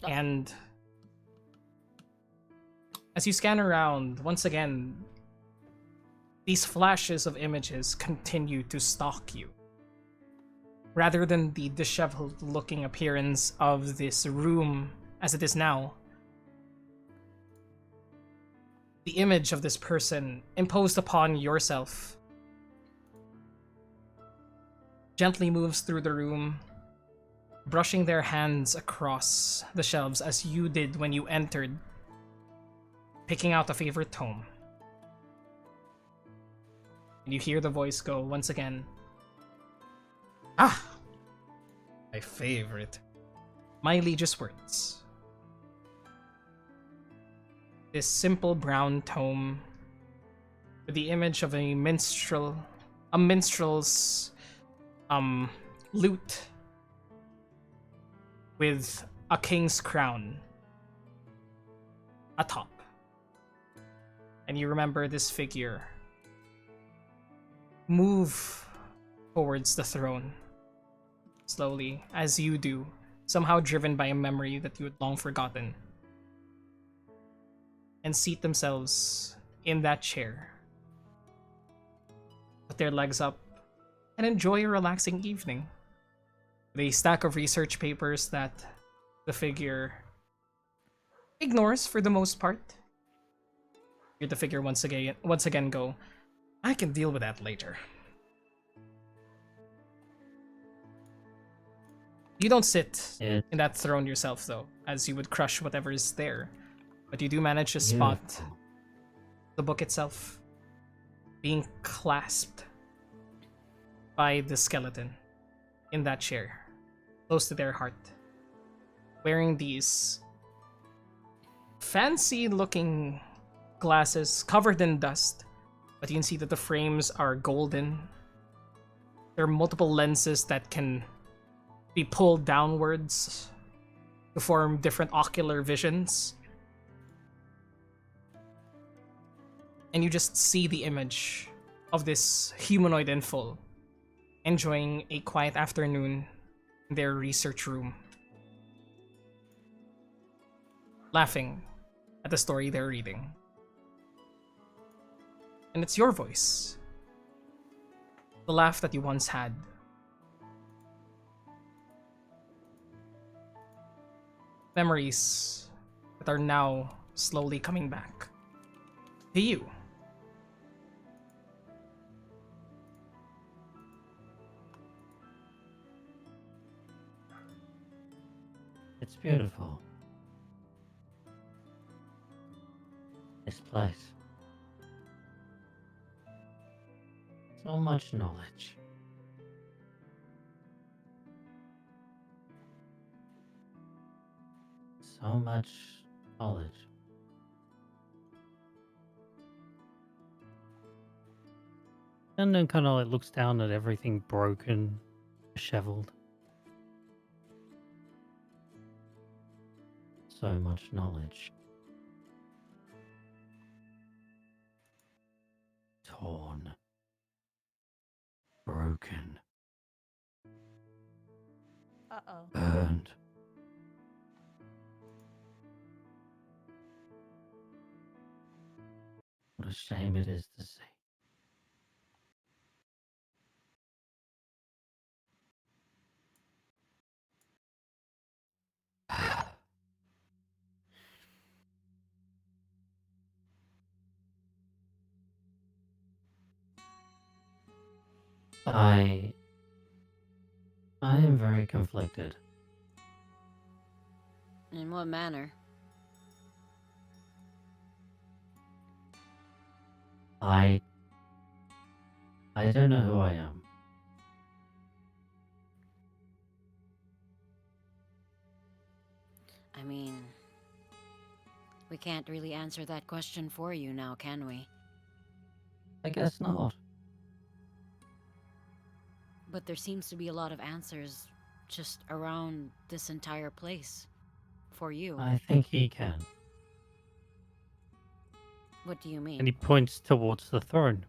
And as you scan around, once again, these flashes of images continue to stalk you. Rather than the disheveled looking appearance of this room as it is now, the image of this person imposed upon yourself gently moves through the room, brushing their hands across the shelves as you did when you entered, picking out a favorite tome. And you hear the voice go once again, "Ah! My favorite. My liege's words." This simple brown tome with the image of a minstrel's lute with a king's crown atop. And you remember this figure move towards the throne slowly, as you do, somehow driven by a memory that you had long forgotten, and seat themselves in that chair, put their legs up, and enjoy a relaxing evening. With a stack of research papers that the figure ignores for the most part. Hear the figure once again go, "I can deal with that later." You don't sit Yeah. in that throne yourself, though, as you would crush whatever is there. But you do manage to spot Beautiful. the book itself being clasped by the skeleton in that chair, close to their heart, wearing these fancy looking glasses covered in dust, but you can see that the frames are golden. There are multiple lenses that can be pulled downwards to form different ocular visions. And you just see the image of this humanoid in full, enjoying a quiet afternoon in their research room, laughing at the story they're reading. And it's your voice, the laugh that you once had. Memories that are now slowly coming back to you. It's beautiful. This place. So much knowledge. So much knowledge. And then kind of like looks down at everything broken, disheveled. So much knowledge. Torn. Broken. Uh-oh. Burned. What a shame it is to see. I am very conflicted. In what manner? I don't know who I am. I mean, we can't really answer that question for you now, can we? I guess not. But there seems to be a lot of answers just around this entire place. For you. I think he can. What do you And mean? he points towards the throne.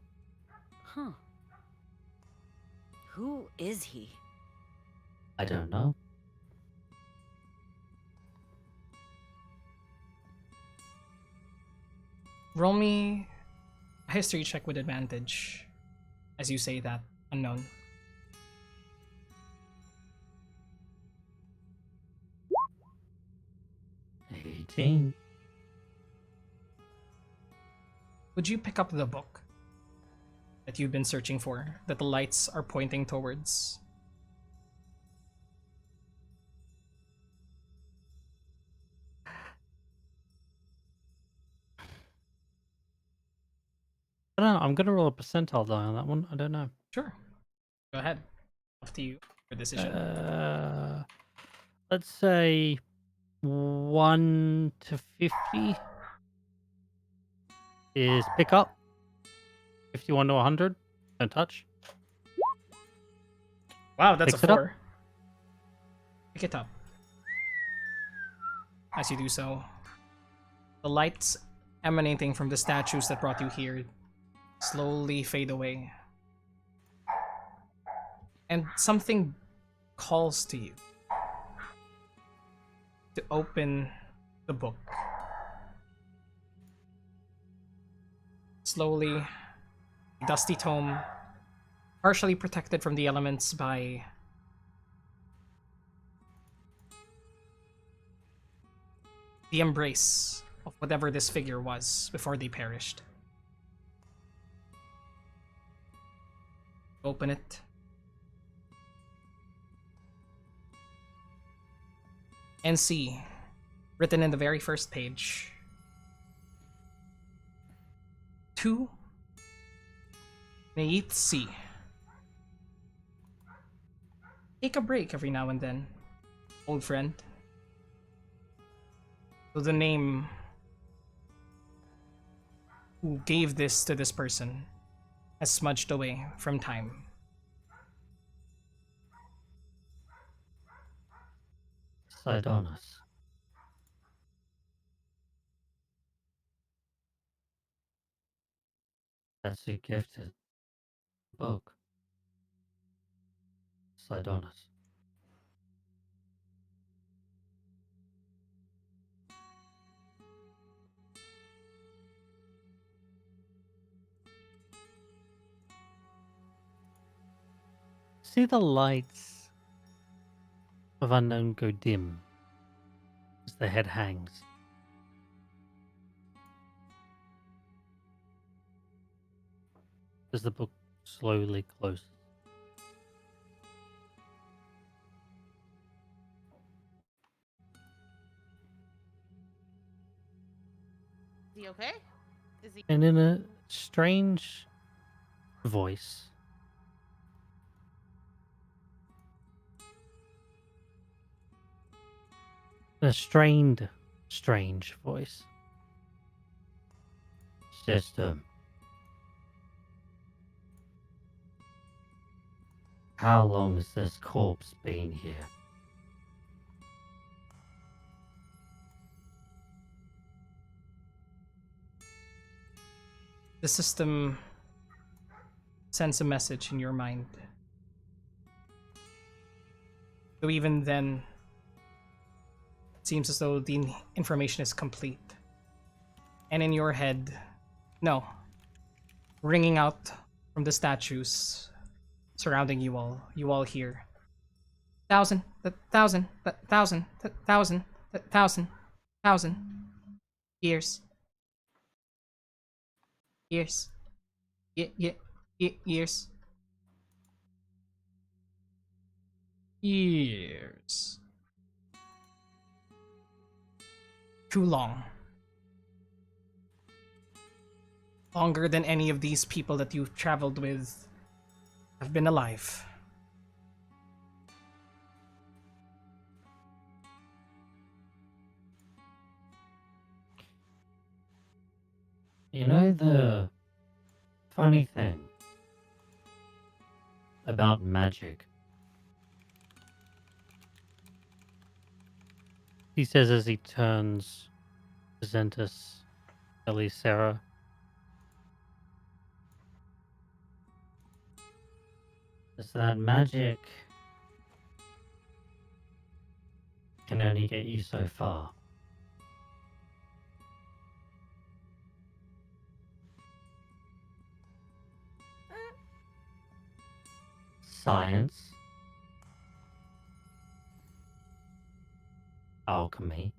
Huh. Who is he? I don't know. Roll me a history check with advantage as you say that, unknown. $18. Would you pick up the book that you've been searching for, that the lights are pointing towards? I don't know. I'm gonna roll a percentile die on that one. I don't know. Sure. Go ahead. Up to you for decision. Let's say 1 to 50 is pick up. 51 to 100, don't touch. Wow, that's Picks a it up. 4. Pick it up. As you do so, the lights emanating from the statues that brought you here slowly fade away. And something calls to you to open the book. Slowly, dusty tome, partially protected from the elements by the embrace of whatever this figure was before they perished. Open it. And see, written in the very first page, to Neithsi. Take a break every now and then, old friend. So the name who gave this to this person has smudged away from time. Sidonis. That's who gifted the book. Sidonis. See the lights of unknown go dim as the head hangs. As the book slowly closes. Is he okay? Is he? And in a strange voice, A strained, strange voice. System. How long has this corpse been here? The system sends a message in your mind. Though even then, it seems as though the information is complete. And in your head, no, ringing out from the statues surrounding you all hear. Thousand, thousand years. Years. Years. Years. Too long. Longer than any of these people that you've traveled with have been alive. You know the funny thing about magic? He says as he turns to Xentus, Sera. Is that magic can only get you so far. Science, alchemy,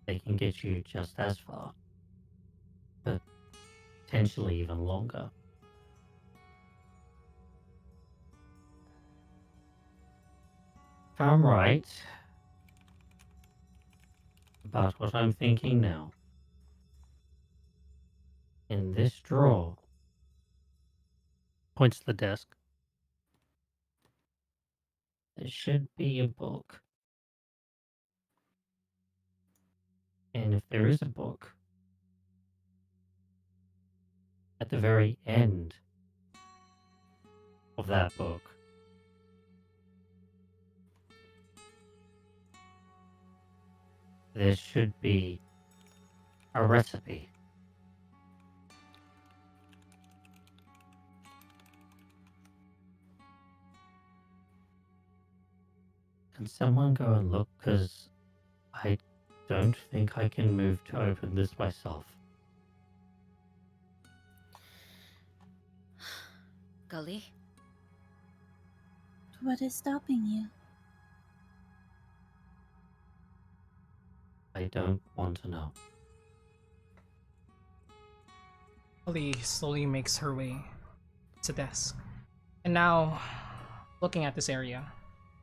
they can get you just as far, but potentially even longer. If I'm right about what I'm thinking now, in this drawer, Points to the desk. there should be a book. And if there is a book, at the very end of that book, there should be a recipe. Can someone go and look? Because I don't think I can move to open this myself. Gullie? What is stopping you? I don't want to know. Gullie slowly makes her way to the desk. And now, looking at this area,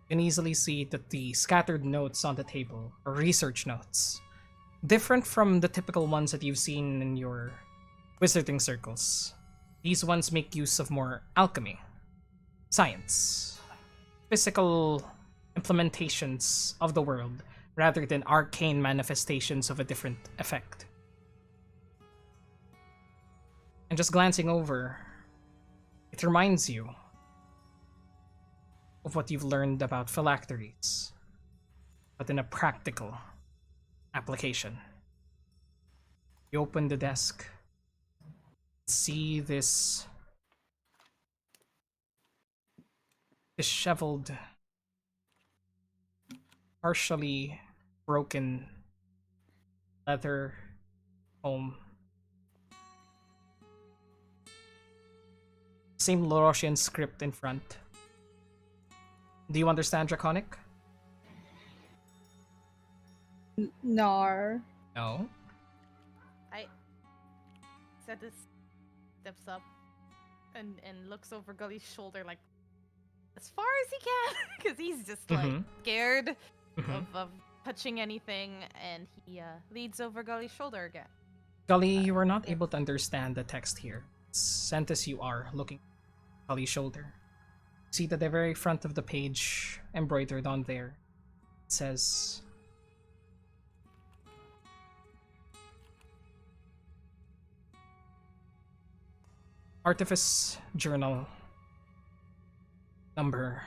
you can easily see that the scattered notes on the table are research notes. Different from the typical ones that you've seen in your wizarding circles. These ones make use of more alchemy, science, physical implementations of the world, rather than arcane manifestations of a different effect. And just glancing over, it reminds you of what you've learned about phylacteries, but in a practical application. You open the desk, see this disheveled, partially broken leather home. Same Laurosian script in front. Do you understand Draconic? Nar. No. I said this steps up and looks over Gullie's shoulder like as far as he can because he's just like scared of touching anything, and he leads over Gullie's shoulder again. Gullie, you are not able to understand the text here. Sent as you are looking at Gullie's shoulder. See that the very front of the page, embroidered on there, it says, Artifice Journal number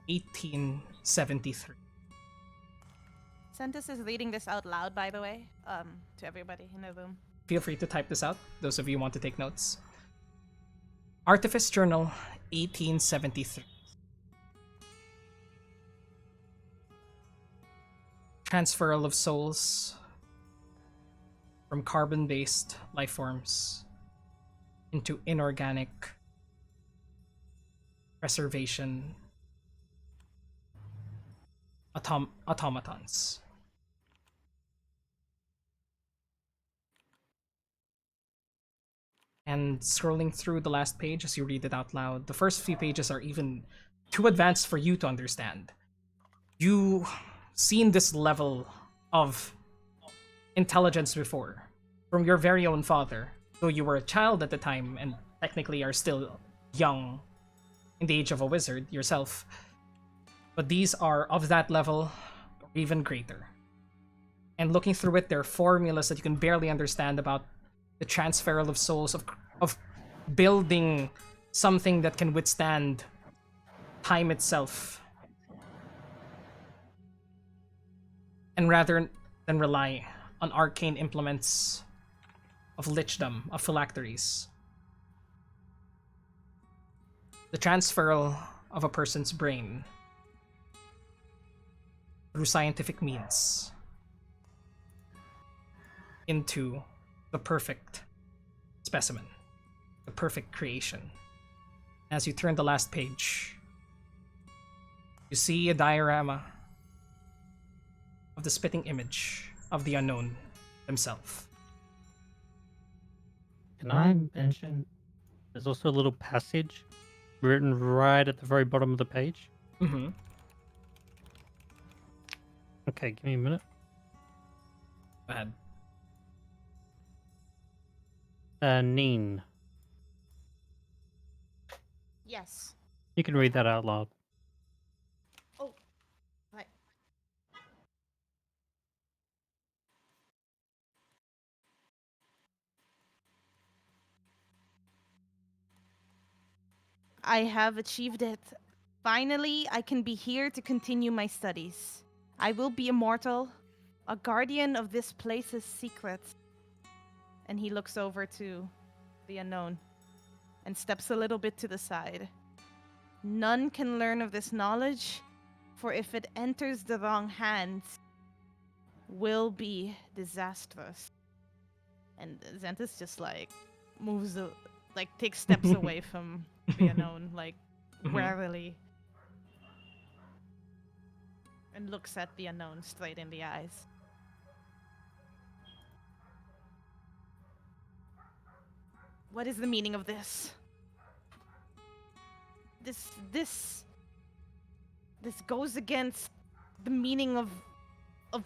1873. Xentus is reading this out loud, by the way, to everybody in the room. Feel free to type this out, those of you who want to take notes. Artifice Journal 1873. Transferal of souls from carbon-based life forms into inorganic preservation automatons. And scrolling through the last page as you read it out loud, the first few pages are even too advanced for you to understand. You've seen this level of intelligence before from your very own father, though you were a child at the time and technically are still young in the age of a wizard yourself. But these are of that level or even greater. And looking through it, there are formulas that you can barely understand about the transferal of souls, of building something that can withstand time itself. And rather than rely on arcane implements of lichdom, of phylacteries, the transferal of a person's brain through scientific means into the perfect specimen, the perfect creation. As you turn the last page, you see a diorama of the spitting image of the unknown himself. Can I mention there's also a little passage written right at the very bottom of the page? Mm-hmm. Okay, give me a minute. Go ahead. Neen, Yes. you can read that out loud. Oh, right. I have achieved it. Finally, I can be here to continue my studies. I will be immortal, a guardian of this place's secrets. And he looks over to the unknown and steps a little bit to the side. None can learn of this knowledge, for if it enters the wrong hands, will be disastrous. And Xentus just moves, takes steps away from the unknown, warily, and looks at the unknown straight in the eyes. What is the meaning of this? This goes against the meaning of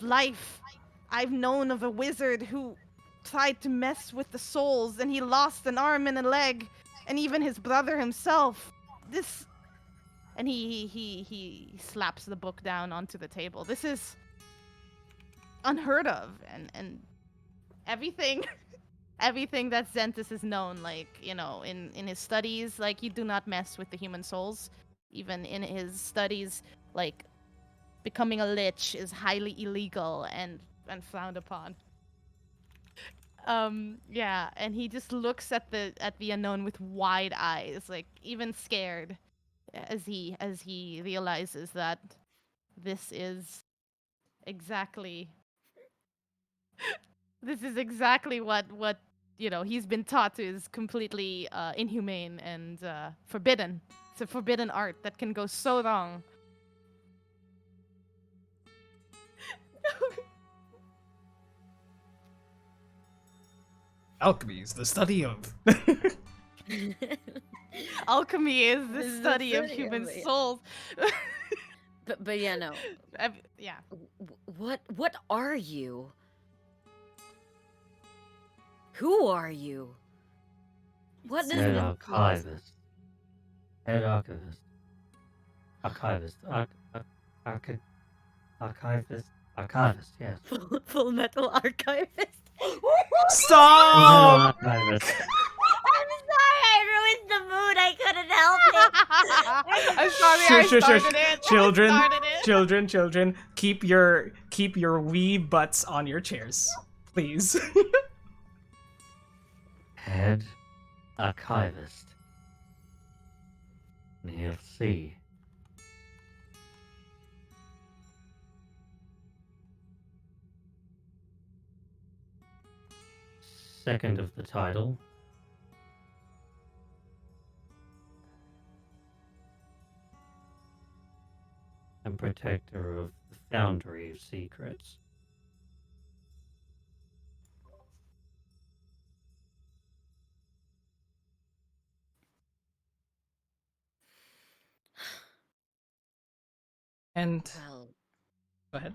life. I've known of a wizard who tried to mess with the souls and he lost an arm and a leg, and even his brother himself. This, and he slaps the book down onto the table. This is unheard of, and everything everything that Xentus has known, in his studies, you do not mess with the human souls. Even in his studies, becoming a lich is highly illegal and frowned upon. Yeah, and he just looks at the unknown with wide eyes, even scared, as he realizes that this is exactly what he's been taught is completely inhumane and forbidden. It's a forbidden art that can go so wrong. Alchemy is the study of. Alchemy is the This is study of human it. souls. But yeah, no. Yeah. What are you? Who are you? What does Head this mean? archivist. Head archivist. Archivist. Archivist, yes. Full Metal Archivist. Full Metal Stop! Archivist. I'm sorry, I ruined the mood. I couldn't help it. I'm sorry, I Shush, shush, shush. started it. Children, I started it. children, keep your wee butts on your chairs, please. Head archivist. Merci. Second of the title. And protector of the Foundry of Secrets. And Well, go ahead.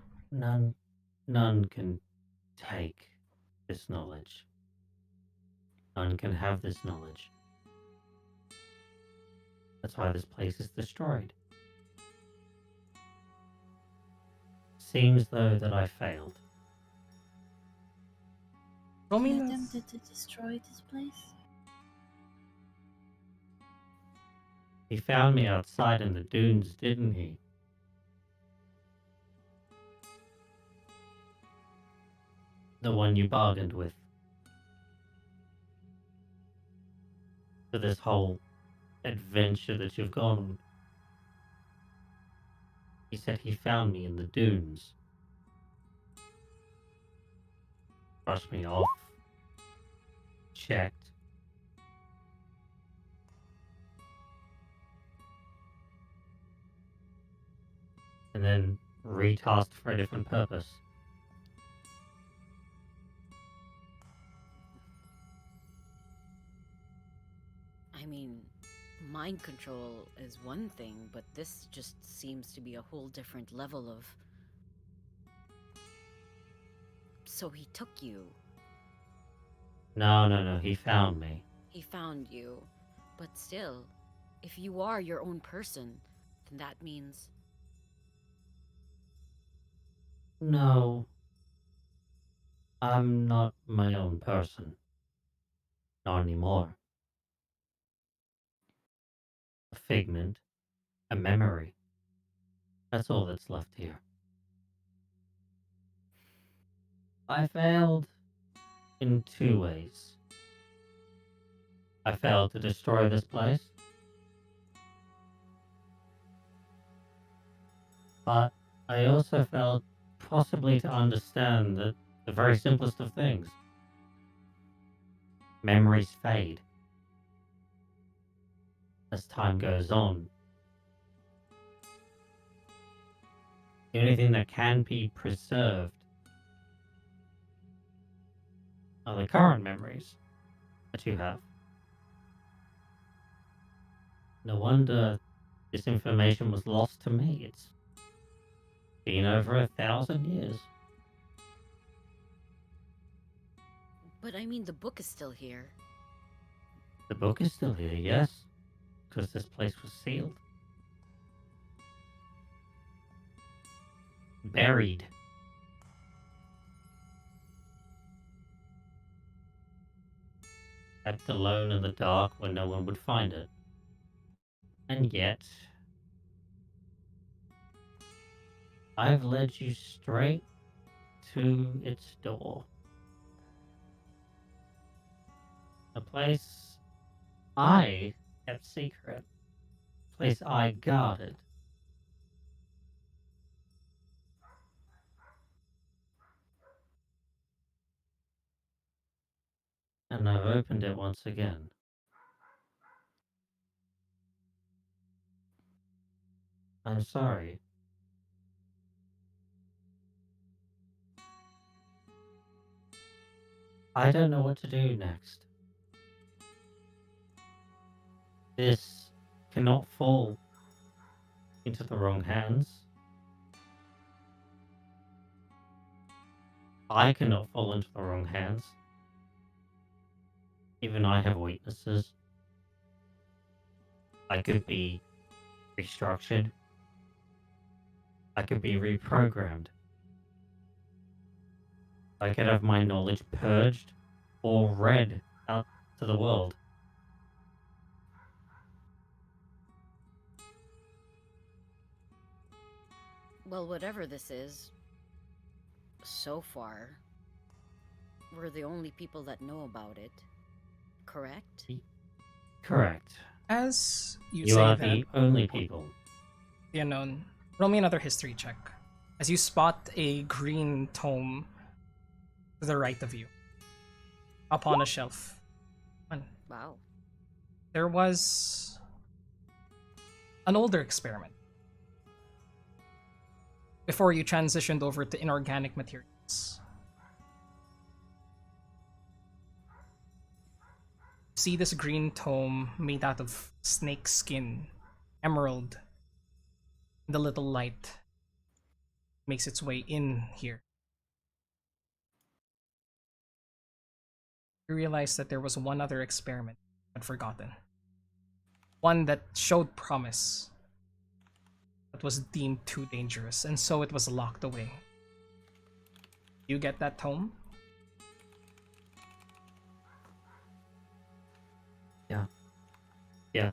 None can take this knowledge. None can have this knowledge. That's why this place is destroyed. Seems though that I failed. Roll me He this. attempted to destroy this place. He found me outside in the dunes, didn't he? The one you bargained with. For this whole adventure that you've gone on. He said he found me in the dunes. Brushed me off. Checked. And then retasked for a different purpose. I mean, mind control is one thing, but this just seems to be a whole different level of. So he took you. No, he found me. He found you. But still, if you are your own person, then that means. No. I'm not my own person. Not anymore. A figment. A memory. That's all that's left here. I failed in two ways. I failed to destroy this place. But I also failed possibly to understand that the very simplest of things. Memories fade. As time goes on. The only thing that can be preserved are the current memories that you have. No wonder this information was lost to me. It's been over 1,000 years. But I mean, the book is still here. The book is still here, yes, because this place was sealed. Buried. Kept alone in the dark where no one would find it. And yet, I've led you straight to its door. A place I kept secret. A place I guarded. And I've opened it once again. I'm sorry. I don't know what to do next. This cannot fall into the wrong hands. I cannot fall into the wrong hands. Even I have weaknesses. I could be restructured. I could be reprogrammed. I could have my knowledge purged or read out to the world. Well, whatever this is, so far, we're the only people that know about it. Correct? Correct. As you You say are that, the only people. the unknown, roll me another history check. As you spot a green tome to the right of you, upon a shelf. Wow. There was an older experiment before you transitioned over to inorganic materials. See this green tome made out of snake skin, emerald. The little light makes its way in here. You realize that there was one other experiment I'd forgotten. One that showed promise, but was deemed too dangerous, and so it was locked away. You get that tome? Yeah. Yeah.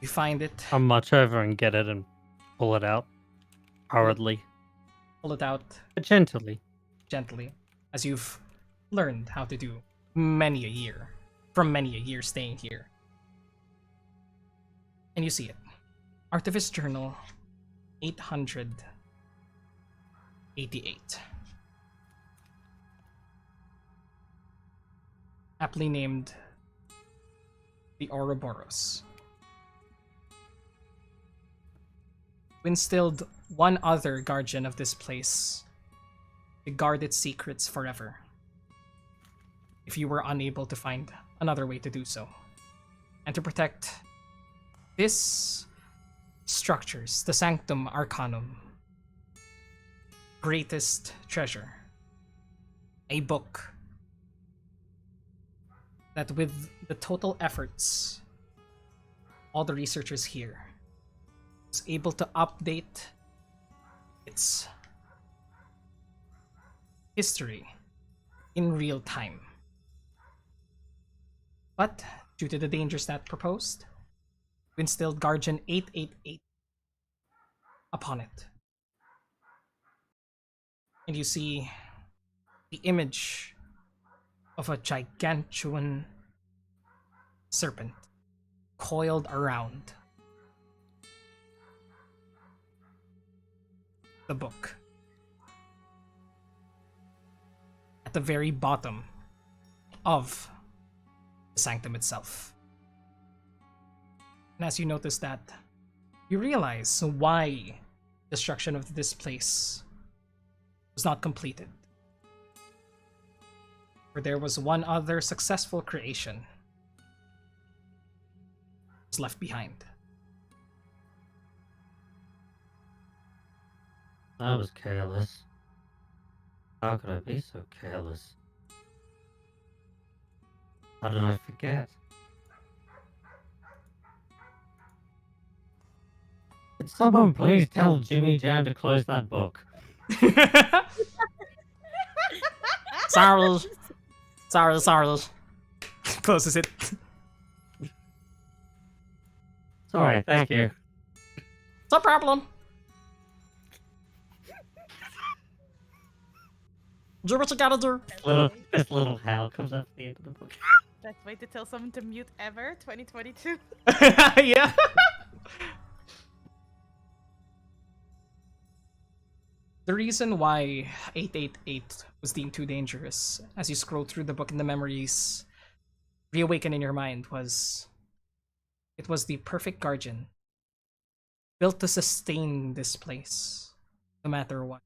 You find it, I'll march over and get it and pull it out. Hurriedly. pull it out But gently. gently, as you've learned how to do from many a year staying here. And you see it. Artivist Journal 888. Aptly named the Ouroboros. We instilled one other guardian of this place to guard its secrets forever, if you were unable to find another way to do so. And to protect this structure's, the Sanctum Arcanum, greatest treasure, a book that with the total efforts, all the researchers here was able to update its history in real time. But due to the dangers that proposed, we instilled Guardian 888 upon it. And you see the image of a gigantuan serpent coiled around the book. At the very bottom of the sanctum itself. And as you notice that, you realize why destruction of this place was not completed. For there was one other successful creation was left behind. I was careless. How could I be so careless? How did I forget? Could someone please tell Jimmy Jam to close that book? Sorry. Sorry. Closes it. Sorry, thank you. No problem. Do what you gotta do. This little howl comes up at the end of the book. Best way to tell someone to mute ever, 2022. Yeah. The reason why 888 was deemed too dangerous, as you scroll through the book and the memories reawaken in your mind, was it was the perfect guardian, built to sustain this place, no matter what,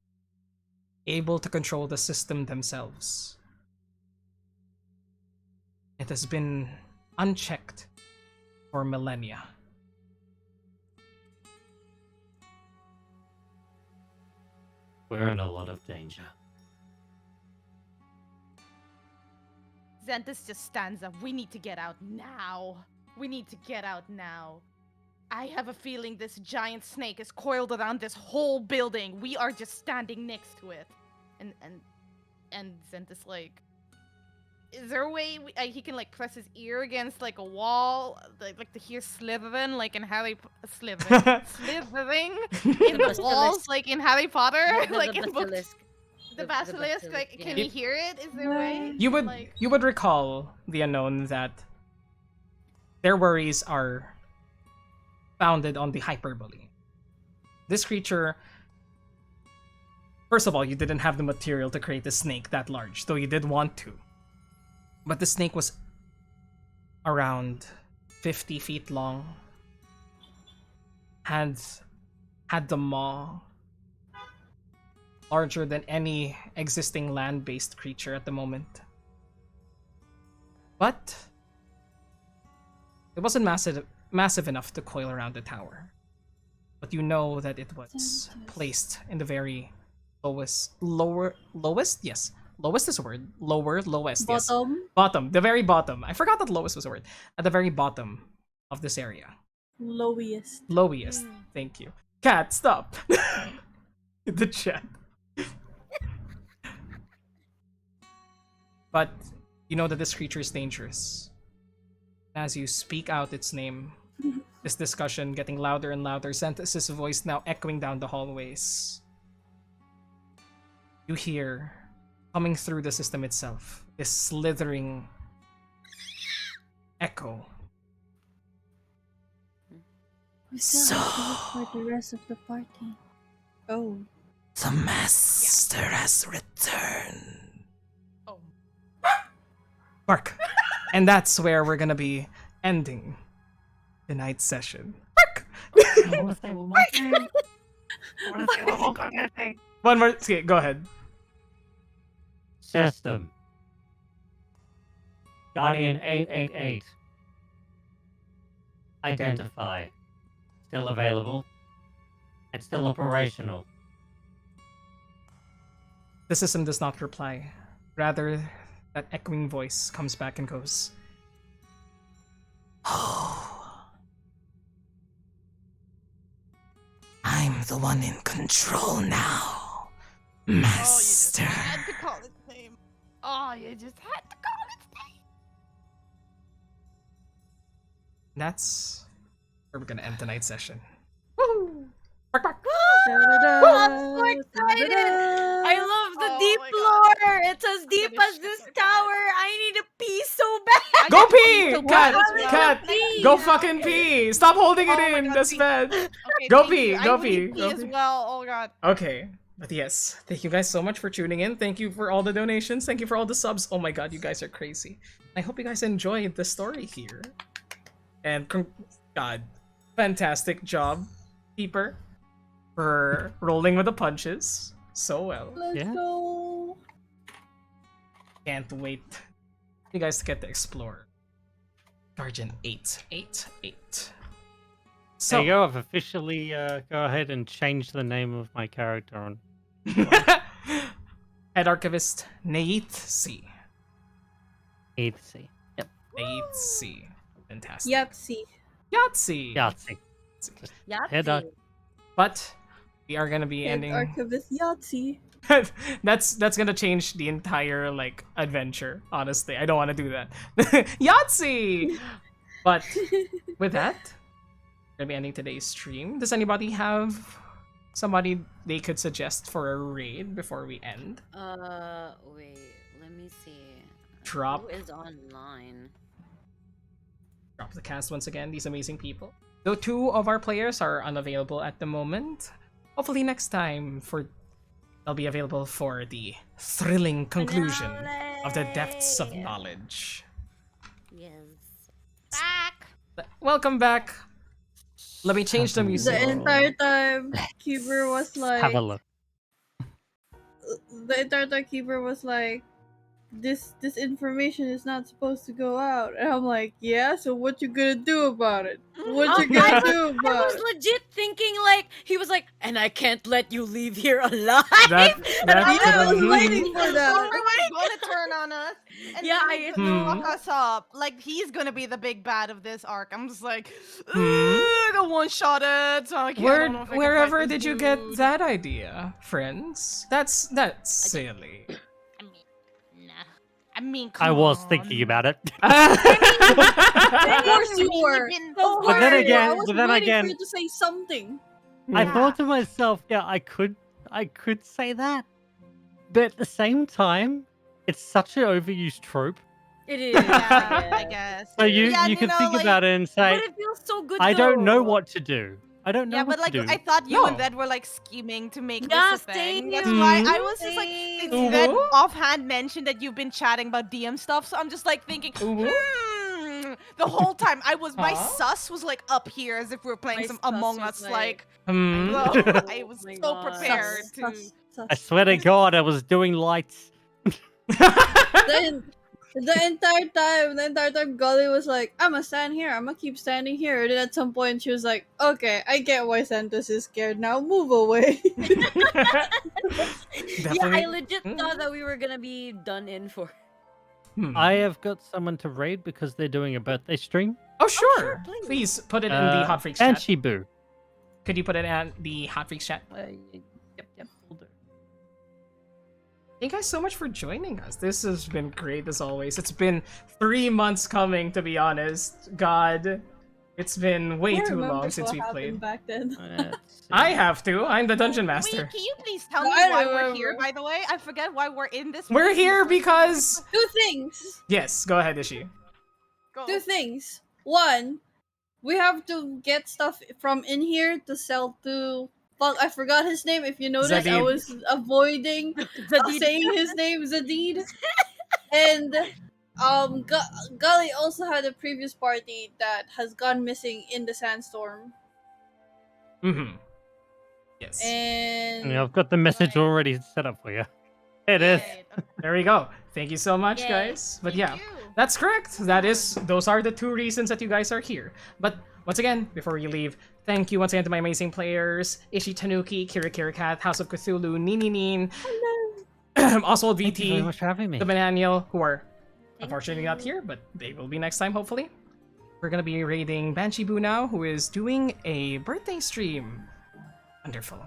able to control the system themselves. It has been unchecked for millennia. We're in a lot of danger. Xentus just stands up. We need to get out now. We need to get out now. I have a feeling this giant snake is coiled around this whole building. We are just standing next to it. And Xentus like, is there a way he can like press his ear against like a wall, like to hear slithering, like in slithering in the walls, like in Harry Potter, like in books. The basilisk, like, can he hear it? Is there a way? You would recall the unknown that their worries are founded on the hyperbole. This creature, first of all, you didn't have the material to create a snake that large, though you did want to. But the snake was around 50 feet long, had the maw larger than any existing land-based creature at the moment. But it wasn't massive enough to coil around the tower. But you know that it was placed in the very lowest is a word. Lowest, yes. Bottom? Bottom, the very bottom. I forgot that lowest was a word. At the very bottom of this area. Lowest. Thank you. Cat, stop. The chat. But you know that this creature is dangerous. As you speak out its name, this discussion getting louder and louder, Xentus' voice now echoing down the hallways. You hear, coming through the system itself, this slithering echo. We still have to look for the rest of the party. Oh. The master has returned. Oh. Bark. And that's where we're gonna be ending tonight's session. Bark. One more. Okay, go ahead. System. Guardian 888. Identify. Still available. And still operational. The system does not reply. Rather, that echoing voice comes back and goes, "Oh, I'm the one in control now, Master." Oh, you just had to call its name. Oh, you just had to call its name. That's where we're gonna end tonight's session. Woo! Bark, bark. I'm so excited! I love the deep lore! It's as deep as this tower! I need to pee so bad! Go pee! so Cat! bad. Cat! Pee. Go fucking pee! Stop holding it Oh my in! God, That's pee. bad! Okay, Go thank pee, you. go I pee, need go as pee. well. Oh god. Okay, but yes, thank you guys so much for tuning in. Thank you for all the donations. Thank you for all the subs. Oh my god, you guys are crazy. I hope you guys enjoyed the story here. And god, fantastic job, Keeper, for rolling with the punches so well. Let's go. Can't wait for you guys to get to explore Guardian 888. So, There you go. I've officially go ahead and change the name of my character on. Head Archivist Nate C. 8C. Yep. Nate C. Fantastic. Yahtzee. Yahtzee. Yahtzee. Head Arch- But we are gonna be ending. Archivist Yahtzee. that's gonna change the entire like adventure. Honestly, I don't want to do that. Yahtzee. But with that, we're gonna be ending today's stream. Does anybody have somebody they could suggest for a raid before we end? Wait, let me see. Drop. Who is online? Drop the cast once again. These amazing people. Though 2 of our players are unavailable at the moment. Hopefully next time they'll be available for the thrilling conclusion of the depths of knowledge. Yes. Back. Welcome back. Let me change the music. The entire time, Keeper was like. Have a look. The entire time, Keeper was like, this information is not supposed to go out. And I'm like, yeah, so what you gonna do about it? What you gonna do I about was it? legit thinking like he was like, and I can't let you leave here alive. That And I'm Yeah, I could was have waiting been. for that. Someone's gonna turn on us, and Yeah, then he's I gonna Hmm. fuck us up. Like he's gonna be the big bad of this arc. I'm just like, Hmm. I got one shot at. So I don't know if I can Wherever fight this did you get dude. that idea, friends? That's silly. I mean, nah. I mean, I come was on. thinking about it. Of course you were. Been- Of But course then you were. again- I was but then waiting again- for you to say something. I Yeah. thought to myself, yeah, I could say that, but at the same time, it's such an overused trope. It is. Yeah, I guess. So you Yeah, you and could think like, about it and But say, it feels so good. I don't know though. what to do. I don't know Yeah, what but like to do. I thought you and No. Ved were like scheming to make Yeah, this a thing. same. That's why I Mhm. was just like, since Same. Ved Uwu? offhand mentioned that you've been chatting about DM stuff, so I'm just like thinking, Uwu? the whole time my Huh? sus was like up here as if we were playing My some sus Among was Us, like- like. Hmm. So I was my so God. prepared Sus, to. sus, sus. I swear to God, I was doing lights. Then the entire time Gullie was like, I'm gonna stand here, I'm gonna keep standing here. And then at some point she was like, okay, I get why Xentus is scared now, move away. Yeah, I Definitely. legit thought that we were gonna be done in for. Hmm. I have got someone to raid because they're doing a birthday stream. Oh sure. sure, please. Please put it in the Hot Freaks chat. Banshee Boo. Could you put it in the Hot Freaks chat? Yep, will do. Thank you guys so much for joining us. This has been great as always. It's been 3 months coming, to be honest. God, it's been way Who too long remembers since what we happened played. back then? Let's see. I have to. I'm the dungeon master. Wait, can you please tell No, me I why we're here? remember. By the way, I forget why we're in this. We're place in the here first place. because Two things. yes. Go ahead, Ishi. Go. Two things. One, we have to get stuff from in here to sell to. Fuck, I forgot his name. If you noticed, I Zadid. was avoiding saying his name, Zadid. And Gullie also had a previous party that has gone missing in the sandstorm. Mm-hmm. Yes. And Yeah, I've got the message already set up for you. It is. Right. There we go. Thank you so much, Yay. guys. But Thank yeah, you. that's correct. Those are the 2 reasons that you guys are here. But once again, before you leave, thank you once again to my amazing players, IshyTanuki, KirakiraKat, House of Cthulhu, NiniNeen, Thank you very OzwaldVT, much for having me. TheBananiel, who are unfortunately not here, but they will be next time, hopefully. We're gonna be raiding Banshee Boo now, who is doing a birthday stream. Wonderful.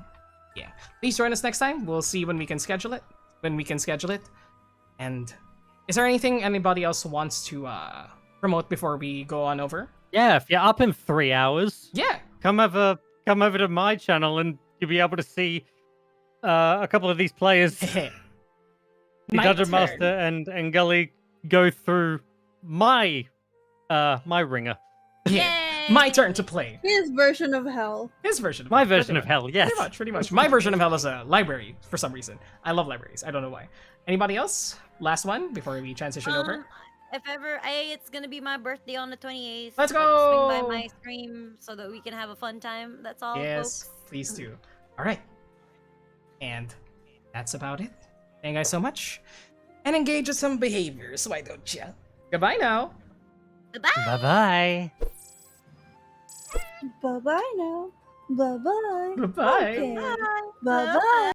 Yeah. Please join us next time. We'll see when we can schedule it. And is there anything anybody else wants to promote before we go on over? Yeah, if you're up in 3 hours, Yeah. come over to my channel and you'll be able to see a couple of these players, the My Dungeon turn. Master and Gullie, go through my ringer. Yeah. My turn to play. his version of hell. His version of My hell, version pretty of hell, yes. Pretty much. My version of hell is a library for some reason. I love libraries. I don't know why. Anybody else? Last one before we transition over. If ever, it's gonna be my birthday on the 28th. Let's Swing go! by my stream so that we can have a fun time. That's all, Yes, folks. please do. All right. And that's about it. Thank you guys so much. And engage in some behaviors, why don't you? Goodbye now. Goodbye. Bye-bye. Bye bye now. Bye bye. Bye-bye. Okay. Bye bye.